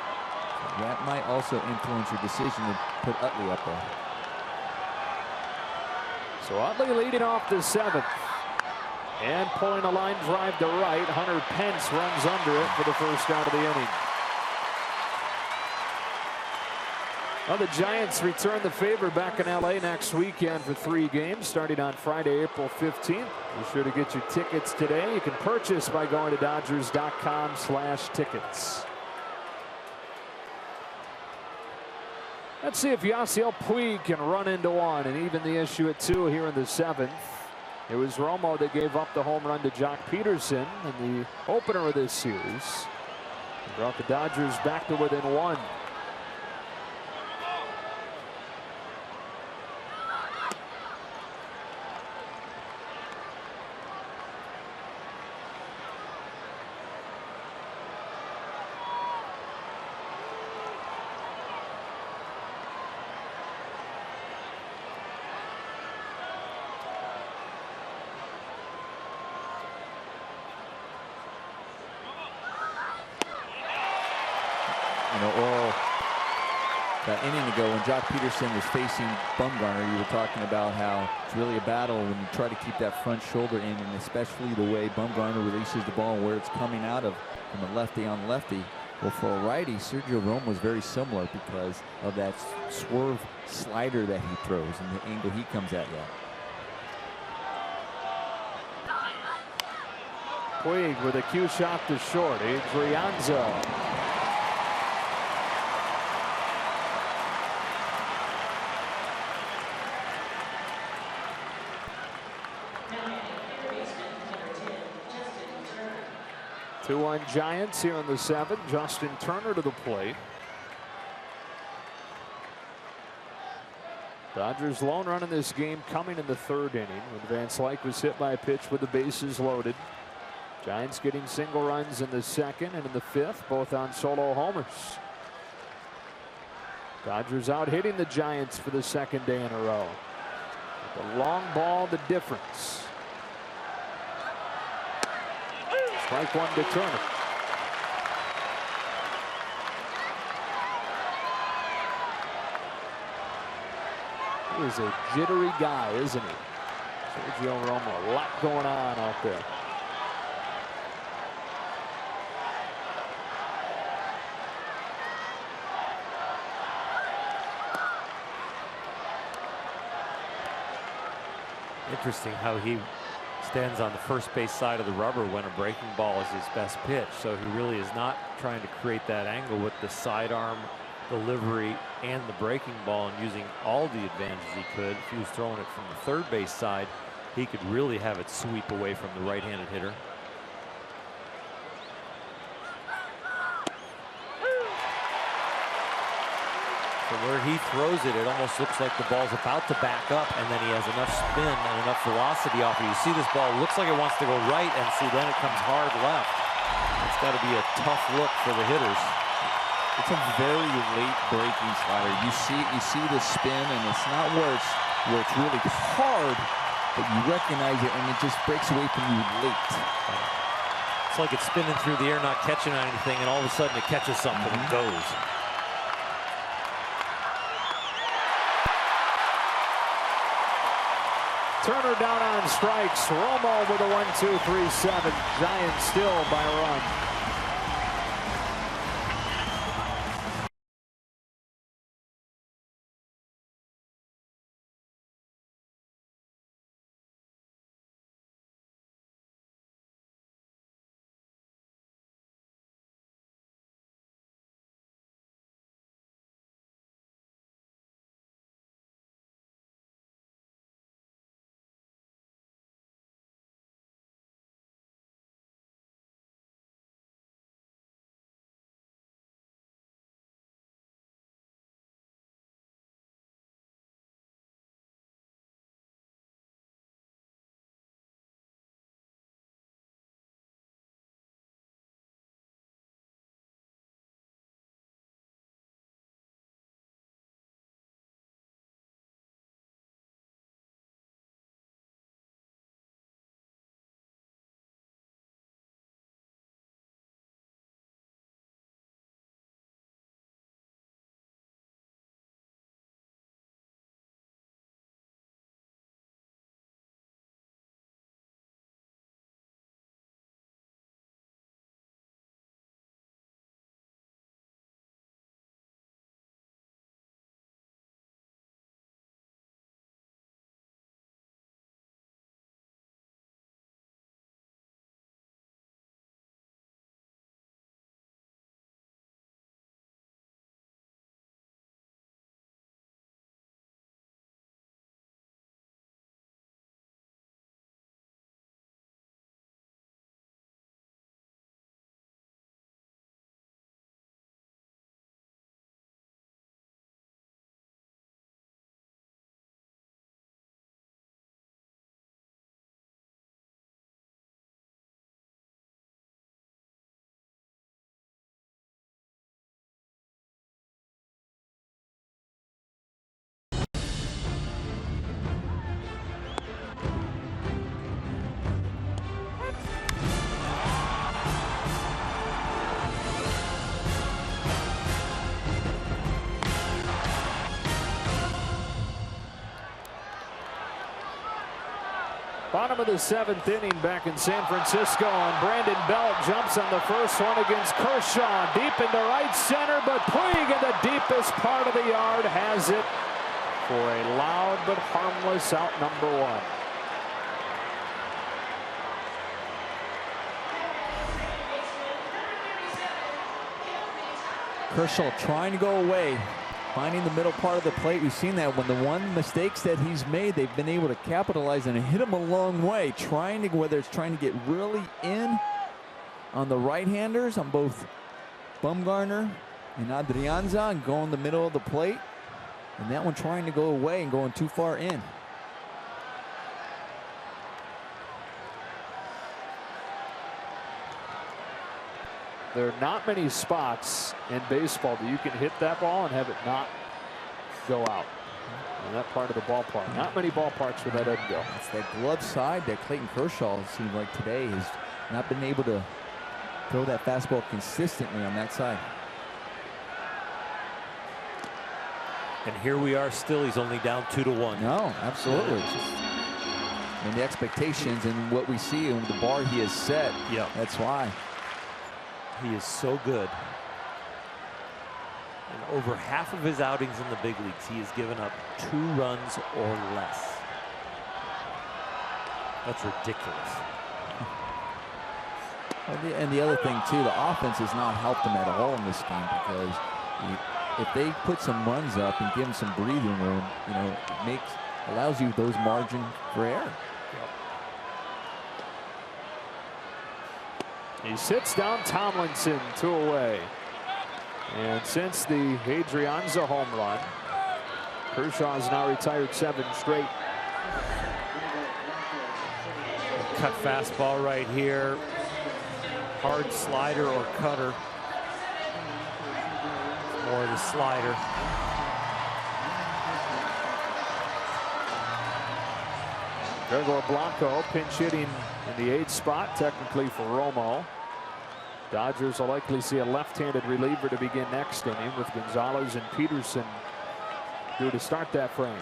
So that might also influence your decision to put Utley up there. So Utley leading off the 7th. And pulling a line drive to right. Hunter Pence runs under it for the first out of the inning. Well, the Giants return the favor back in LA next weekend for 3 games starting on Friday, April 15th. Be sure to get your tickets today. You can purchase by going to Dodgers.com/tickets. Let's see if Yasiel Puig can run into one and even the issue at 2 here in the 7th. It was Romo that gave up the home run to Jock Peterson in the opener of this series. He brought the Dodgers back to within 1. That inning ago when Jock Peterson was facing Bumgarner, you were talking about how it's really a battle when you try to keep that front shoulder in, and especially the way Bumgarner releases the ball and where it's coming out of from a lefty on lefty. Well, for a righty, Sergio Romo was very similar because of that swerve slider that he throws and the angle he comes at you. Puig with a cue shot to short. Adrianza. Two-one Giants here in the 7th. Justin Turner to the plate. Dodgers lone run in this game coming in the 3rd inning when Van Slyke was hit by a pitch with the bases loaded. Giants getting single runs in the 2nd and in the 5th, both on solo homers. Dodgers out hitting the Giants for the 2nd day in a row. With the long ball, the difference. Strike 1 to Turner. He is a jittery guy, isn't he? Sergio Romo, a lot going on out there. Interesting how he stands on the first base side of the rubber when a breaking ball is his best pitch. So he really is not trying to create that angle with the sidearm delivery and the breaking ball and using all the advantages he could. If he was throwing it from the 3rd base side, he could really have it sweep away from the right-handed hitter. So where he throws it, it almost looks like the ball's about to back up, and then he has enough spin and enough velocity off it. You see this ball looks like it wants to go right, and see then it comes hard left. It's got to be a tough look for the hitters. It's a very late breaking slider. You see the spin, and it's not where it's really hard, but you recognize it, and it just breaks away from you late. It's like it's spinning through the air, not catching on anything, and all of a sudden it catches something and goes. Turner down on strikes. Romo with a 1-2-3-7. Giants still by a run. Bottom of the 7th inning back in San Francisco, and Brandon Belt jumps on the first one against Kershaw. Deep into right center, but Puig in the deepest part of the yard has it for a loud but harmless out number 1. Kershaw trying to go away, finding the middle part of the plate. We've seen that when the one mistakes that he's made, they've been able to capitalize and hit him a long way. Trying to, whether it's trying to get really in on the right-handers, on both Bumgarner and Adrianza, and going the middle of the plate. And that one trying to go away and going too far in. There are not many spots in baseball that you can hit that ball and have it not go out in that part of the ballpark. Not many ballparks where that doesn't go. It's that glove side that Clayton Kershaw, it seems like today, has not been able to throw that fastball consistently on that side. And here we are still. He's only down 2-1. No, absolutely. And the expectations and what we see and the bar he has set. Yeah, that's why. He is so good. In over half of his outings in the big leagues, he has given up 2 runs or less. That's ridiculous. And the other thing too, the offense has not helped him at all in this game, because if they put some runs up and give him some breathing room, you know, it allows you those margin for error. He sits down Tomlinson, 2 away. And since the Adrianza home run, Kershaw's now retired 7 straight. Cut fastball right here. Hard slider or cutter. More of the slider. Gregor Blanco pinch hitting in the 8th spot, technically for Romo. Dodgers will likely see a left-handed reliever to begin next inning with Gonzalez and Peterson due to start that frame.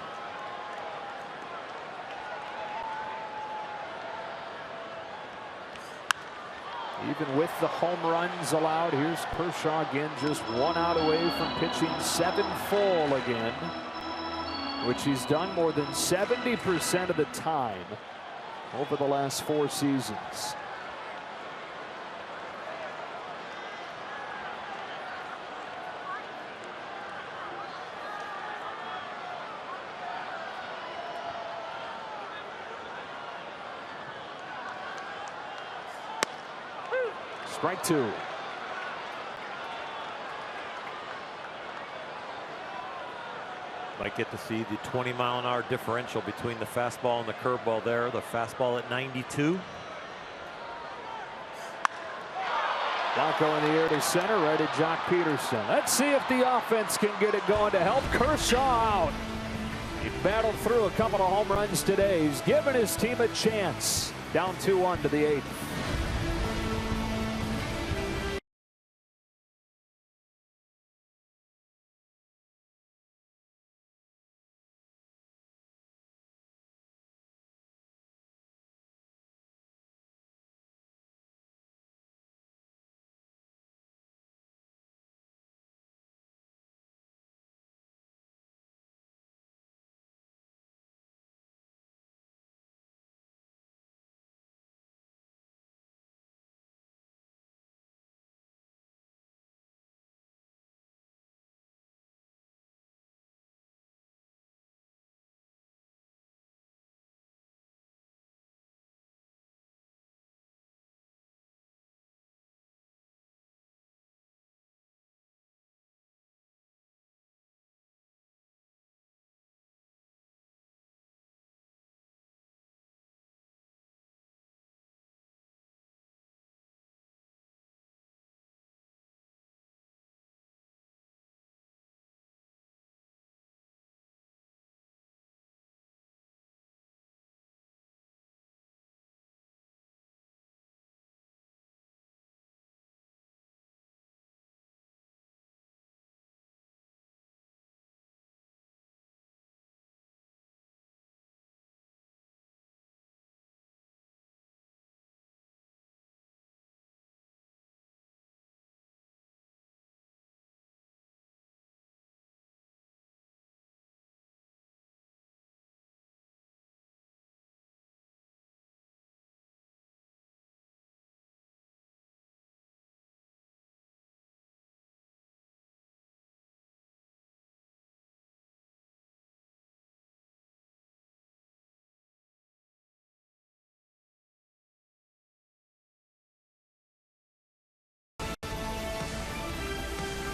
Even with the home runs allowed, here's Kershaw again, just 1 out away from pitching 7 full again, which he's done more than 70% of the time over the last 4 seasons. Strike 2. Might get to see the 20-mile-an-hour differential between the fastball and the curveball there. The fastball at 92. Blanco in the air to center, right at Jock Peterson. Let's see if the offense can get it going to help Kershaw out. He battled through a couple of home runs today. He's given his team a chance. Down 2-1 to the 8th.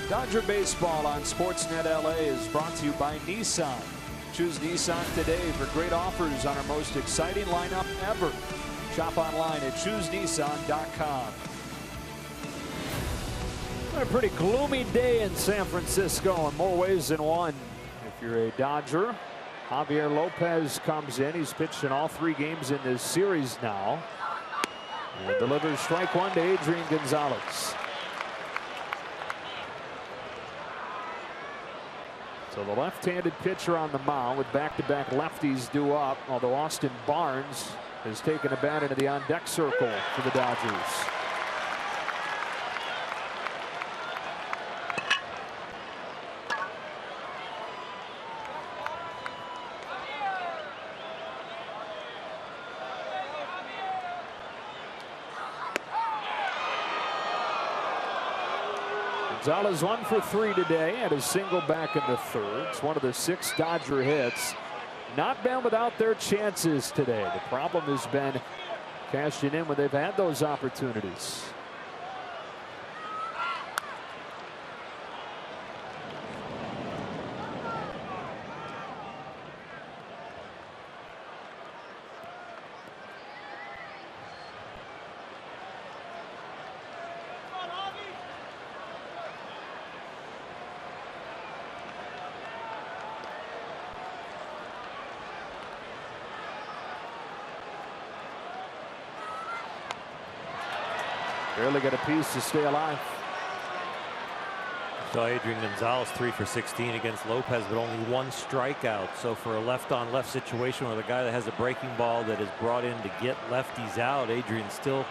Dodger Baseball on Sportsnet LA is brought to you by Nissan. Choose Nissan today for great offers on our most exciting lineup ever. Shop online at choosenissan.com. A pretty gloomy day in San Francisco in more ways than one. If you're a Dodger, Javier Lopez comes in. He's pitched in all 3 games in this series now. And delivers strike 1 to Adrian Gonzalez. So the left-handed pitcher on the mound with back-to-back lefties due up, although Austin Barnes has taken a bat into the on-deck circle for the Dodgers. Gonzalez 1 for 3 today and a single back in the 3rd. It's one of the 6 Dodger hits. Not been without their chances today. The problem has been cashing in when they've had those opportunities. Barely got a piece to stay alive. So Adrian Gonzalez 3 for 16 against Lopez, but only 1 strikeout. So for a left-on-left situation with a guy that has a breaking ball that is brought in to get lefties out, Adrian still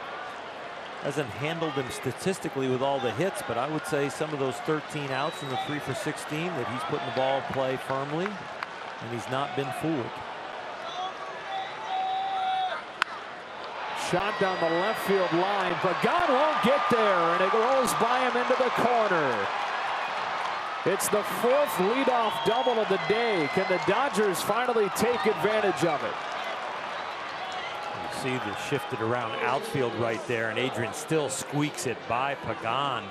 hasn't handled him statistically with all the hits, but I would say some of those 13 outs in the 3 for 16 that he's putting the ball in play firmly, and he's not been fooled. Shot down the left field line, but God won't get there, and it rolls by him into the corner. It's the 4th leadoff double of the day. Can the Dodgers finally take advantage of it? You see the shifted around outfield right there, and Adrian still squeaks it by Pagan.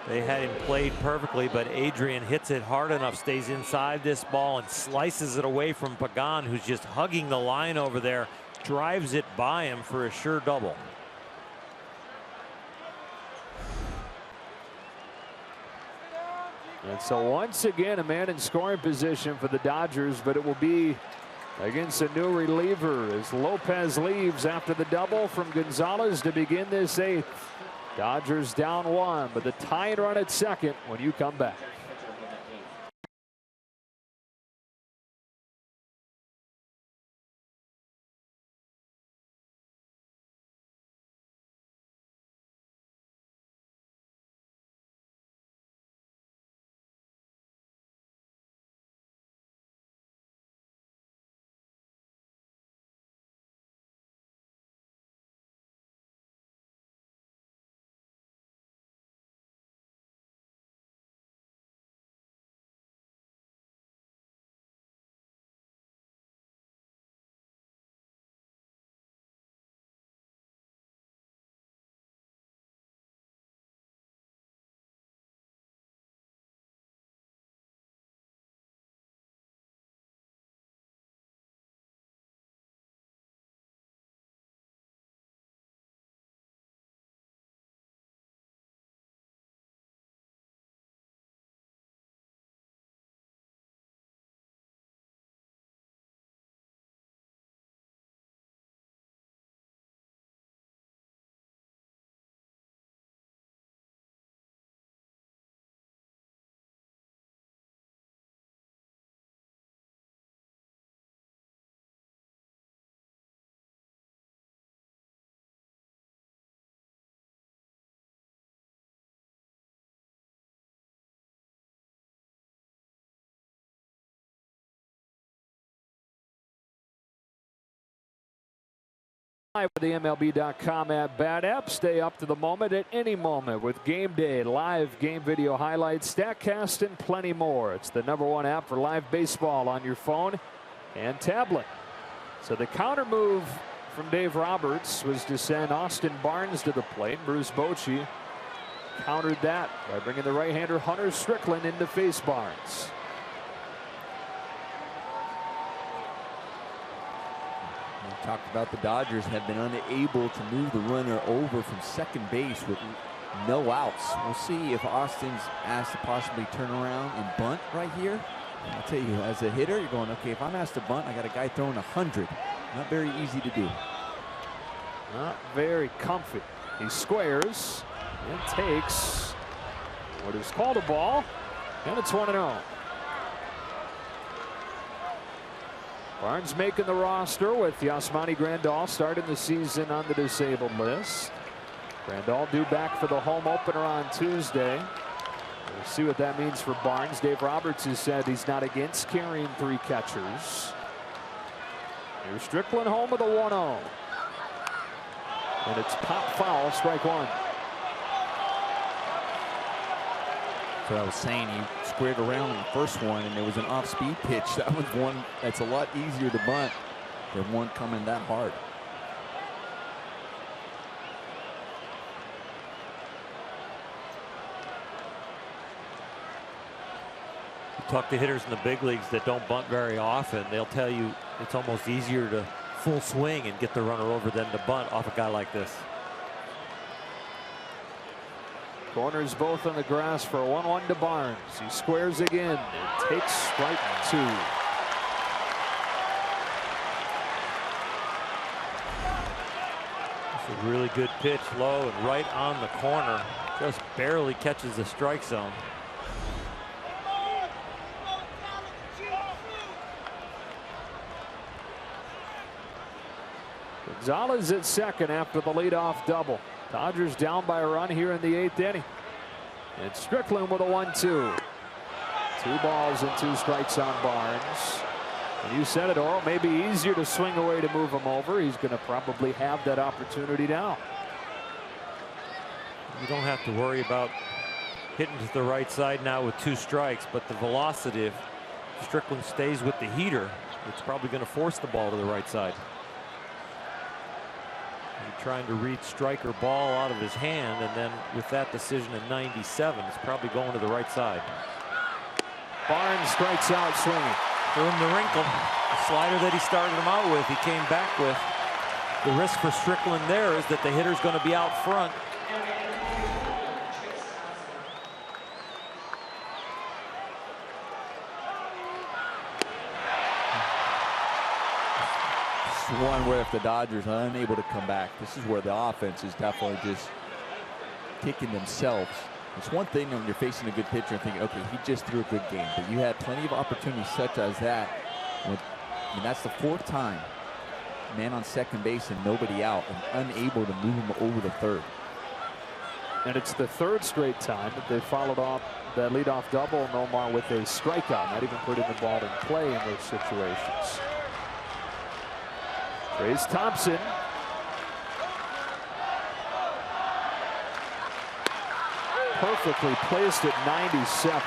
They had him played perfectly, but Adrian hits it hard enough, stays inside this ball, and slices it away from Pagan, who's just hugging the line over there, drives it by him for a sure double. And so once again, a man in scoring position for the Dodgers, but it will be against a new reliever as Lopez leaves after the double from Gonzalez to begin this 8th. Dodgers down 1, but the tying run at second when you come back. With the MLB.com app Bat app. Stay up to the moment at any moment with Game Day, live game video highlights, StatCast, and plenty more. It's the #1 app for live baseball on your phone and tablet. So the counter move from Dave Roberts was to send Austin Barnes to the plate. Bruce Bochy countered that by bringing the right-hander Hunter Strickland in to face Barnes. Talked about the Dodgers have been unable to move the runner over from second base with no outs. We'll see if Austin's asked to possibly turn around and bunt right here. I'll tell you, as a hitter, you're going, okay, if I'm asked to bunt, I got a guy throwing 100. Not very easy to do. Not very comfy. He squares and takes what is called a ball, and it's 1-0. Barnes making the roster with Yasmani Grandal starting the season on the disabled list. Grandal due back for the home opener on Tuesday. We'll see what that means for Barnes. Dave Roberts has said he's not against carrying 3 catchers. Here's Strickland home with a 1-0. And it's pop foul, strike 1. That's what I was saying. He squared around in the first one, and there was an off-speed pitch. That was one that's a lot easier to bunt than one coming that hard. You talk to hitters in the big leagues that don't bunt very often, they'll tell you it's almost easier to full swing and get the runner over than to bunt off a guy like this. Corners both on the grass for a 1-1 to Barnes. He squares again and takes strike 2. It's a really good pitch, low and right on the corner. Just barely catches the strike zone. Gonzalez at second after the leadoff double. Dodgers down by a run here in the 8th inning. And Strickland with a 1-2. 2 balls and 2 strikes on Barnes. And you said it, Oral, maybe easier to swing away to move him over. He's going to probably have that opportunity now. You don't have to worry about hitting to the right side now with 2 strikes, but the velocity, if Strickland stays with the heater, it's probably going to force the ball to the right side. You're trying to read strike or ball out of his hand, and then with that decision in 97, it's probably going to the right side. Barnes strikes out swinging. Doing the wrinkle, the slider that he started him out with, he came back with. The risk for Strickland there is that the hitter's going to be out front. This is one where if the Dodgers are unable to come back, this is where the offense is definitely just kicking themselves. It's one thing when you're facing a good pitcher and thinking, okay, he just threw a good game, but you had plenty of opportunities such as that. I mean, that's the 4th time, man on second base and nobody out, and unable to move him over the 3rd. And it's the 3rd straight time that they followed off that leadoff double, Nomar, with a strikeout, not even putting the ball in play in those situations. Trayce Thompson. Perfectly placed at 97.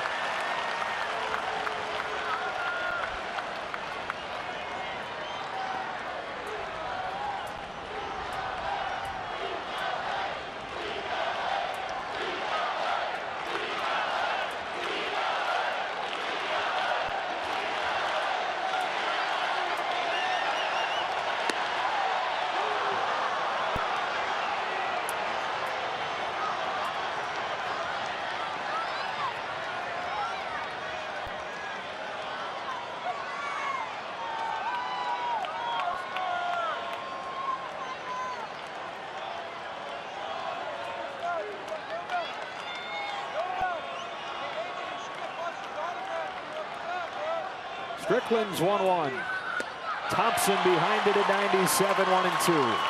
Strickland's 1-1. Thompson behind it at 97, 1-2.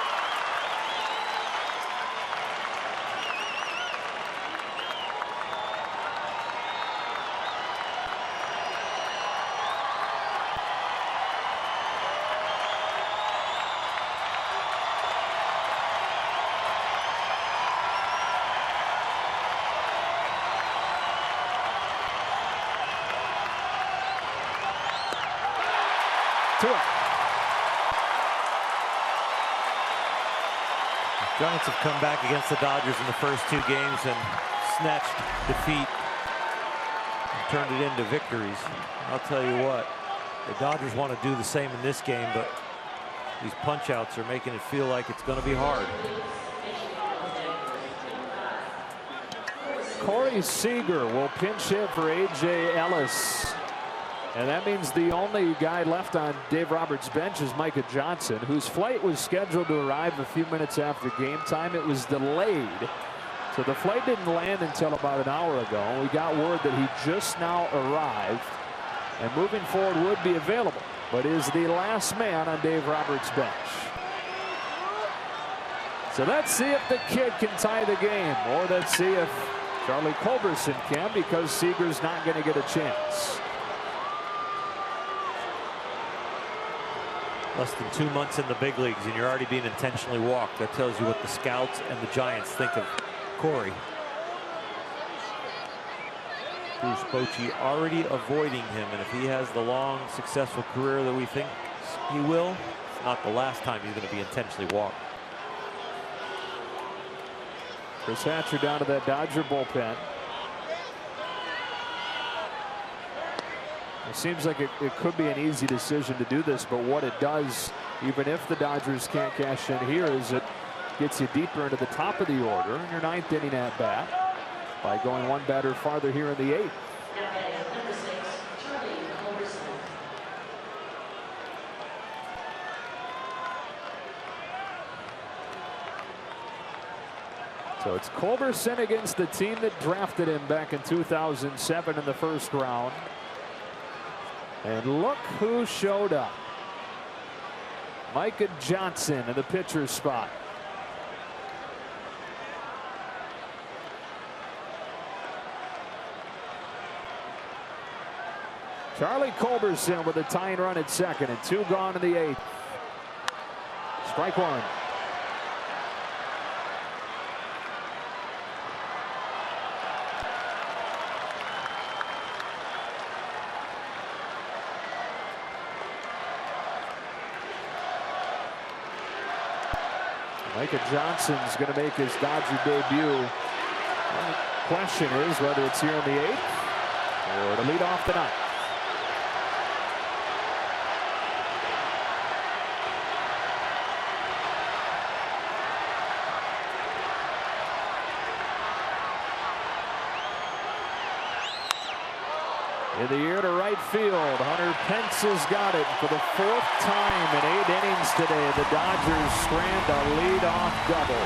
Giants have come back against the Dodgers in the first 2 games and snatched defeat and turned it into victories. I'll tell you what, the Dodgers want to do the same in this game, but these punch outs are making it feel like it's going to be hard. Corey Seager will pinch hit for A.J. Ellis. And that means the only guy left on Dave Roberts' bench is Micah Johnson, whose flight was scheduled to arrive a few minutes after game time. It was delayed. So the flight didn't land until about an hour ago. We got word that he just now arrived and moving forward would be available, but is the last man on Dave Roberts' bench. So let's see if the kid can tie the game, or let's see if Charlie Culberson can, because Seager's not going to get a chance. Less than 2 months in the big leagues and you're already being intentionally walked. That tells you what the scouts and the Giants think of Corey. Bruce Bochy already avoiding him, and if he has the long, successful career that we think he will, it's not the last time he's going to be intentionally walked. Chris Hatcher down to that Dodger bullpen. It seems like it could be an easy decision to do this, but what it does, even if the Dodgers can't cash in here, is it gets you deeper into the top of the order in your 9th inning at bat by going 1 batter farther here in the 8th. So it's Culberson against the team that drafted him back in 2007 in the first round. And look who showed up. Micah Johnson in the pitcher's spot. Charlie Culberson with a tying run at second and 2 gone in the 8th. Strike one. Micah Johnson's going to make his Dodger debut. The question is whether it's here in the 8th or to lead off the 9th. In the air to right field, Hunter Pence has got it for the 4th time in 8 innings today. The Dodgers strand a leadoff double.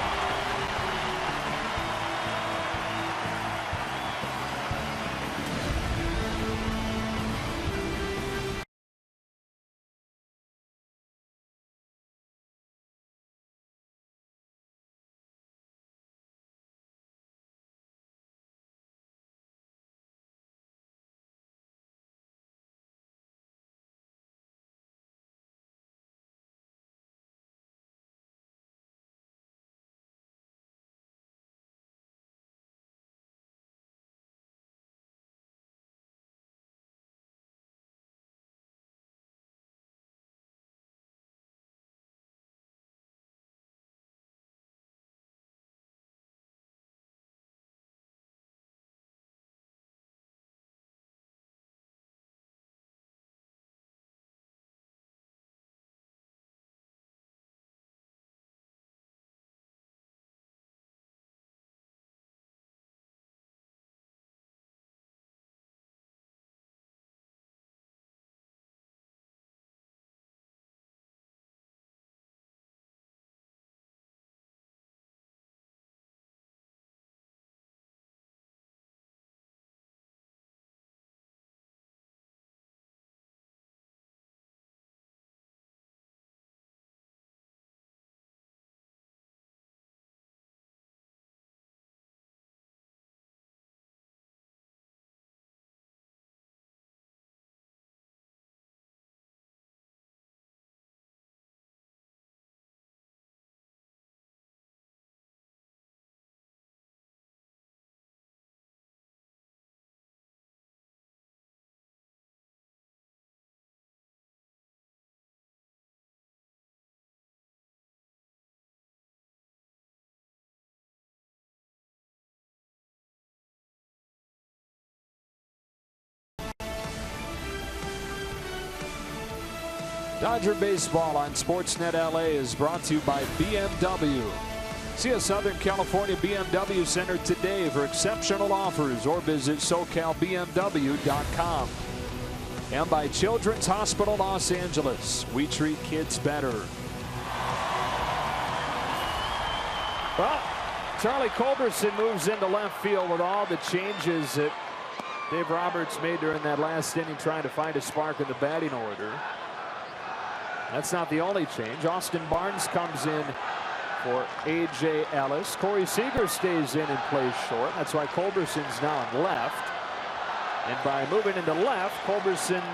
Dodger Baseball on Sportsnet LA is brought to you by BMW. See a Southern California BMW Center today for exceptional offers or visit SoCalBMW.com. And by Children's Hospital Los Angeles. We treat kids better. Well, Charlie Culberson moves into left field with all the changes that Dave Roberts made during that last inning, trying to find a spark in the batting order. That's not the only change. Austin Barnes comes in for A.J. Ellis. Corey Seager stays in and plays short. That's why Culberson's now in left. And by moving into left, Culberson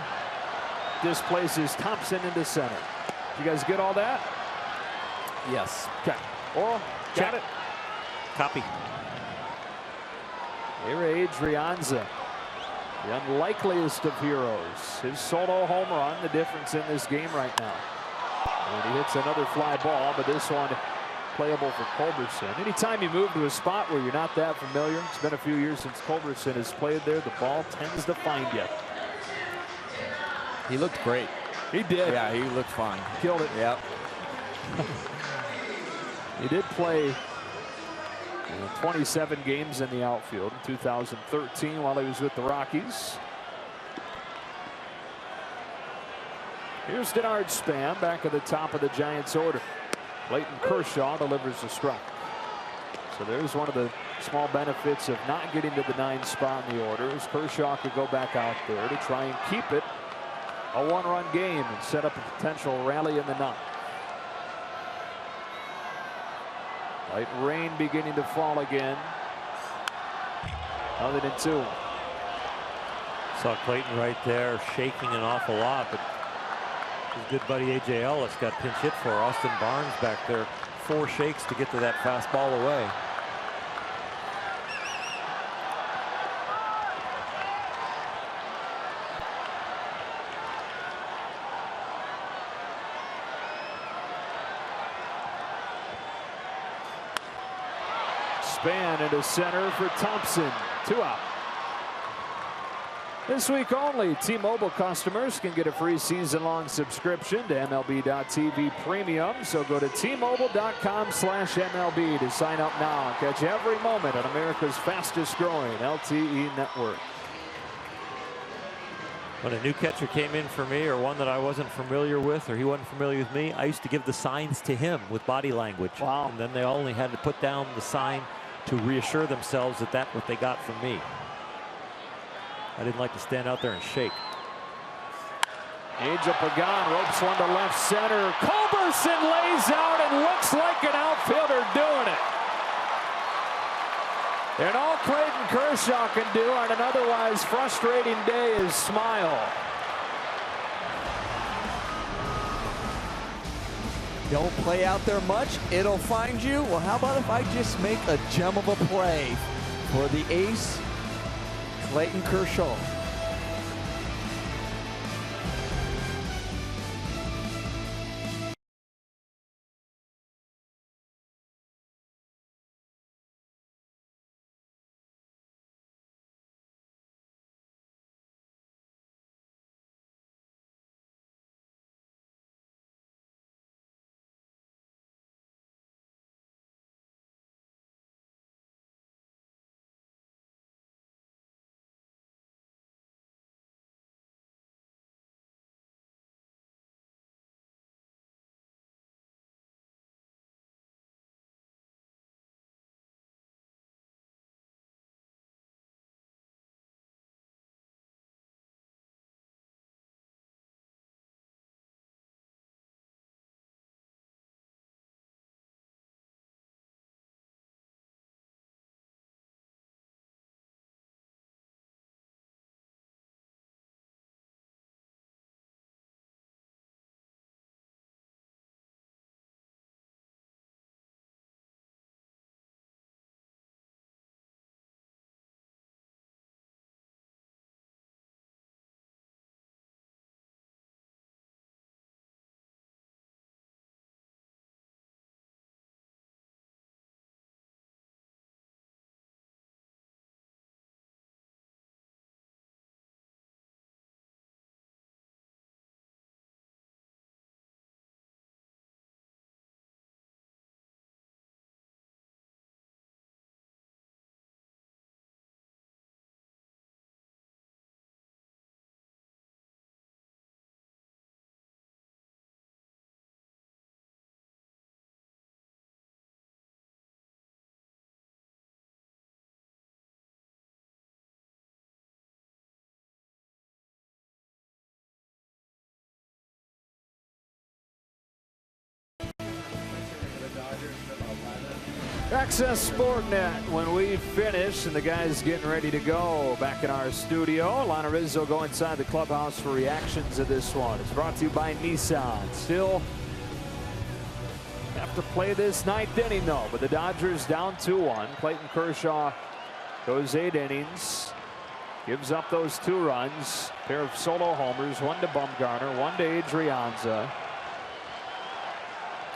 displaces Thompson into center. You guys get all that? Yes. Okay. Oral, got it? Copy. Here, Adrianza, the unlikeliest of heroes. His solo home run, the difference in this game right now. And he hits another fly ball, but this one playable for Culberson. Anytime you move to a spot where you're not that familiar, it's been a few years since Culberson has played there, the ball tends to find you. He looked great. He did. Yeah, he looked fine. Killed it. Yep. He did play 27 games in the outfield in 2013 while he was with the Rockies. Here's Denard Span back at the top of the Giants order. Clayton Kershaw delivers a strike. So there's one of the small benefits of not getting to the 9th spot in the order, as Kershaw could go back out there to try and keep it a 1-run game and set up a potential rally in the 9th. Light rain beginning to fall again. Other than 2. Saw Clayton right there shaking an awful lot, but his good buddy A.J. Ellis got pinch hit for. Austin Barnes back there, 4 shakes to get to that fastball away. Span into center for Thompson. 2 out. This week only, T-Mobile customers can get a free season-long subscription to MLB.TV Premium. So go to T-Mobile.com/MLB to sign up now and catch every moment on America's fastest-growing LTE network. When a new catcher came in for me, or one that I wasn't familiar with, or he wasn't familiar with me, I used to give the signs to him with body language. Wow. And then they only had to put down the sign to reassure themselves that that's what they got from me. I didn't like to stand out there and shake. Angel Pagan ropes one to left center. Culberson lays out and looks like an outfielder doing it. And all Clayton Kershaw can do on an otherwise frustrating day is smile. Don't play out there much, it'll find you. Well, how about if I just make a gem of a play for the ace, Clayton Kershaw. Access Sportnet when we finish and the guys getting ready to go back in our studio. Lana Rizzo go inside the clubhouse for reactions to this one. It's brought to you by Nissan. Still have to play this 9th inning though, but the Dodgers down 2-1. Clayton Kershaw goes 8 innings, gives up those 2 runs, pair of solo homers, 1 to Bumgarner, 1 to Adrianza.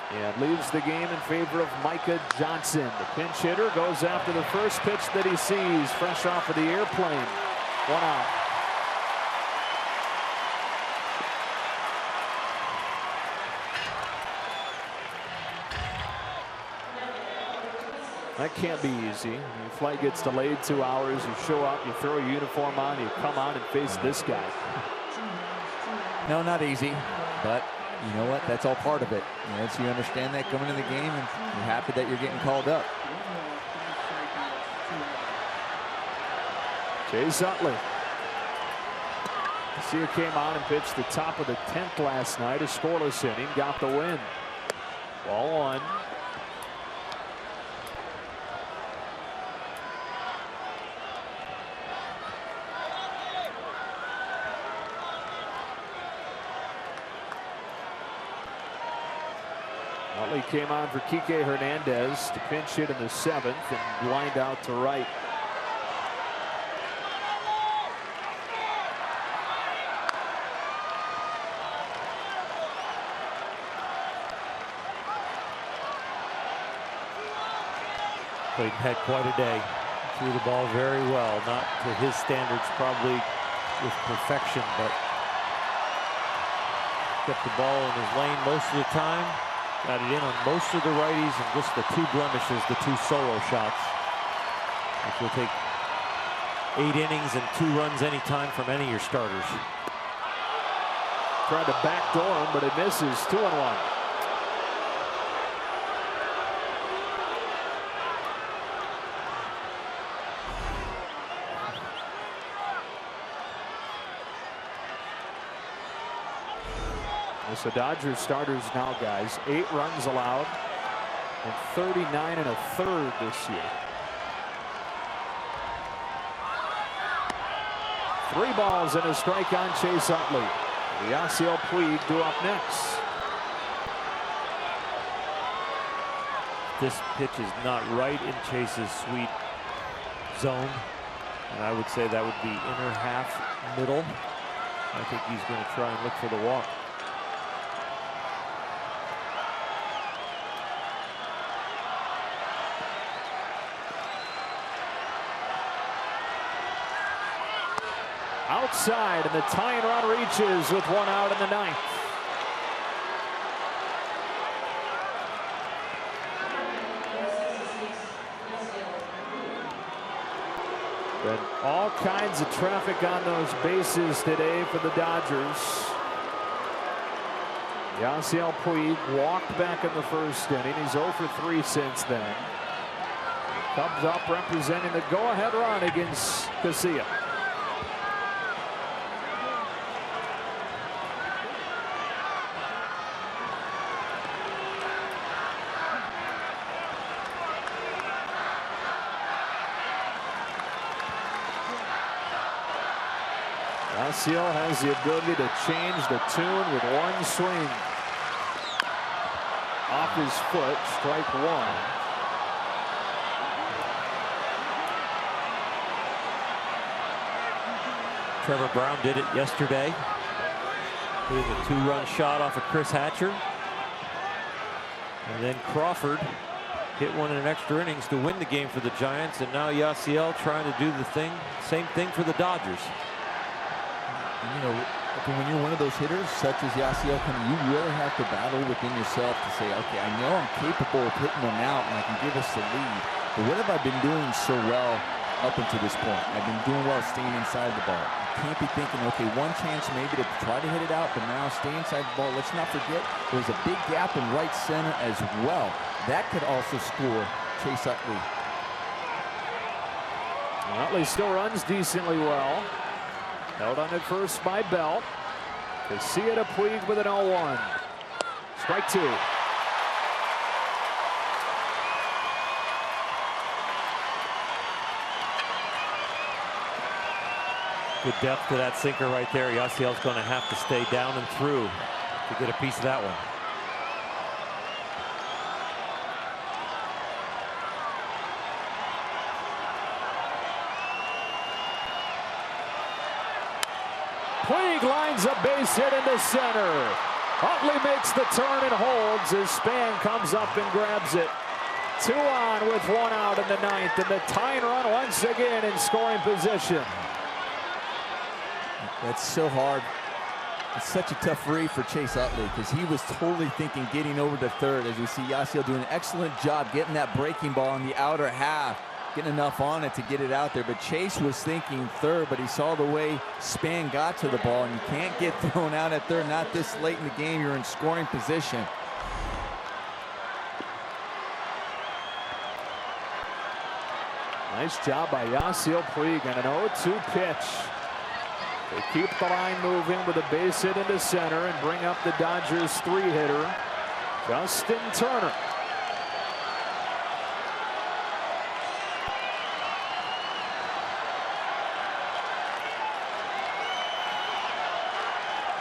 And leaves the game in favor of Micah Johnson. The pinch hitter goes after the first pitch that he sees, fresh off of the airplane. 1 out. That can't be easy. Your flight gets delayed 2 hours. You show up, you throw your uniform on, you come out and face this guy. No, not easy, but you know what? That's all part of it. So you understand that coming in the game, and you're happy that you're getting called up. Chase Utley. Garcia came on and pitched the top of the 10th last night. A scoreless inning, got the win. Ball one. Utley came on for Kike Hernandez to pinch hit in the 7th and lined out to right. Clayton had quite a day. Threw the ball very well. Not to his standards, probably with perfection, but kept the ball in his lane most of the time. Got it in on most of the righties, and just the 2 blemishes, the 2 solo shots, which will take 8 innings and 2 runs anytime from any of your starters. Tried to backdoor him, but it misses. 2-1. So Dodgers starters now, guys, 8 runs allowed and 39 1/3 this year. 3 balls and a strike on Chase Utley. Yasiel Puig due up next. This pitch is not right in Chase's sweet zone, and I would say that would be inner half middle. I think he's going to try and look for the walk. Outside, and the tying run reaches with 1 out in the 9th. Been all kinds of traffic on those bases today for the Dodgers. Yasiel Puig walked back in the 1st inning. He's 0 for 3 since then. Cubs up representing the go-ahead run against Casilla. Yasiel has the ability to change the tune with 1 swing. Off his foot, strike 1. Trevor Brown did it yesterday. Hitting a 2-run shot off of Chris Hatcher. And then Crawford hit one in extra innings to win the game for the Giants. And now Yasiel trying to do the same thing for the Dodgers. You know, when you're one of those hitters such as Yasiel, you really have to battle within yourself to say, okay, I know I'm capable of hitting them out and I can give us the lead, but what have I been doing so well up until this point? I've been doing well staying inside the ball. You can't be thinking, okay, 1 chance maybe to try to hit it out, but now stay inside the ball. Let's not forget there's a big gap in right center as well. That could also score Chase Utley. Utley still runs decently well. Held on at first by Belt. Casilla to Puig with an 0-1. Strike 2. Good depth to that sinker right there. Yasiel's going to have to stay down and through to get a piece of that one. Puig lines a base hit into center. Utley makes the turn and holds as Span comes up and grabs it. 2 on with 1 out in the 9th, and the tying run once again in scoring position. That's so hard. It's such a tough read for Chase Utley because he was totally thinking getting over to 3rd, as we see Yasiel doing an excellent job getting that breaking ball in the outer half, getting enough on it to get it out there. But Chase was thinking 3rd, but he saw the way Span got to the ball, and you can't get thrown out at 3rd, not this late in the game. You're in scoring position. Nice job by Yasiel Puig and an 0-2 pitch. They keep the line moving with a base hit into center and bring up the Dodgers 3-hitter, Justin Turner.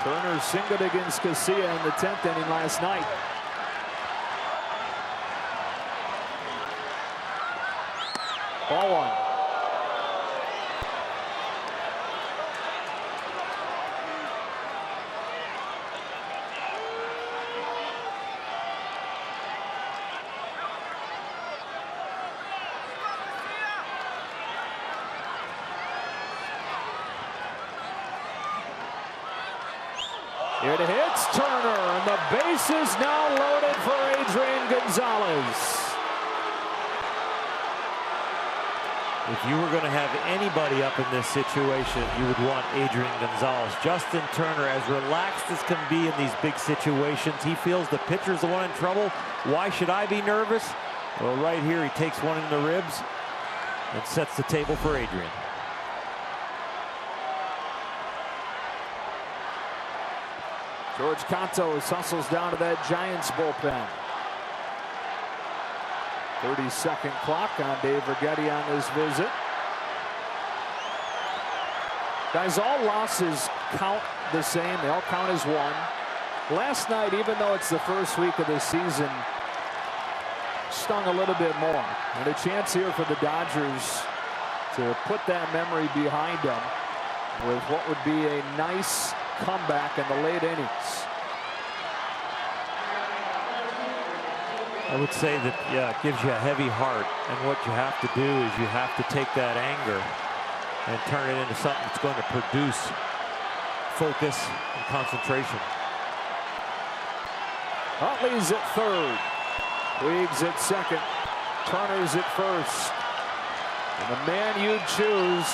Turner singled against Casilla in the 10th inning last night. Ball one. It hits Turner, and the base is now loaded for Adrian Gonzalez. If you were going to have anybody up in this situation, you would want Adrian Gonzalez. Justin Turner, as relaxed as can be in these big situations, he feels the pitcher's the one in trouble. Why should I be nervous? Well, right here, he takes one in the ribs and sets the table for Adrian. George Cantos hustles down to that Giants bullpen. 30-second clock on Dave Righetti on this visit. Guys, all losses count the same. They all count as one. Last night, even though it's the first week of the season, stung a little bit more. And a chance here for the Dodgers to put that memory behind them with what would be a nice comeback in the late innings. I would say that, yeah, it gives you a heavy heart, and what you have to do is you have to take that anger and turn it into something that's going to produce focus and concentration. Utley's at third. Puig's at second. Turner's at first. And the man you choose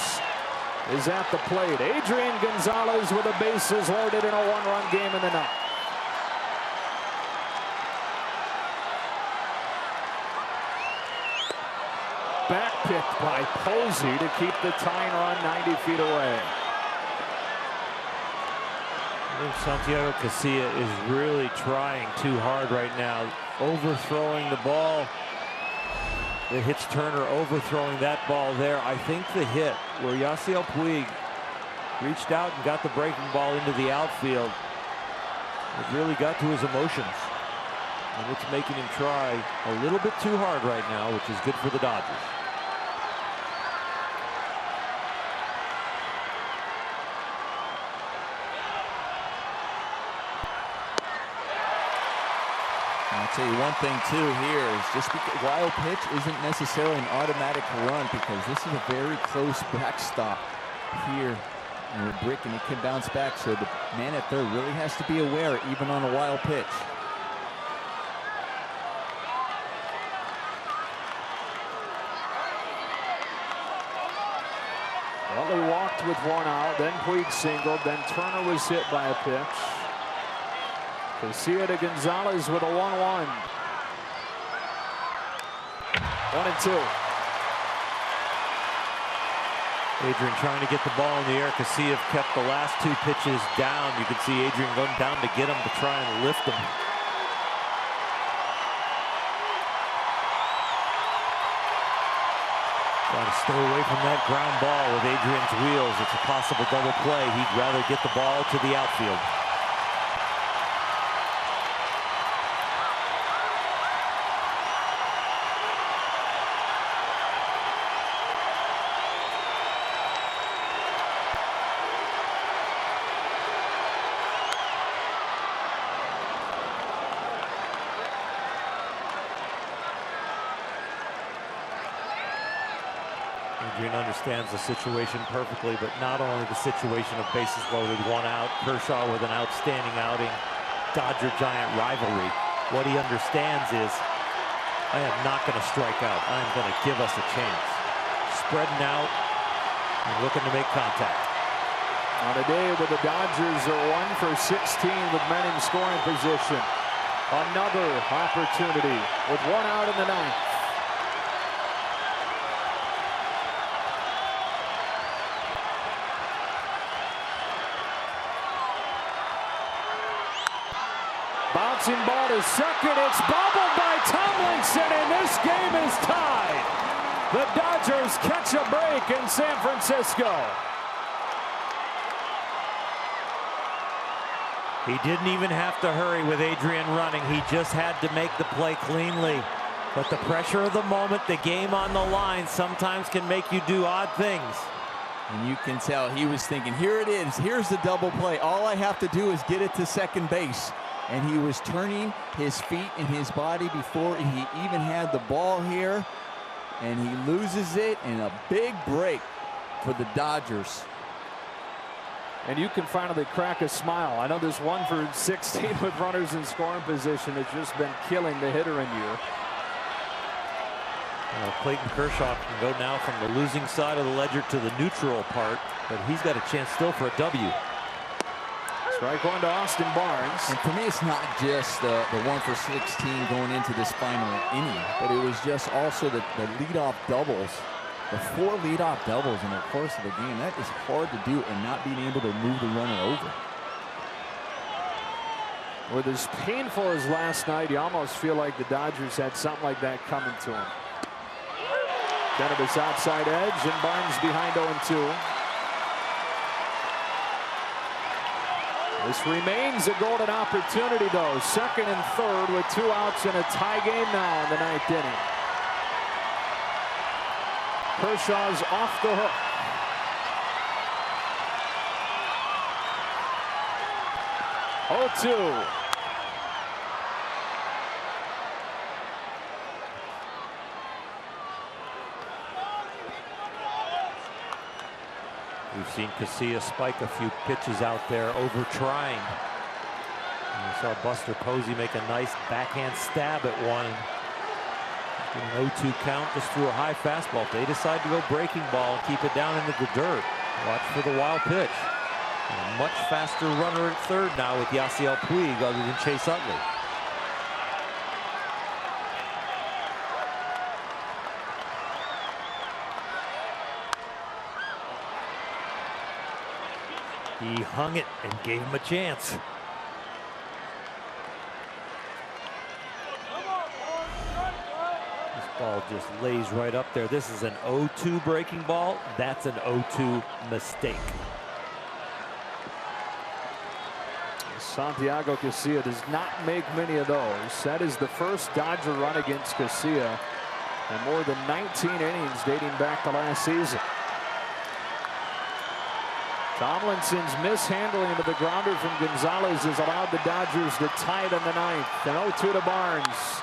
is at the plate. Adrian Gonzalez with the bases loaded in a one-run game in the ninth. Back picked by Posey to keep the tying run 90 feet away. I think Santiago Casilla is really trying too hard right now, overthrowing the ball. It hits Turner, overthrowing that ball there. I think the hit where Yasiel Puig reached out and got the breaking ball into the outfield, it really got to his emotions. And it's making him try a little bit too hard right now, which is good for the Dodgers. I'll tell you one thing too here is just because wild pitch isn't necessarily an automatic run, because this is a very close backstop here. And we're bricking, it can bounce back, so the man at third really has to be aware even on a wild pitch. Well, they walked with one out, then Puig singled, then Turner was hit by a pitch. Casilla to Gonzalez with a 1-1. 1-2. Adrian trying to get the ball in the air. Casilla kept the last two pitches down. You can see Adrian going down to get him, to try and lift him. Trying to stay away from that ground ball with Adrian's wheels. It's a possible double play. He'd rather get the ball to the outfield. Adrian understands the situation perfectly, but not only the situation of bases loaded, one out, Kershaw with an outstanding outing, Dodger-Giant rivalry. What he understands is, I am not going to strike out. I'm going to give us a chance. Spreading out and looking to make contact. On a day where the Dodgers are 1 for 16 with men in scoring position, another opportunity with one out in the ninth. bouncing ball to second. It's bobbled by Tomlinson, and this game is tied. The Dodgers catch a break in San Francisco. He didn't even have to hurry with Adrian running. He just had to make the play cleanly. But the pressure of the moment, the game on the line, sometimes can make you do odd things. And you can tell he was thinking, here it is. Here's the double play. All I have to do is get it to second base. And he was turning his feet and his body before he even had the ball here. And he loses it in a big break for the Dodgers. And you can finally crack a smile. I know this 1 for 16 with runners in scoring position has just been killing the hitter in you. Clayton Kershaw can go now from the losing side of the ledger to the neutral part, but he's got a chance still for a W. Strike one to Austin Barnes. And for me, it's not just the 1 for 16 going into this final inning, but it was just also the leadoff doubles. The 4 leadoff doubles in the course of the game. That is hard to do, and not being able to move the runner over. With as painful as last night, you almost feel like the Dodgers had something like that coming to them. Down to this outside edge, and Barnes behind 0-2. This remains a golden opportunity, though. Second and third with 2 outs in a tie game now in the 9th inning. Kershaw's off the hook. Oh, 2. We've seen Casilla spike a few pitches out there, over trying. And we saw Buster Posey make a nice backhand stab at one. An 0-2 count, just threw a high fastball. If they decide to go breaking ball and keep it down into the dirt, watch for the wild pitch. And a much faster runner at third now with Yasiel Puig other than Chase Utley. He hung it and gave him a chance. This ball just lays right up there. This is an 0-2 breaking ball. That's an 0-2 mistake. Santiago Casilla does not make many of those. That is the first Dodger run against Casilla in more than 19 innings dating back to last season. Tomlinson's mishandling of the grounder from Gonzalez has allowed the Dodgers to tie it in the 9th. An 0-2 to Barnes.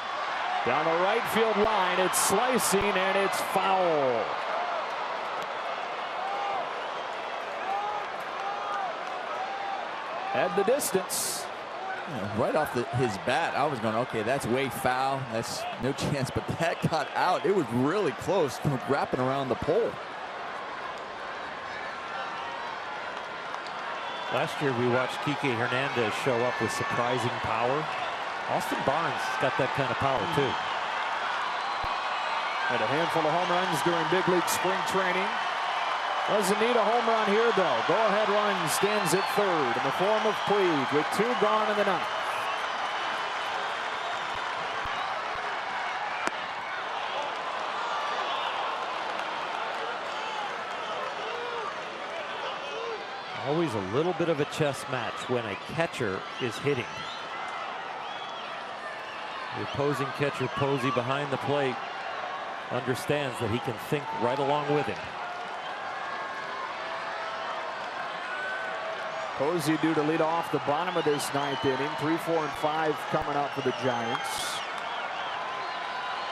Down the right field line, it's slicing and it's foul. At the distance. Right off his bat, I was going, okay, that's way foul. That's no chance, but that got out. It was really close, wrapping around the pole. Last year we watched Kike Hernandez show up with surprising power. Austin Barnes has got that kind of power too. Had a handful of home runs during big league spring training. Doesn't need a home run here though. Go ahead run stands at third in the form of Puig with 2 gone in the 9th. Always a little bit of a chess match when a catcher is hitting. The opposing catcher Posey behind the plate understands that he can think right along with him. Posey due to lead off the bottom of this 9th inning. 3, 4, and 5 coming up for the Giants.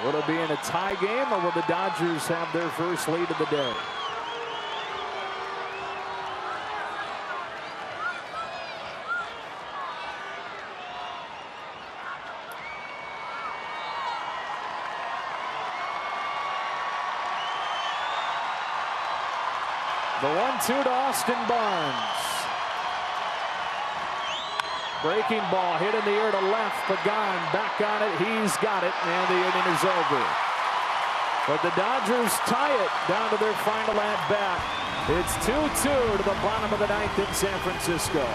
Will it be in a tie game, or will the Dodgers have their first lead of the day? The 1-2 to Austin Barnes. Breaking ball hit in the air to left. Pagan back on it. He's got it, and the inning is over. But the Dodgers tie it down to their final at bat. It's 2-2 to the bottom of the 9th in San Francisco.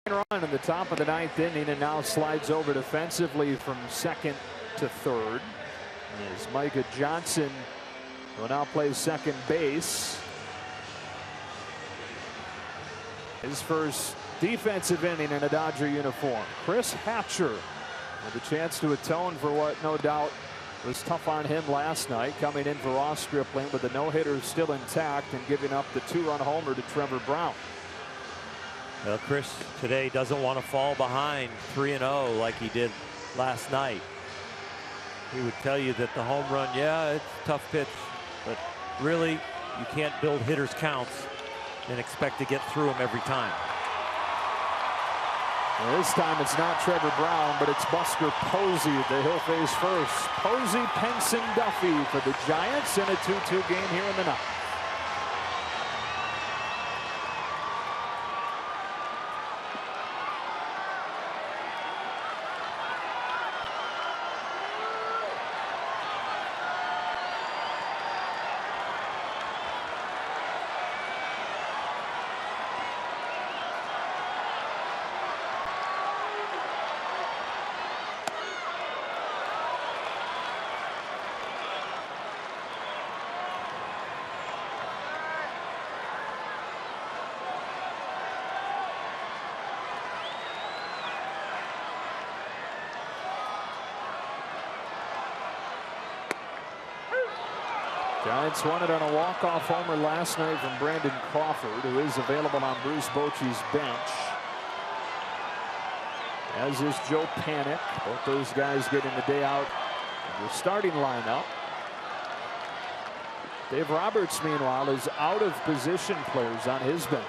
Run in the top of the 9th inning, and now slides over defensively from second to third. As Micah Johnson will now play second base. His first defensive inning in a Dodger uniform. Chris Hatcher with a chance to atone for what no doubt was tough on him last night, coming in for Ross Stripling with the no-hitter still intact and giving up the 2-run homer to Trevor Brown. Well, Chris today doesn't want to fall behind 3-0 like he did last night. He would tell you that the home run, yeah, it's a tough pitch, but really you can't build hitters' counts and expect to get through them every time. Well, this time it's not Trevor Brown, but it's Buster Posey that he'll face first. Posey, Penson, Duffy for the Giants in a 2-2 game here in the ninth. Giants won it on a walk-off homer last night from Brandon Crawford, who is available on Bruce Bochy's bench, as is Joe Panik. Both those guys getting the day out of the starting lineup. Dave Roberts, meanwhile, is out of position players on his bench.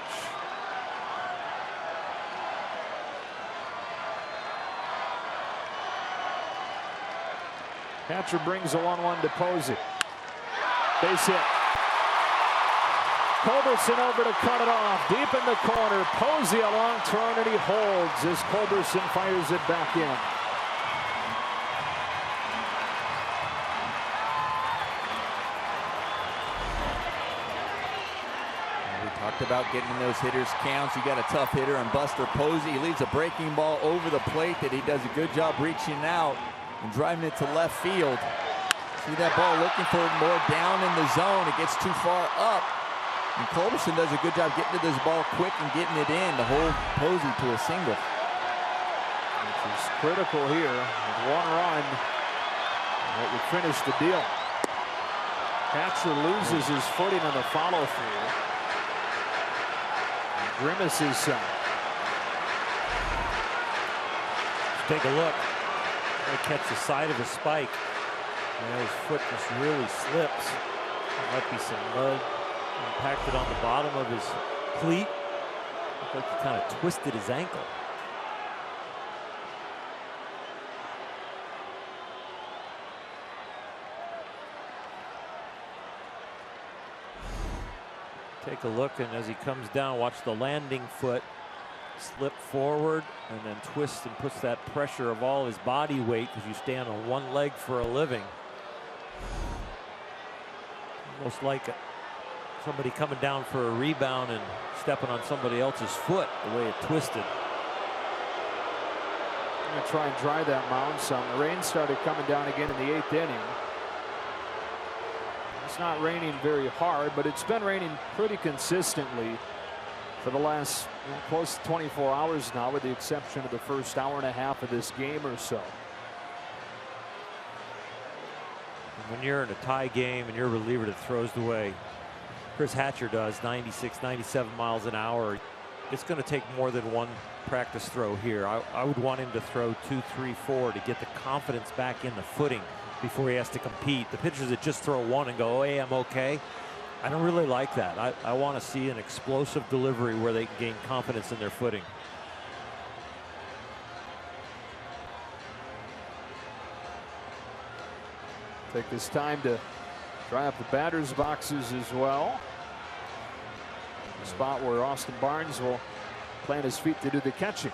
Hatcher brings a 1-1 to Posey. Base hit. Culberson over to cut it off. Deep in the corner. Posey a long turn, and he holds as Culberson fires it back in. We talked about getting in those hitters' counts. You got a tough hitter and Buster Posey. He leaves a breaking ball over the plate that he does a good job reaching out and driving it to left field. See that ball looking for it more down in the zone. It gets too far up. And Culberson does a good job getting to this ball quick and getting it in to hold Posey to a single. Which is critical here. With 1 run, that would finish the deal. Hatcher loses his footing on the follow-through. Grimaces some. Take a look. They catch the side of the spike. His foot just really slips. There might be some mud impacted on the bottom of his cleat. Looks like he kind of twisted his ankle. Take a look, and as he comes down, watch the landing foot slip forward and then twists and puts that pressure of all his body weight, because you stand on one leg for a living. Almost like somebody coming down for a rebound and stepping on somebody else's foot, the way it twisted. I'm going to try and dry that mound some. The rain started coming down again in the 8th inning. It's not raining very hard, but it's been raining pretty consistently for the last close to 24 hours now, with the exception of the first hour and a half of this game or so. When you're in a tie game and you're a reliever that throws the way Chris Hatcher does, 96, 97 miles an hour, it's going to take more than one practice throw here. I would want him to throw 2, 3, 4 to get the confidence back in the footing before he has to compete. The pitchers that just throw 1 and go, hey, I'm okay, I don't really like that. I want to see an explosive delivery where they can gain confidence in their footing. Take this time to dry up the batter's boxes as well. The spot where Austin Barnes will plant his feet to do the catching.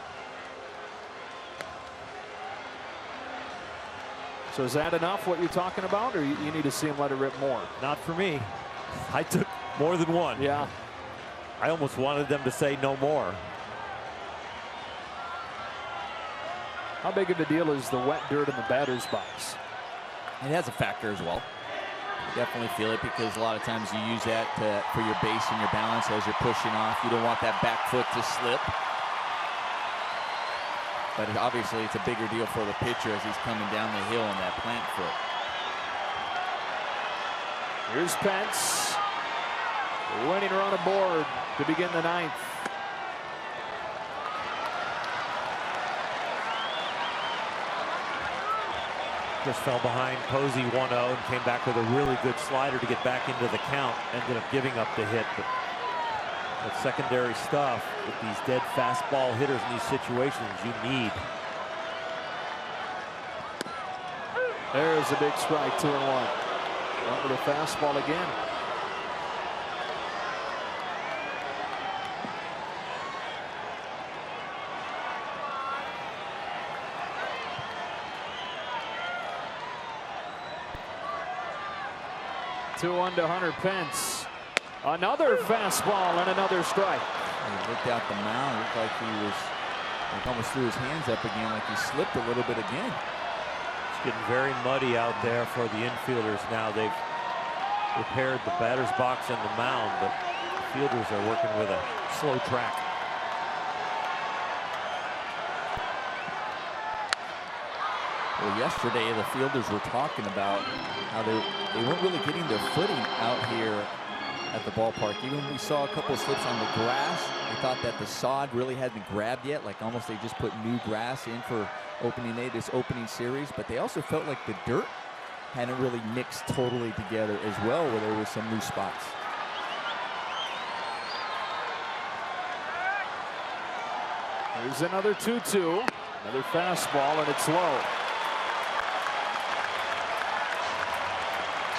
So is that enough, what you're talking about, or you need to see him let it rip more? Not for me. I took more than one. Yeah. I almost wanted them to say no more. How big of a deal is the wet dirt in the batter's box? It has a factor as well. Definitely feel it because a lot of times you use that for your base and your balance as you're pushing off. You don't want that back foot to slip. But obviously it's a bigger deal for the pitcher as he's coming down the hill on that plant foot. Here's Pence. The winning run aboard to begin the ninth. Just fell behind Posey 1-0 and came back with a really good slider to get back into the count. Ended up giving up the hit, but that secondary stuff with these dead fastball hitters in these situations you need. There's a big strike, 2-1. Went with a fastball again. Two-1 to Hunter Pence. Another fastball and another strike. He looked out the mound. Looked like he was almost threw his hands up again, like he slipped a little bit again. It's getting very muddy out there for the infielders now. They've repaired the batter's box and the mound, but the fielders are working with a slow track. Well, yesterday the fielders were talking about how they weren't really getting their footing out here at the ballpark. Even when we saw a couple of slips on the grass, they thought that the sod really hadn't grabbed yet, like almost they just put new grass in for opening day, this opening series. But they also felt like the dirt hadn't really mixed totally together as well, where there were some new spots. There's another 2-2. Another fastball, and it's low.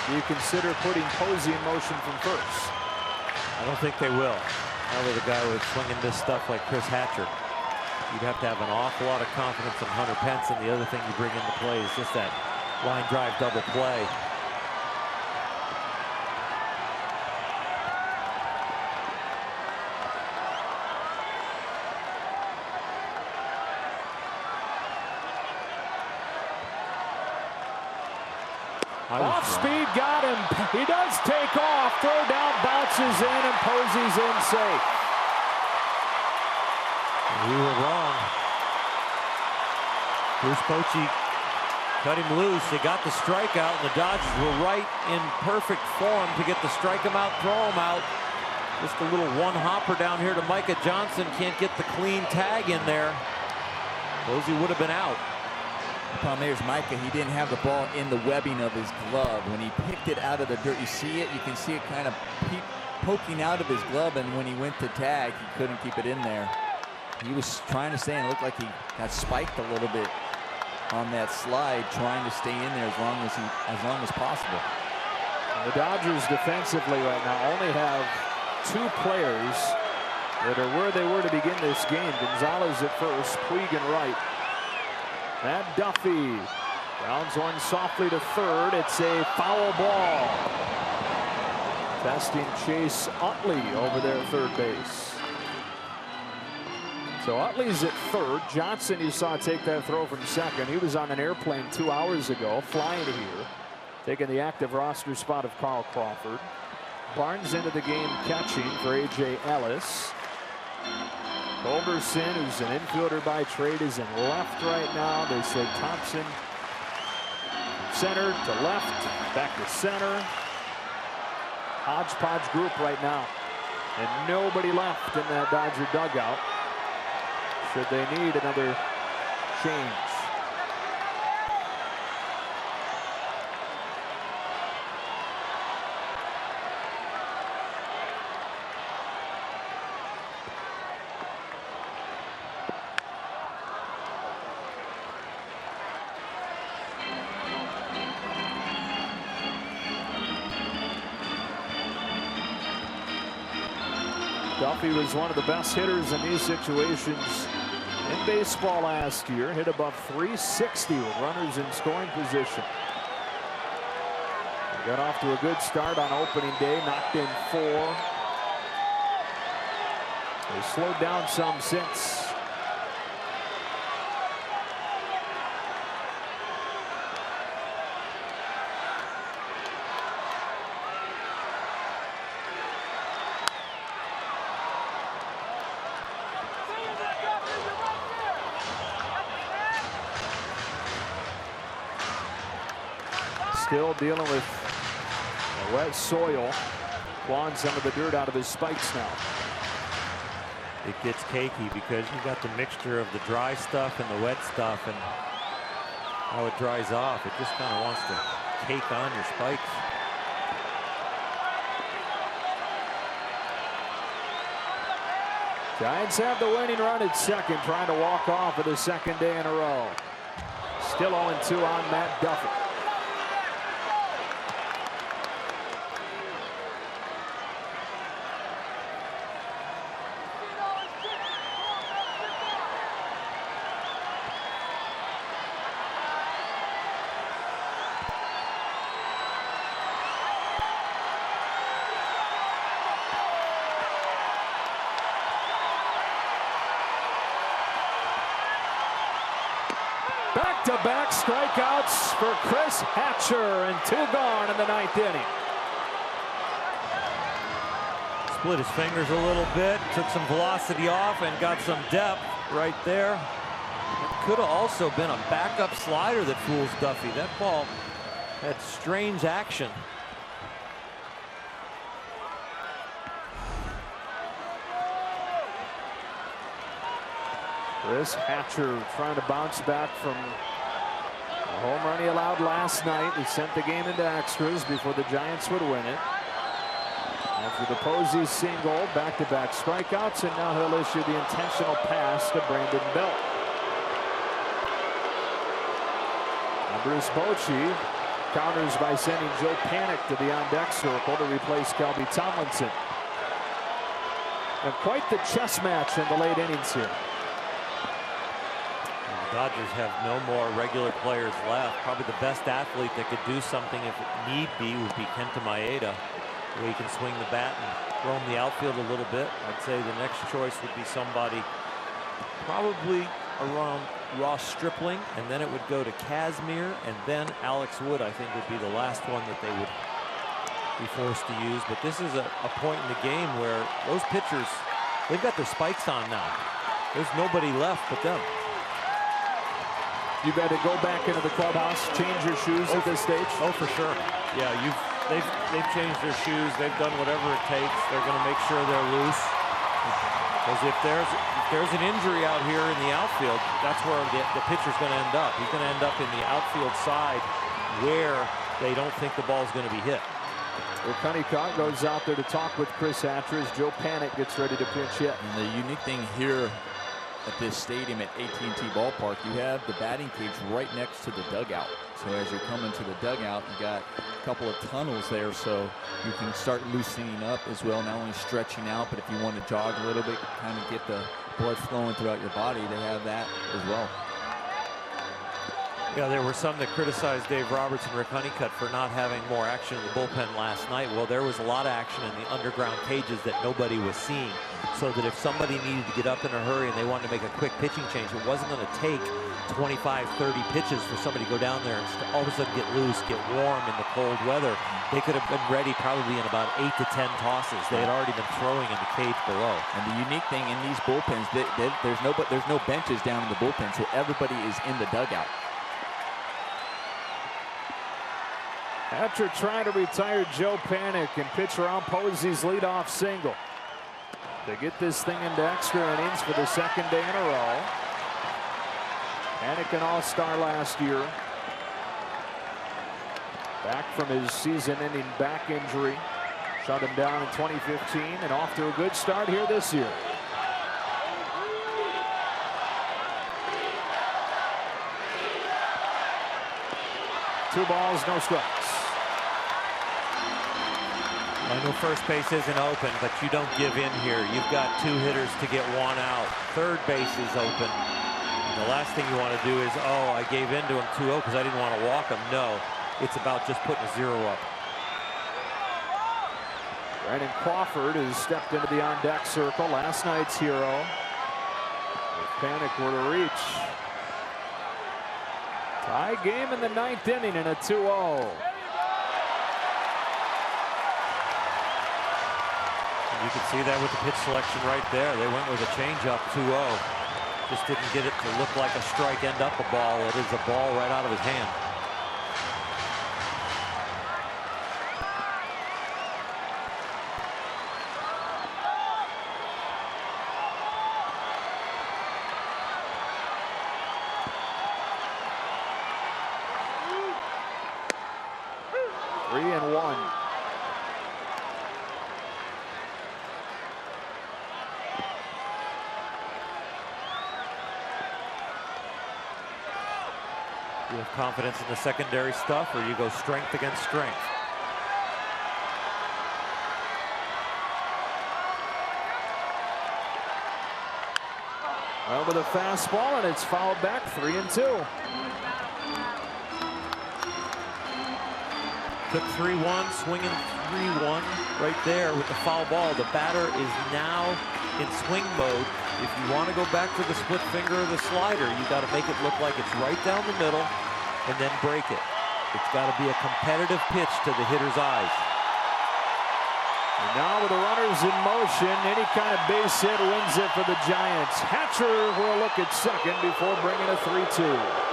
Do you consider putting Posey in motion from first? I don't think they will. Not with a guy with swinging this stuff like Chris Hatcher. You'd have to have an awful lot of confidence in Hunter Pence, and the other thing you bring into play is just that line drive double play. Off speed, got him. He does take off. Throw down, bounces in, and Posey's in safe. We were wrong. Bruce Bochy cut him loose. They got the strikeout, and the Dodgers were right in perfect form to get the strike him out, throw him out. Just a little one hopper down here to Micah Johnson. Can't get the clean tag in there. Posey would have been out. The problem is Micah, he didn't have the ball in the webbing of his glove. When he picked it out of the dirt, you see it, you can see it kind of poking out of his glove, and when he went to tag, he couldn't keep it in there. He was trying to stay, and it looked like he got spiked a little bit on that slide, trying to stay in there as long as possible. The Dodgers defensively right now only have two players that are where they were to begin this game. Gonzalez at first, Puig in right. Matt Duffy grounds one softly to third. It's a foul ball. Testing Chase Utley over there at third base. So Utley's at third. Johnson, you saw take that throw from second. He was on an airplane 2 hours ago, flying here, taking the active roster spot of Carl Crawford. Barnes into the game catching for A.J. Ellis. Culberson, who's an infielder by trade, is in left right now. They say Thompson center to left, back to center. Hodgepodge group right now. And nobody left in that Dodger dugout should they need another change. Duffy was one of the best hitters in these situations in baseball last year. Hit above 360 with runners in scoring position. He got off to a good start on opening day, knocked in 4. They slowed down some since. Still dealing with the wet soil. Clawing some of the dirt out of his spikes now. It gets cakey because you got the mixture of the dry stuff and the wet stuff, and how it dries off. It just kind of wants to cake on your spikes. Giants have the winning run at second, trying to walk off for the second day in a row. Still 0-2 on Matt Duffy. Back-to-back strikeouts for Chris Hatcher, and 2 gone in the 9th inning. Split his fingers a little bit, took some velocity off, and got some depth right there. It could have also been a backup slider that fools Duffy. That ball had strange action. Chris Hatcher trying to bounce back from a home run he allowed last night. He sent the game into extras before the Giants would win it. After the Posey single, back-to-back strikeouts, and now he'll issue the intentional pass to Brandon Belt. Now Bruce Bochy counters by sending Joe Panik to the on-deck circle to replace Kelby Tomlinson. And quite the chess match in the late innings here. Dodgers have no more regular players left. Probably the best athlete that could do something if need be would be Kenta Maeda, where he can swing the bat and roam the outfield a little bit. I'd say the next choice would be somebody probably around Ross Stripling, and then it would go to Kazmir, and then Alex Wood, I think, would be the last one that they would be forced to use. But this is a point in the game where those pitchers, they've got their spikes on now. There's nobody left but them. You got to go back into the clubhouse, change your shoes at this stage. Oh, for sure. Yeah, they've changed their shoes. They've done whatever it takes. They're going to make sure they're loose. Because if there's an injury out here in the outfield, that's where the pitcher's going to end up. He's going to end up in the outfield side where they don't think the ball's going to be hit. Well, Cunningham goes out there to talk with Chris Hatcher as Joe Panik gets ready to pinch hit. And the unique thing here at this stadium at AT&T Ballpark, you have the batting cage right next to the dugout. So as you're coming to the dugout, you got a couple of tunnels there, so you can start loosening up as well, not only stretching out, but if you want to jog a little bit, kind of get the blood flowing throughout your body, they have that as well. Yeah, there were some that criticized Dave Roberts and Rick Honeycutt for not having more action in the bullpen last night. Well, there was a lot of action in the underground cages that nobody was seeing, so that if somebody needed to get up in a hurry and they wanted to make a quick pitching change, it wasn't going to take 25, 30 pitches for somebody to go down there and all of a sudden get loose, get warm in the cold weather. They could have been ready probably in about 8 to 10 tosses. They had already been throwing in the cage below. And the unique thing in these bullpens, there's no benches down in the bullpen, so everybody is in the dugout. Hatcher trying to retire Joe Panik and pitch around Posey's leadoff single. They get this thing into extra innings for the second day in a row. Panik, an all-star last year. Back from his season-ending back injury. Shut him down in 2015 and off to a good start here this year. Two balls, no strikes. I know first base isn't open, but you don't give in here. You've got 2 hitters to get 1 out. Third base is open. And the last thing you want to do is, oh, I gave in to him 2-0 because I didn't want to walk him. No, it's about just putting a 0 up. Brandon Crawford has stepped into the on-deck circle, last night's hero. If Panik were to reach. Tie game in the 9th inning and a 2-0. You can see that with the pitch selection right there. They went with a changeup 2-0. Just didn't get it to look like a strike, end up a ball. It is a ball right out of his hand. You have confidence in the secondary stuff, or you go strength against strength? Well, with a fastball, and it's fouled back, 3-2. Took 3-1, swinging 3-1 right there with the foul ball. The batter is now in swing mode. If you want to go back to the split finger or the slider, you got to make it look like it's right down the middle and then break it. It's got to be a competitive pitch to the hitter's eyes. And now with the runners in motion, any kind of base hit wins it for the Giants. Hatcher will look at second before bringing a 3-2.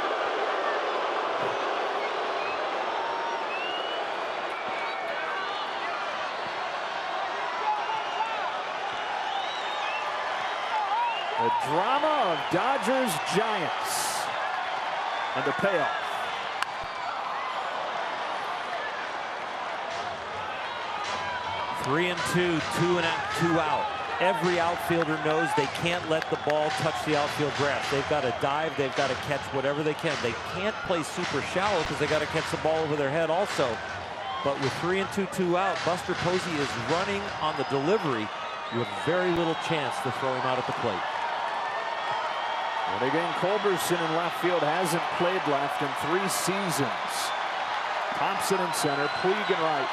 The drama of Dodgers-Giants and the payoff. Three and two, two out. Every outfielder knows they can't let the ball touch the outfield grass. They've got to dive. They've got to catch whatever they can. They can't play super shallow because they got to catch the ball over their head also. But with 3 and 2, 2 out, Buster Posey is running on the delivery. You have very little chance to throw him out at the plate. And again, Culberson in left field hasn't played left in 3 seasons. Thompson in center, Puig in right.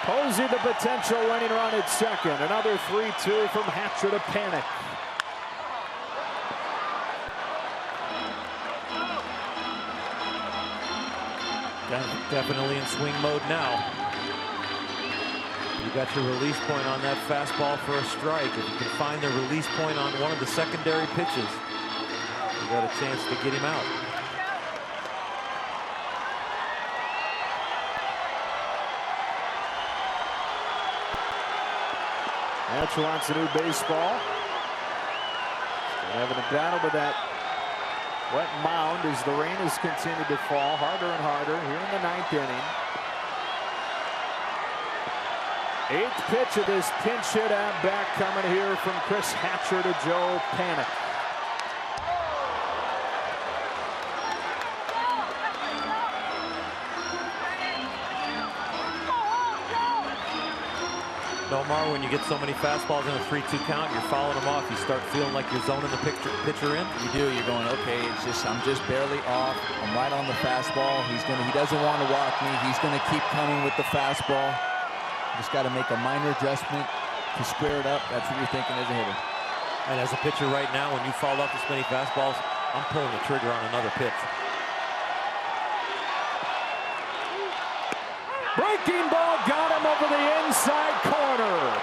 Posey the potential winning run at second. Another 3-2 from Hatcher to Panic. Definitely in swing mode now. You got your release point on that fastball for a strike. If you can find the release point on one of the secondary pitches, you got a chance to get him out. Hatcher wants a new baseball. Having a battle with that wet mound as the rain has continued to fall harder and harder here in the 9th inning. 8th pitch of this pinch hit at bat coming here from Chris Hatcher to Joe Panic. Nomar, when you get so many fastballs in a 3-2 count, you're fouling them off. You start feeling like you're zoning the pitcher in. You do. You're going, okay, I'm just barely off. I'm right on the fastball. He doesn't want to walk me. He's going to keep coming with the fastball. Just got to make a minor adjustment to square it up. That's what you're thinking as a hitter. And as a pitcher right now, when you foul off this many fastballs, I'm pulling the trigger on another pitch. Breaking ball got him over the inside corner.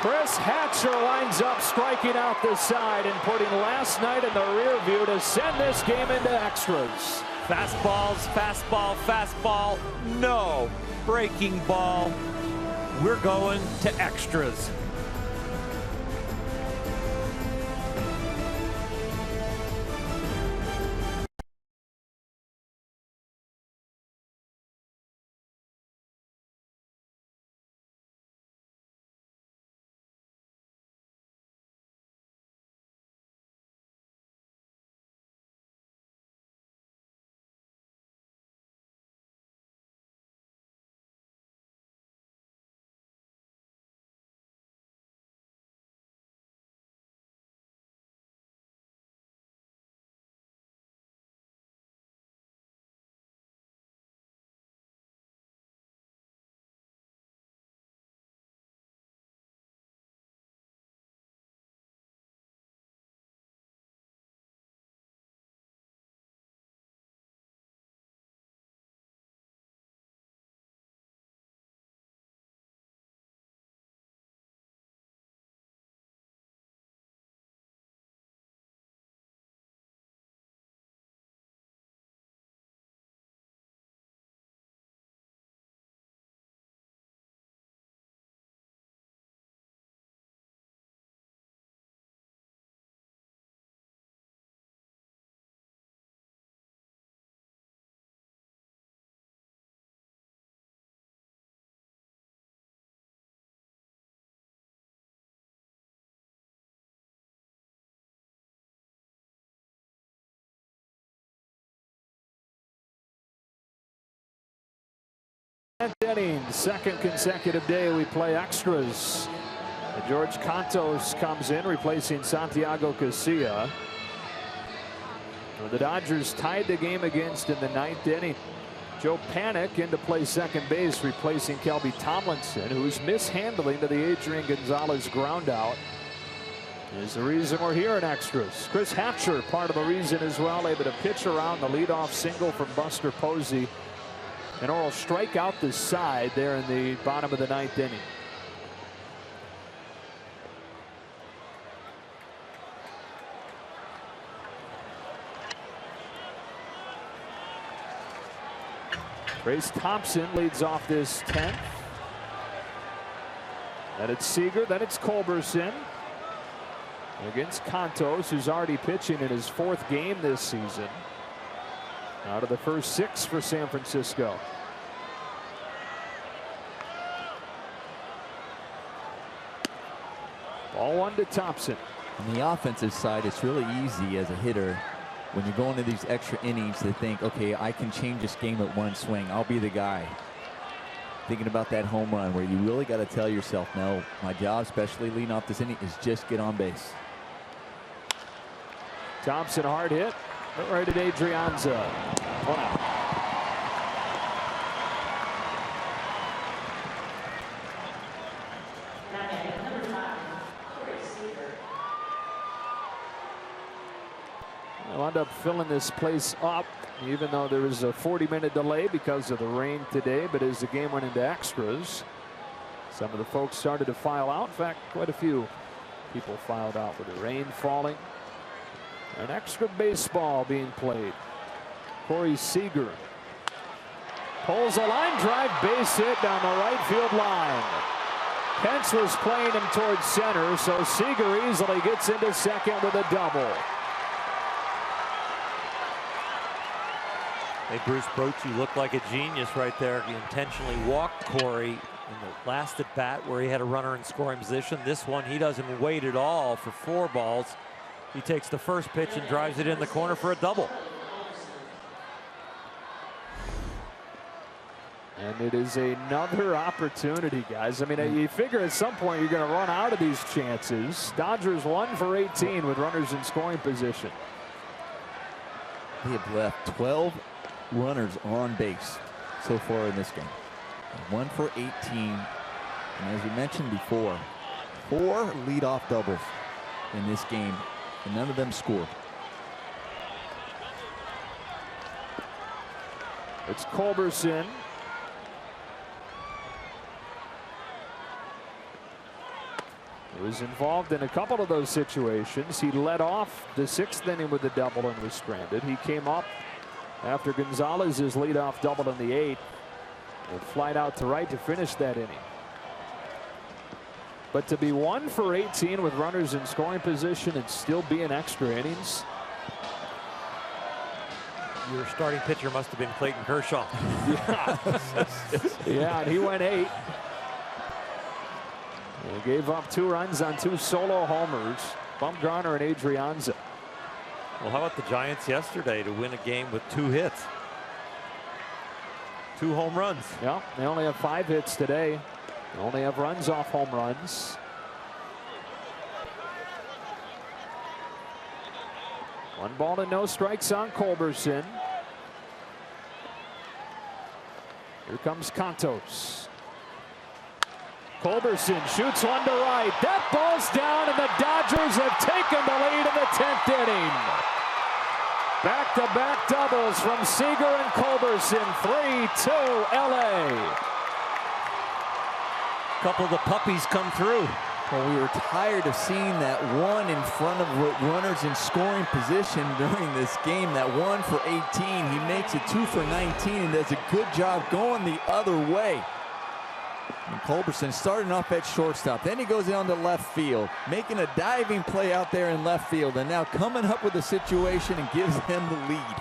Chris Hatcher winds up striking out the side and putting last night in the rear view to send this game into extras. Fastballs, fastball, fastball. No. Breaking ball. We're going to extras. 10th inning, second consecutive day we play extras. George Cantos comes in, replacing Santiago Casilla. The Dodgers tied the game against in the 9th inning. Joe Panik in to play second base, replacing Kelby Tomlinson, who's mishandling to the Adrian Gonzalez ground out. Is the reason we're here in extras. Chris Hatcher, part of the reason as well, able to pitch around the leadoff single from Buster Posey. And Orioles strike out the side there in the bottom of the 9th inning. Trace Thompson leads off this 10th. Then it's Seager, then it's Culberson against Cantos, who's already pitching in his 4th game this season. Out of the first 6 for San Francisco. Ball 1 to Thompson. On the offensive side, it's really easy as a hitter when you're going to these extra innings to think, okay, I can change this game at one swing. I'll be the guy. Thinking about that home run where you really got to tell yourself, no, my job, especially leading off this inning, is just get on base. Thompson hard hit, right at Adrianza. 1 out. They'll end up filling this place up, even though there was a 40-minute delay because of the rain today. But as the game went into extras, some of the folks started to file out. In fact, quite a few people filed out with the rain falling. An extra baseball being played. Corey Seager pulls a line drive base hit down the right field line. Pence was playing him towards center, so Seager easily gets into second with a double. Hey, Bruce Bochy looked like a genius right there. He intentionally walked Corey in the last at bat where he had a runner in scoring position. This one, he doesn't wait at all for 4 balls. He takes the first pitch and drives it in the corner for a double. And it is another opportunity, guys. I mean, you figure at some point you're going to run out of these chances. Dodgers 1 for 18 with runners in scoring position. They have left 12 runners on base so far in this game. 1 for 18. And as we mentioned before, 4 leadoff doubles in this game, and none of them scored. It's Culberson. He was involved in a couple of those situations. He led off the 6th inning with a double and was stranded. He came up after Gonzalez's leadoff double in the 8th and flied out to right to finish that inning. But to be 1 for 18 with runners in scoring position and still be in extra innings. Your starting pitcher must have been Clayton Kershaw. Yeah, and he went 8. He gave up 2 runs on 2 solo homers. Bumgarner and Adrianza. Well, how about the Giants yesterday to win a game with 2 hits? 2 home runs. Yeah, they only have 5 hits today. They only have runs off home runs. One ball and no strikes on Culberson. Here comes Cantos. Culberson shoots one to right. That ball's down, and the Dodgers have taken the lead in the 10th inning. Back-to-back doubles from Seager and Culberson. 3-2 LA. Couple of the puppies come through. Well, we were tired of seeing that one in front of runners in scoring position during this game. That 1 for 18. He makes it 2 for 19 and does a good job going the other way. And Culberson starting off at shortstop. Then he goes down to left field, making a diving play out there in left field, and now coming up with a situation and gives them the lead.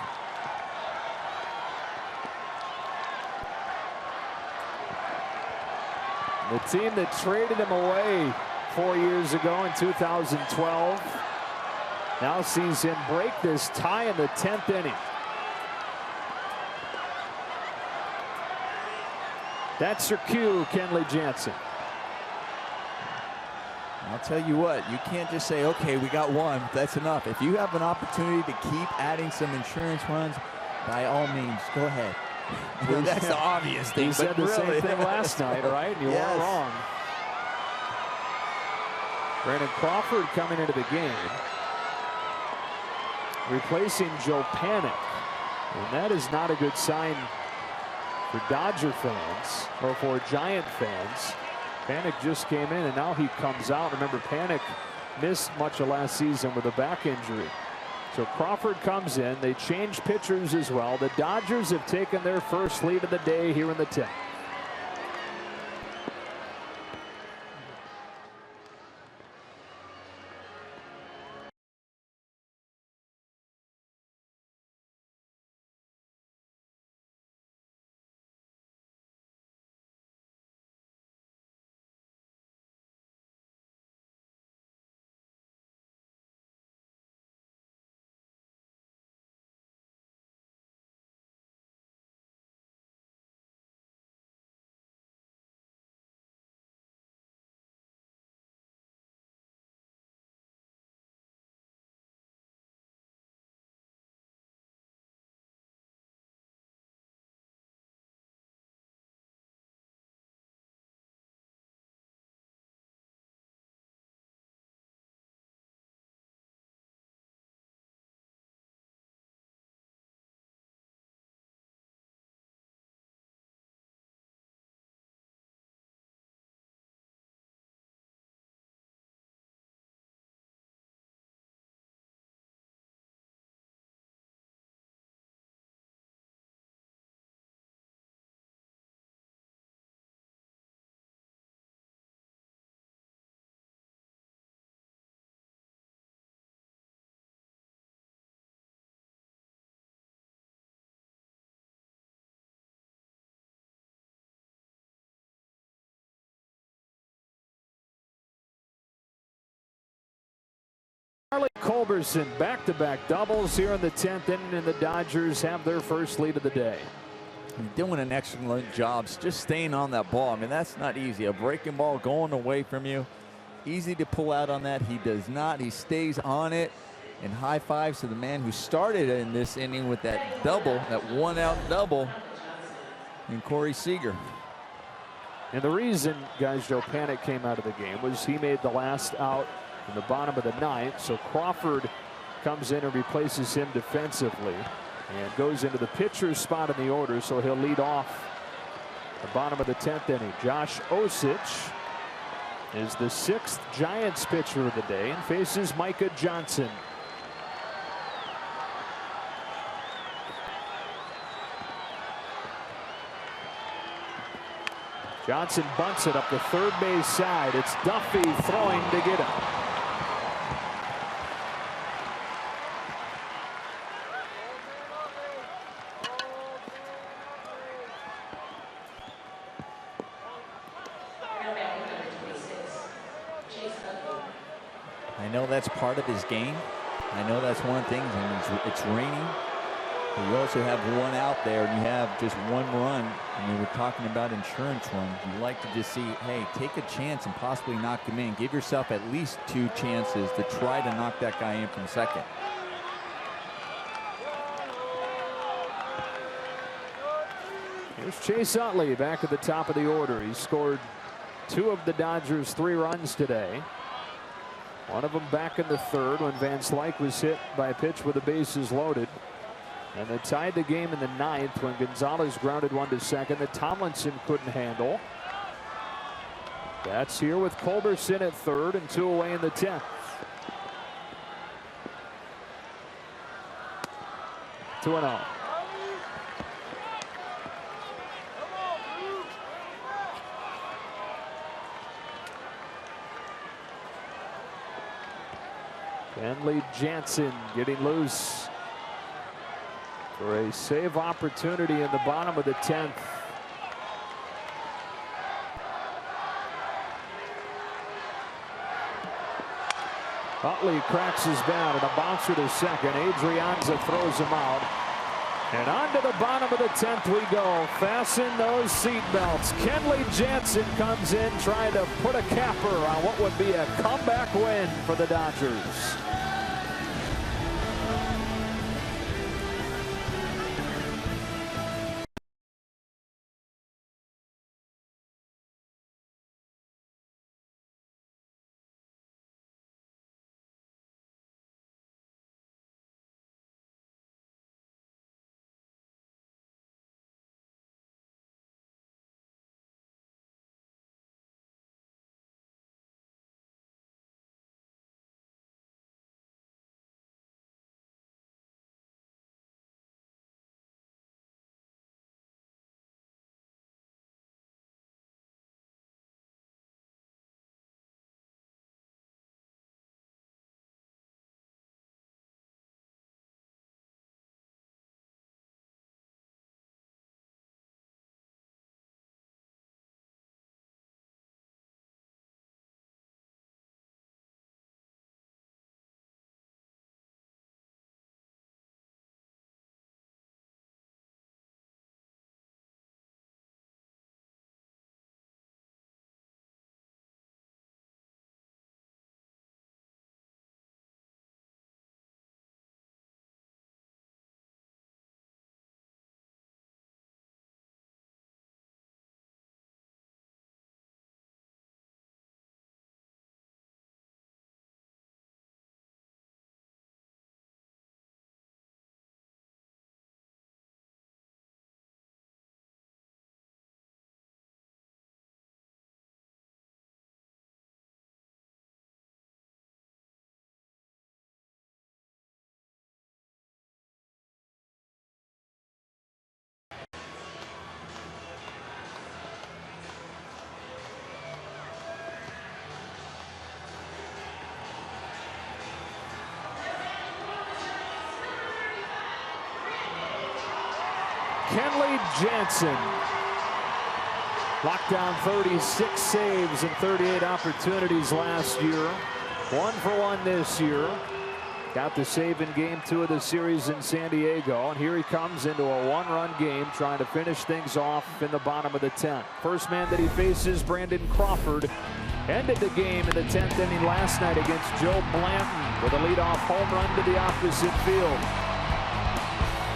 The team that traded him away 4 years ago in 2012 now sees him break this tie in the 10th inning. That's your cue, Kenley Jansen. I'll tell you what, you can't just say, okay, we got one, that's enough. If you have an opportunity to keep adding some insurance runs, by all means, go ahead. That's the obvious thing. You said the same thing last night, right? You weren't wrong. Brandon Crawford coming into the game, replacing Joe Panik. And that is not a good sign for Dodger fans or for Giant fans. Panik just came in and now he comes out. Remember, Panik missed much of last season with a back injury. So Crawford comes in. They change pitchers as well. The Dodgers have taken their first lead of the day here in the 10th. Charlie Culberson, back-to-back doubles here in the 10th inning, and the Dodgers have their first lead of the day. Doing an excellent job just staying on that ball. I mean, that's not easy. A breaking ball going away from you. Easy to pull out on that. He does not. He stays on it. And high fives to the man who started in this inning with that double, that one-out double, and Corey Seager. And the reason, guys, Joe Panik came out of the game was he made the last out in the bottom of the 9th. So Crawford comes in and replaces him defensively and goes into the pitcher's spot in the order. So he'll lead off the bottom of the 10th inning. Josh Osich is the 6th Giants pitcher of the day and faces Micah Johnson. Johnson bunts it up the third base side. It's Duffy throwing to get him. I know that's part of his game. I know that's one of the things, and it's raining. But you also have one out there, and you have just one run. I mean, we're talking about insurance runs. You like to just see, hey, take a chance and possibly knock him in. Give yourself at least 2 chances to try to knock that guy in from second. Here's Chase Utley back at the top of the order. He scored 2 of the Dodgers' 3 runs today. One of them back in the 3rd when Van Slyke was hit by a pitch with the bases loaded. And they tied the game in the 9th when Gonzalez grounded one to second that Tomlinson couldn't handle. That's here with Culberson at 3rd and 2 away in the 10th. 2-0. Kenley Jansen getting loose for a save opportunity in the bottom of the 10th. Utley cracks his bat and a bouncer to second. Adrianza throws him out. And on to the bottom of the 10th we go. Fasten those seat belts. Kenley Jansen comes in trying to put a capper on what would be a comeback win for the Dodgers. Kenley Jansen locked down 36 saves and 38 opportunities last year. 1 for 1 this year. Got the save in game 2 of the series in San Diego. And here he comes into a 1-run game trying to finish things off in the bottom of the 10th. First man that he faces, Brandon Crawford, ended the game in the 10th inning last night against Joe Blanton with a leadoff home run to the opposite field.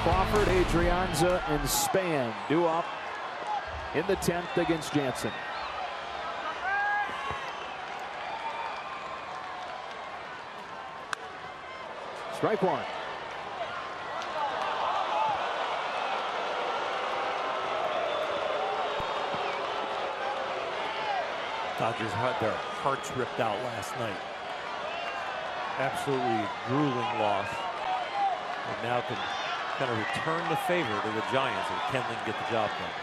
Crawford, Adrianza, and Span due up in the 10th against Jansen. Strike one. Dodgers had their hearts ripped out last night. Absolutely grueling loss. And now can kind of return the favor to the Giants and Kenley can get the job done.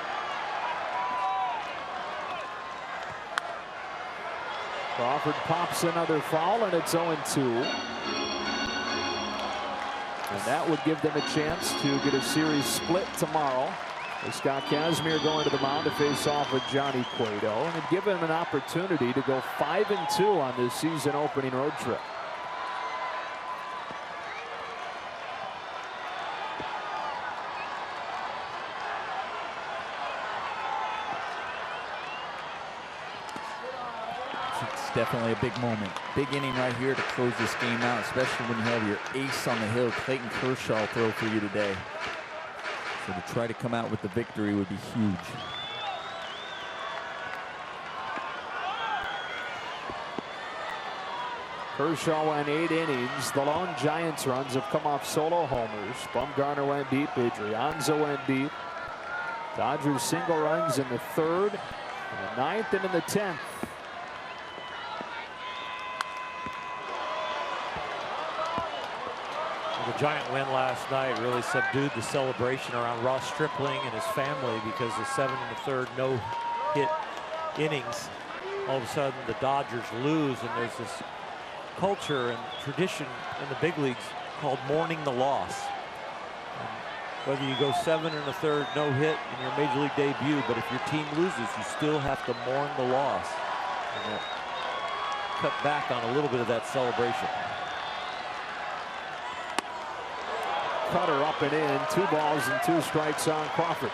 Crawford pops another foul and it's 0-2. And that would give them a chance to get a series split tomorrow. Scott Kazmir going to the mound to face off with Johnny Cueto, and it'd give him an opportunity to go 5-2 on this season opening road trip. It's definitely a big moment. Big inning right here to close this game out, especially when you have your ace on the hill, Clayton Kershaw, throw for you today. So to try to come out with the victory would be huge. Kershaw went 8 innings. The lone Giants runs have come off solo homers. Bumgarner went deep. Adrianza went deep. Dodgers single runs in the 3rd, in the 9th, and in the 10th. The Giant win last night really subdued the celebration around Ross Stripling and his family because the 7 1/3 no-hit innings. All of a sudden the Dodgers lose, and there's this culture and tradition in the big leagues called mourning the loss. And whether you go 7 1/3 no-hit in your major league debut, but if your team loses, you still have to mourn the loss. And that cut back on a little bit of that celebration. cutter up and in. 2 balls and 2 strikes on Crawford.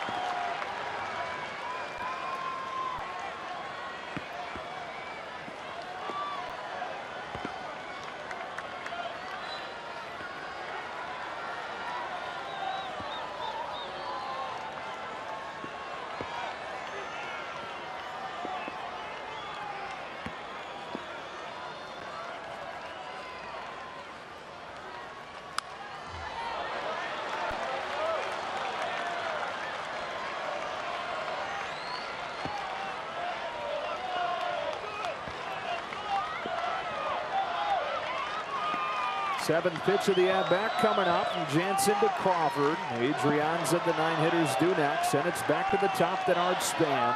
Seventh pitch of the at-bat coming up from Jansen to Crawford. Adrianza, the 9 hitters do next, and it's back to the top. Denard Span.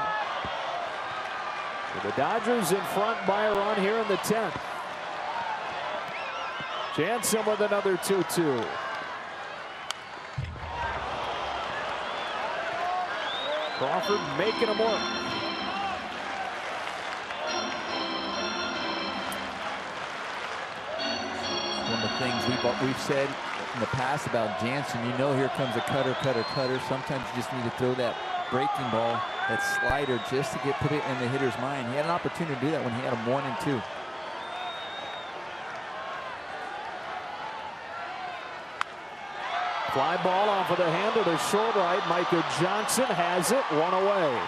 So the Dodgers in front by a run here in the 10th. Jansen with another 2-2. Crawford making him work. One of the things we've said in the past about Jansen, you know, here comes a cutter. Sometimes you just need to throw that breaking ball, that slider, just to put it in the hitter's mind. He had an opportunity to do that when he had him 1 and 2. Fly ball off of the handle to short right. Micah Johnson has it, 1 away.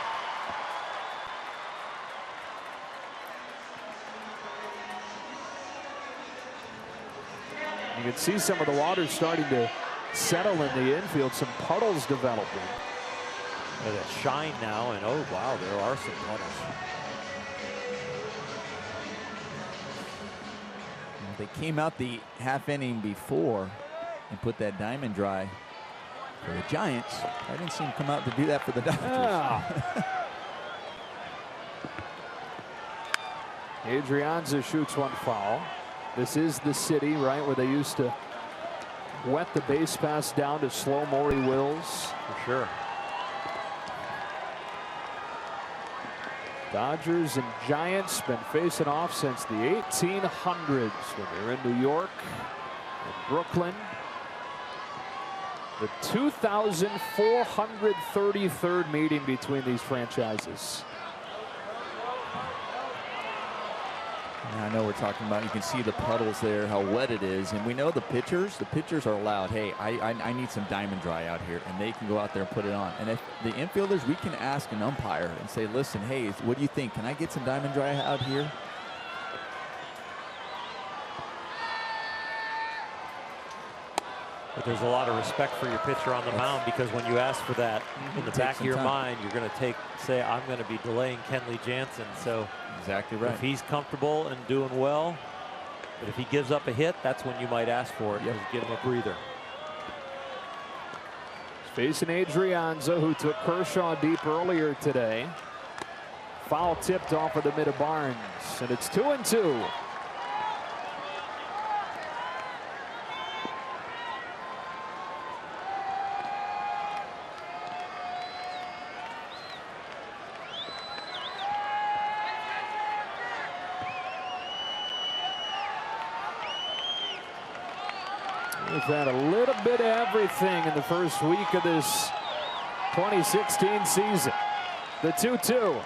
You can see some of the water starting to settle in the infield. Some puddles developing. There's a shine now, and oh wow, there are some puddles. They came out the half inning before and put that diamond dry for the Giants. I didn't see him come out to do that for the Dodgers. Yeah. Adrianza shoots one foul. This is the city, right, where they used to wet the base pass down to slow Maury Wills. For sure. Dodgers and Giants been facing off since the 1800s when they were in New York and Brooklyn. The 2,433rd meeting between these franchises. I know we're talking about, you can see the puddles there, how wet it is, and we know the pitchers are allowed, hey, I need some diamond dry out here, and they can go out there and put it on. And if the infielders, we can ask an umpire and say, listen, hey, what do you think? Can I get some diamond dry out here? But there's a lot of respect for your pitcher on the mound, because when you ask for that in the back of your mind, you're going to say, I'm going to be delaying Kenley Jansen. So exactly right. If he's comfortable and doing well, but if he gives up a hit, that's when you might ask for it. Yep. Give him a breather. Facing Adrianza, who took Kershaw deep earlier today. Foul tipped off of the mid of Barnes, and it's 2-2. We've had a little bit of everything in the first week of this 2016 season. The 2-2.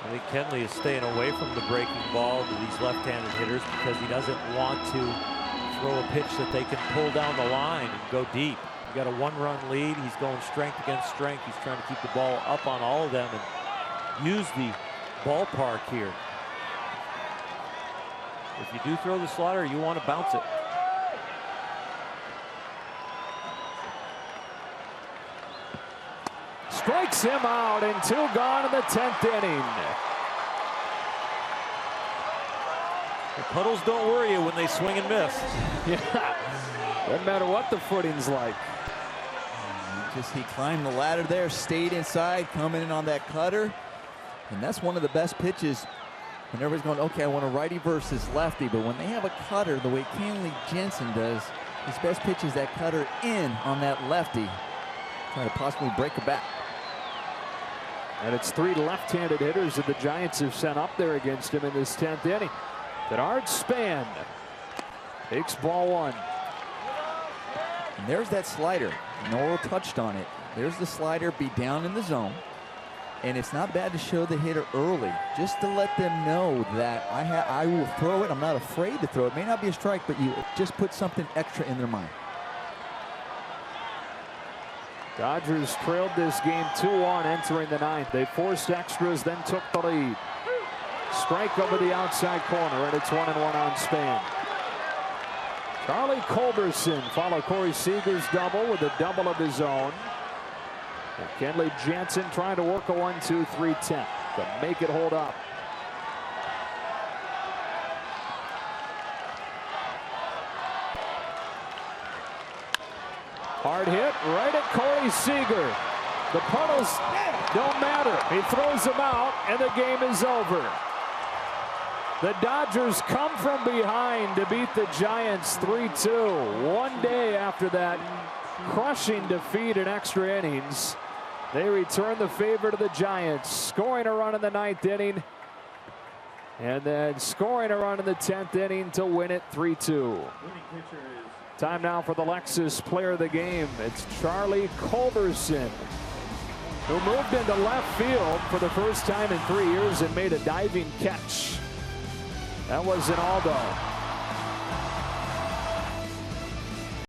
I think Kenley is staying away from the breaking ball to these left-handed hitters because he doesn't want to throw a pitch that they can pull down the line and go deep. You got a 1-run lead. He's going strength against strength. He's trying to keep the ball up on all of them and use the ballpark here. If you do throw the slider, you want to bounce it. Strikes him out, and 2 gone in the 10th inning. The puddles don't worry you when they swing and miss. Yeah, doesn't matter what the footing's like. He climbed the ladder there, stayed inside, coming in on that cutter, and that's one of the best pitches. When everybody's going, okay, I want a righty versus lefty, but when they have a cutter the way Kenley Jansen does, his best pitch is that cutter in on that lefty, trying to possibly break a bat. And it's 3 left-handed hitters that the Giants have sent up there against him in this 10th inning. Denard Span Takes ball one. And there's that slider. Noel touched on it. There's the slider, be down in the zone. And it's not bad to show the hitter early, just to let them know that I will throw it. I'm not afraid to throw it. It may not be a strike, but you just put something extra in their mind. Dodgers trailed this game 2-1 entering the ninth. They forced extras, then took the lead. Strike over the outside corner, and it's 1-1 on Span. Charlie Culberson followed Corey Seager's double with a double of his own. And Kenley Jansen trying to work a 1-2-3-10 to make it hold up. Hard hit right at Corey Seager. The puddles don't matter. He throws them out, and the game is over. The Dodgers come from behind to beat the Giants 3-2. One day after that crushing defeat in extra innings, they return the favor to the Giants, scoring a run in the 9th inning, and then scoring a run in the 10th inning to win it 3-2. Time now for the Lexus player of the game. It's Charlie Culberson, who moved into left field for the first time in 3 years and made a diving catch. That was an Aldo.